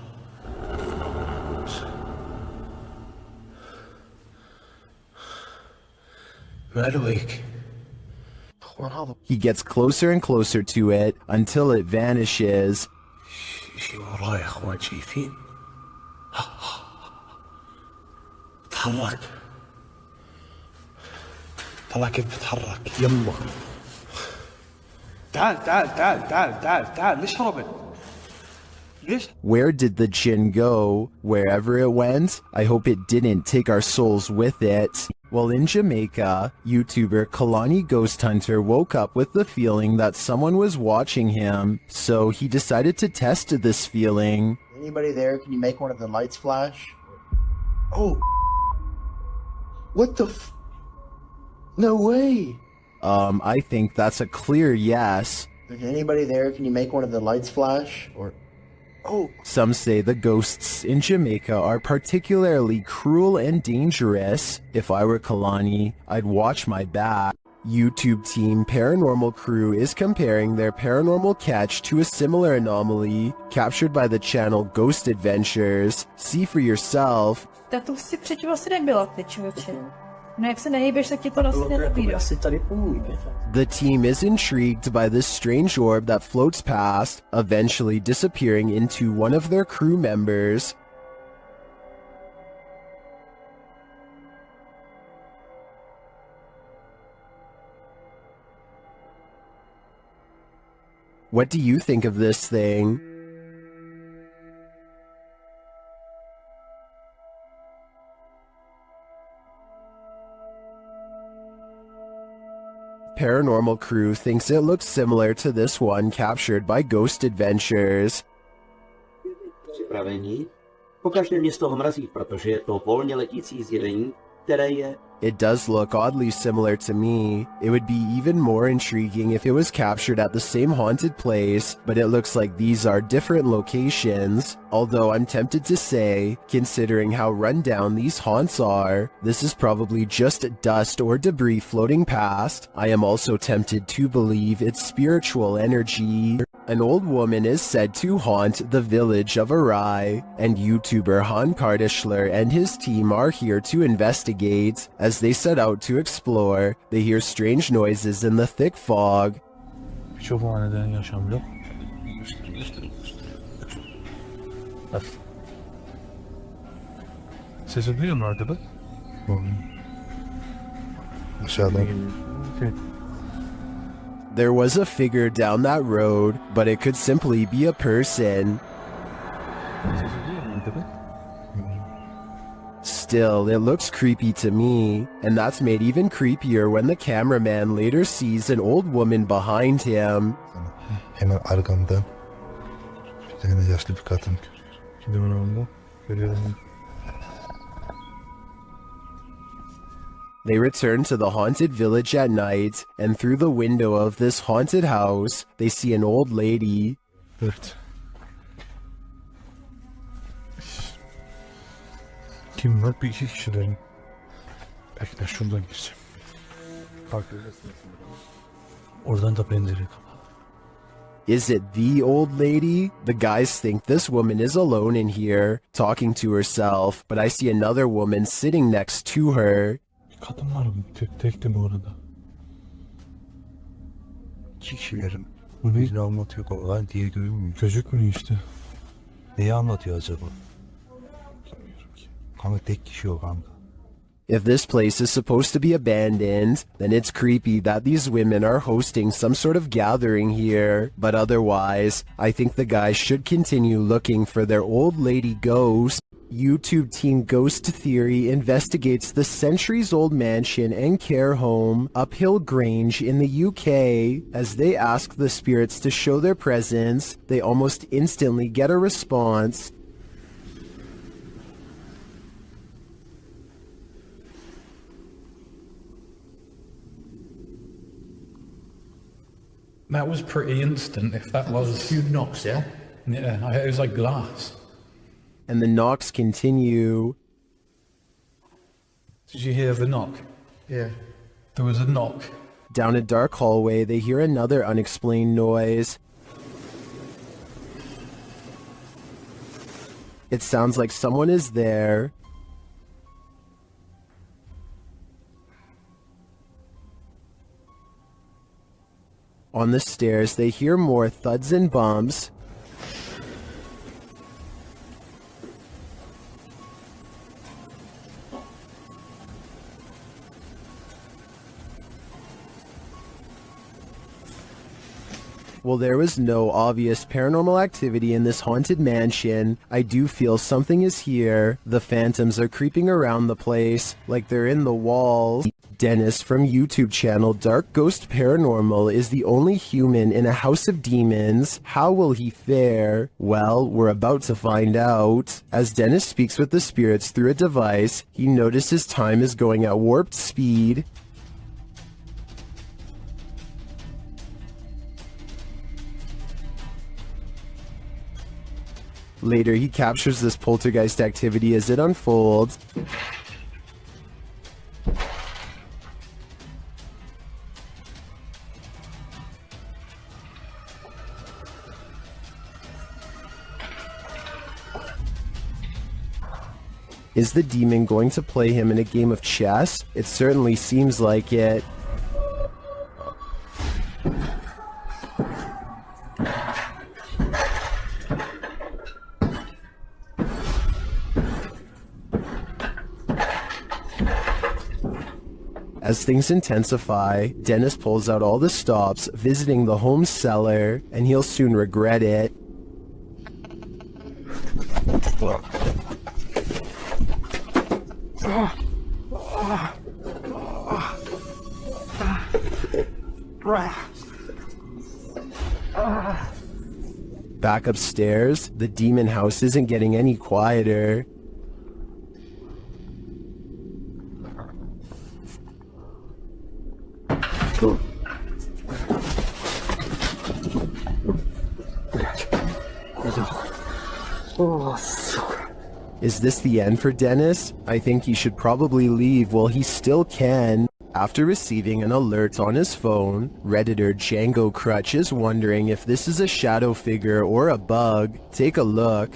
ماله هيك؟ He gets closer and closer to it until it vanishes. شي وراي يا اخوان شايفين؟ تحرك. طلع كيف بتحرك. يلا. تعال تعال تعال تعال تعال تعال ليش هربت؟ Where did the jinn go? Wherever it went, I hope it didn't take our souls with it. While in Jamaica, YouTuber Kalani Ghost Hunter woke up with the feeling that someone was watching him, so he decided to test this feeling. Anybody there? Can you make one of the lights flash? Oh. What the f... No way. I think that's a clear yes. Anybody there? Can you make one of the lights flash? Or... Oh. Some say the ghosts in Jamaica are particularly cruel and dangerous. If I were Kalani, I'd watch my back. YouTube team Paranormal Crew is comparing their paranormal catch to a similar anomaly captured by the channel Ghost Adventures. See for yourself. Tak to si předtím asi nebyla, ty člověče. No jak se nehýbeš, tak ti to asi nenabídá. The team is intrigued by this strange orb that floats past, eventually disappearing into one of their crew members. What do you think of this thing? paranormal crew thinks it looks similar to this one captured by Ghost Adventures. Připravení. Pokaždé mě z toho mrazí, protože je to volně letící zjevení, které je... It does look oddly similar to me. It would be even more intriguing if it was captured at the same haunted place, but it looks like these are different locations. Although I'm tempted to say, considering how run down these haunts are, this is probably just dust or debris floating past. I am also tempted to believe it's spiritual energy. An old woman is said to haunt the village of Arai, and YouTuber Han Kardashler and his team are here to investigate. As they set out to explore, they hear strange noises in the thick fog. Ses duyuyor mu arkada? Aşağıdan. There was a figure down that road, but it could simply be a person. Still, it looks creepy to me, and that's made even creepier when the cameraman later sees an old woman behind him. Hemen arkamda bir tane yaşlı bir kadın. Görüyorum. They return to the haunted village at night, and through the window of this haunted house, they see an old lady. Evet. Kim var? Bir iki kişilerin. Belki de şuradan gireceğim. Bak. Oradan da pencere kapalı. Is it the old lady? The guys think this woman is alone in here, talking to herself, but I see another woman sitting next to her. Kadın var mı? Tek de bu arada. İki kişilerin birini anlatıyor olan diye görünmüyor. Gözükmüyor işte. Neyi anlatıyor acaba? Kanka tek kişi yok kanka. If this place is supposed to be abandoned, then it's creepy that these women are hosting some sort of gathering here. But otherwise, I think the guys should continue looking for their old lady ghost. YouTube team Ghost Theory investigates the centuries-old mansion and care home, Uphill Grange in the UK. As they ask the spirits to show their presence, they almost instantly get a response. That was pretty instant, if that was... A few knocks, yeah? Yeah, it was like glass. And the knocks continue. Did you hear the knock? Yeah. There was a knock. Down a dark hallway, they hear another unexplained noise. It sounds like someone is there. On the stairs, they hear more thuds and bumps. While there was no obvious paranormal activity in this haunted mansion, I do feel something is here. The phantoms are creeping around the place, like they're in the walls. Dennis from YouTube channel Dark Ghost Paranormal is the only human in a house of demons. How will he fare? Well, we're about to find out. As Dennis speaks with the spirits through a device, he notices time is going at warped speed. Later, he captures this poltergeist activity as it unfolds. Is the demon going to play him in a game of chess? It certainly seems like it. As things intensify, Dennis pulls out all the stops, visiting the home cellar, and he'll soon regret it. Right. Back upstairs, the demon house isn't getting any quieter. Is this the end for Dennis? I think he should probably leave while he still can. After receiving an alert on his phone, Redditor Django Crutch is wondering if this is a shadow figure or a bug. Take a look.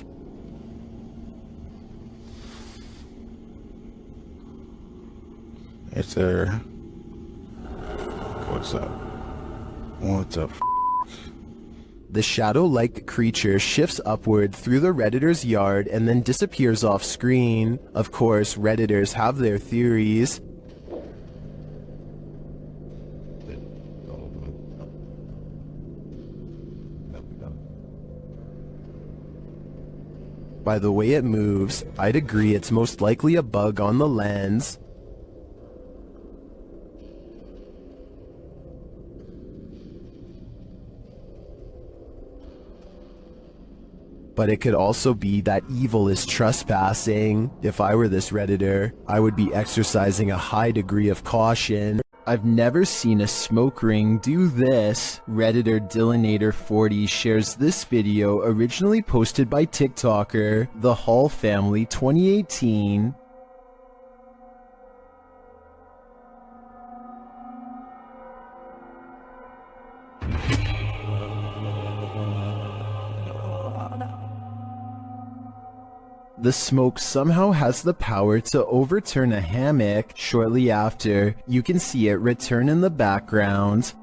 Yes, sir. What's up? What's up? The shadow-like creature shifts upward through the Redditor's yard and then disappears off screen. Of course, Redditors have their theories. By the way it moves, I'd agree it's most likely a bug on the lens. But it could also be that evil is trespassing. If I were this Redditor, I would be exercising a high degree of caution. I've never seen a smoke ring do this. Redditor Dillinator40 shares this video originally posted by TikToker, The Hall Family 2018. The smoke somehow has the power to overturn a hammock. Shortly after, you can see it return in the background.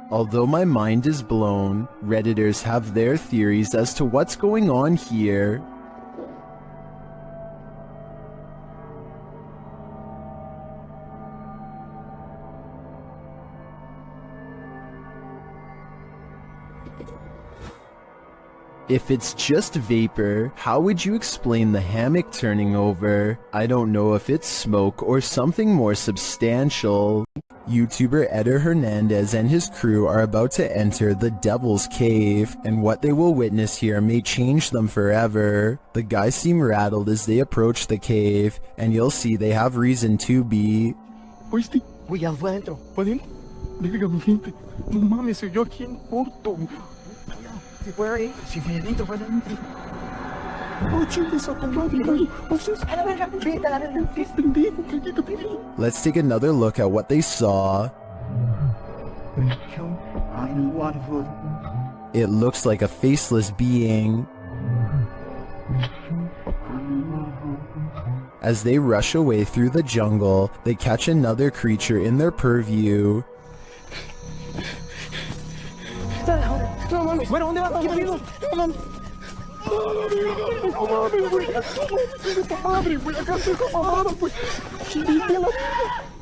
Although my mind is blown, Redditors have their theories as to what's going on here. If it's just vapor, how would you explain the hammock turning over? I don't know if it's smoke or something more substantial. YouTuber Eder Hernandez and his crew are about to enter the Devil's Cave, and what they will witness here may change them forever. The guys seem rattled as they approach the cave, and you'll see they have reason to be. Oíste, voy adentro. ¿Podemos? Verga, mi gente. No mames, soy yo aquí en corto. Si fue ahí, si fue adentro, fue adentro. Oh, chingue, esa tu madre. Oh, sus. A la verga, vete a la verga. Es pendejo, callito, pendejo. Let's take another look at what they saw. It looks like a faceless being. As they rush away through the jungle, they catch another creature in their purview. Bueno, ¿dónde vas? ¿Qué pedo? Madre, güey, acá estoy mamada, güey.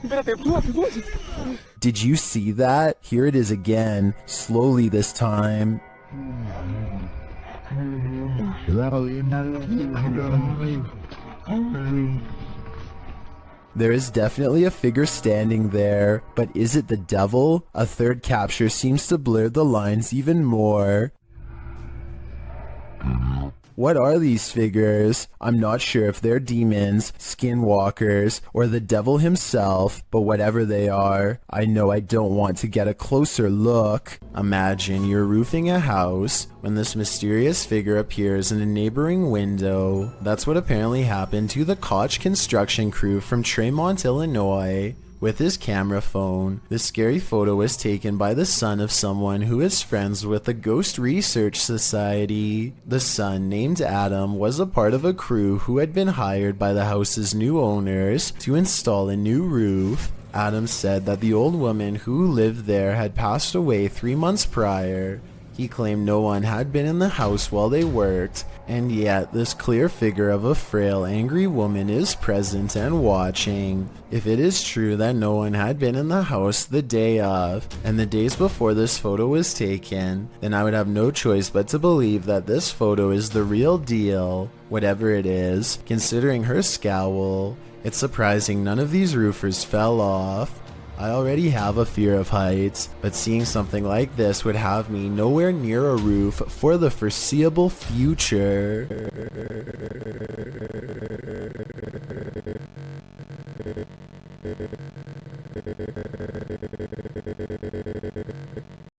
Espérate, tú. Did you see that? Here it is again, slowly this time. There is definitely a figure standing there, but is it the devil? A third capture seems to blur the lines even more. What are these figures? I'm not sure if they're demons, skinwalkers, or the devil himself, but whatever they are, I know I don't want to get a closer look. Imagine you're roofing a house when this mysterious figure appears in a neighboring window. That's what apparently happened to the Koch construction crew from Tremont, Illinois. With his camera phone, this scary photo was taken by the son of someone who is friends with the Ghost Research Society. The son, named Adam, was a part of a crew who had been hired by the house's new owners to install a new roof. Adam said that the old woman who lived there had passed away 3 months prior. He claimed no one had been in the house while they worked, and yet this clear figure of a frail, angry woman is present and watching. If it is true that no one had been in the house the day of, and the days before this photo was taken, then I would have no choice but to believe that this photo is the real deal, whatever it is. Considering her scowl, it's surprising none of these roofers fell off. I already have a fear of heights, but seeing something like this would have me nowhere near a roof for the foreseeable future.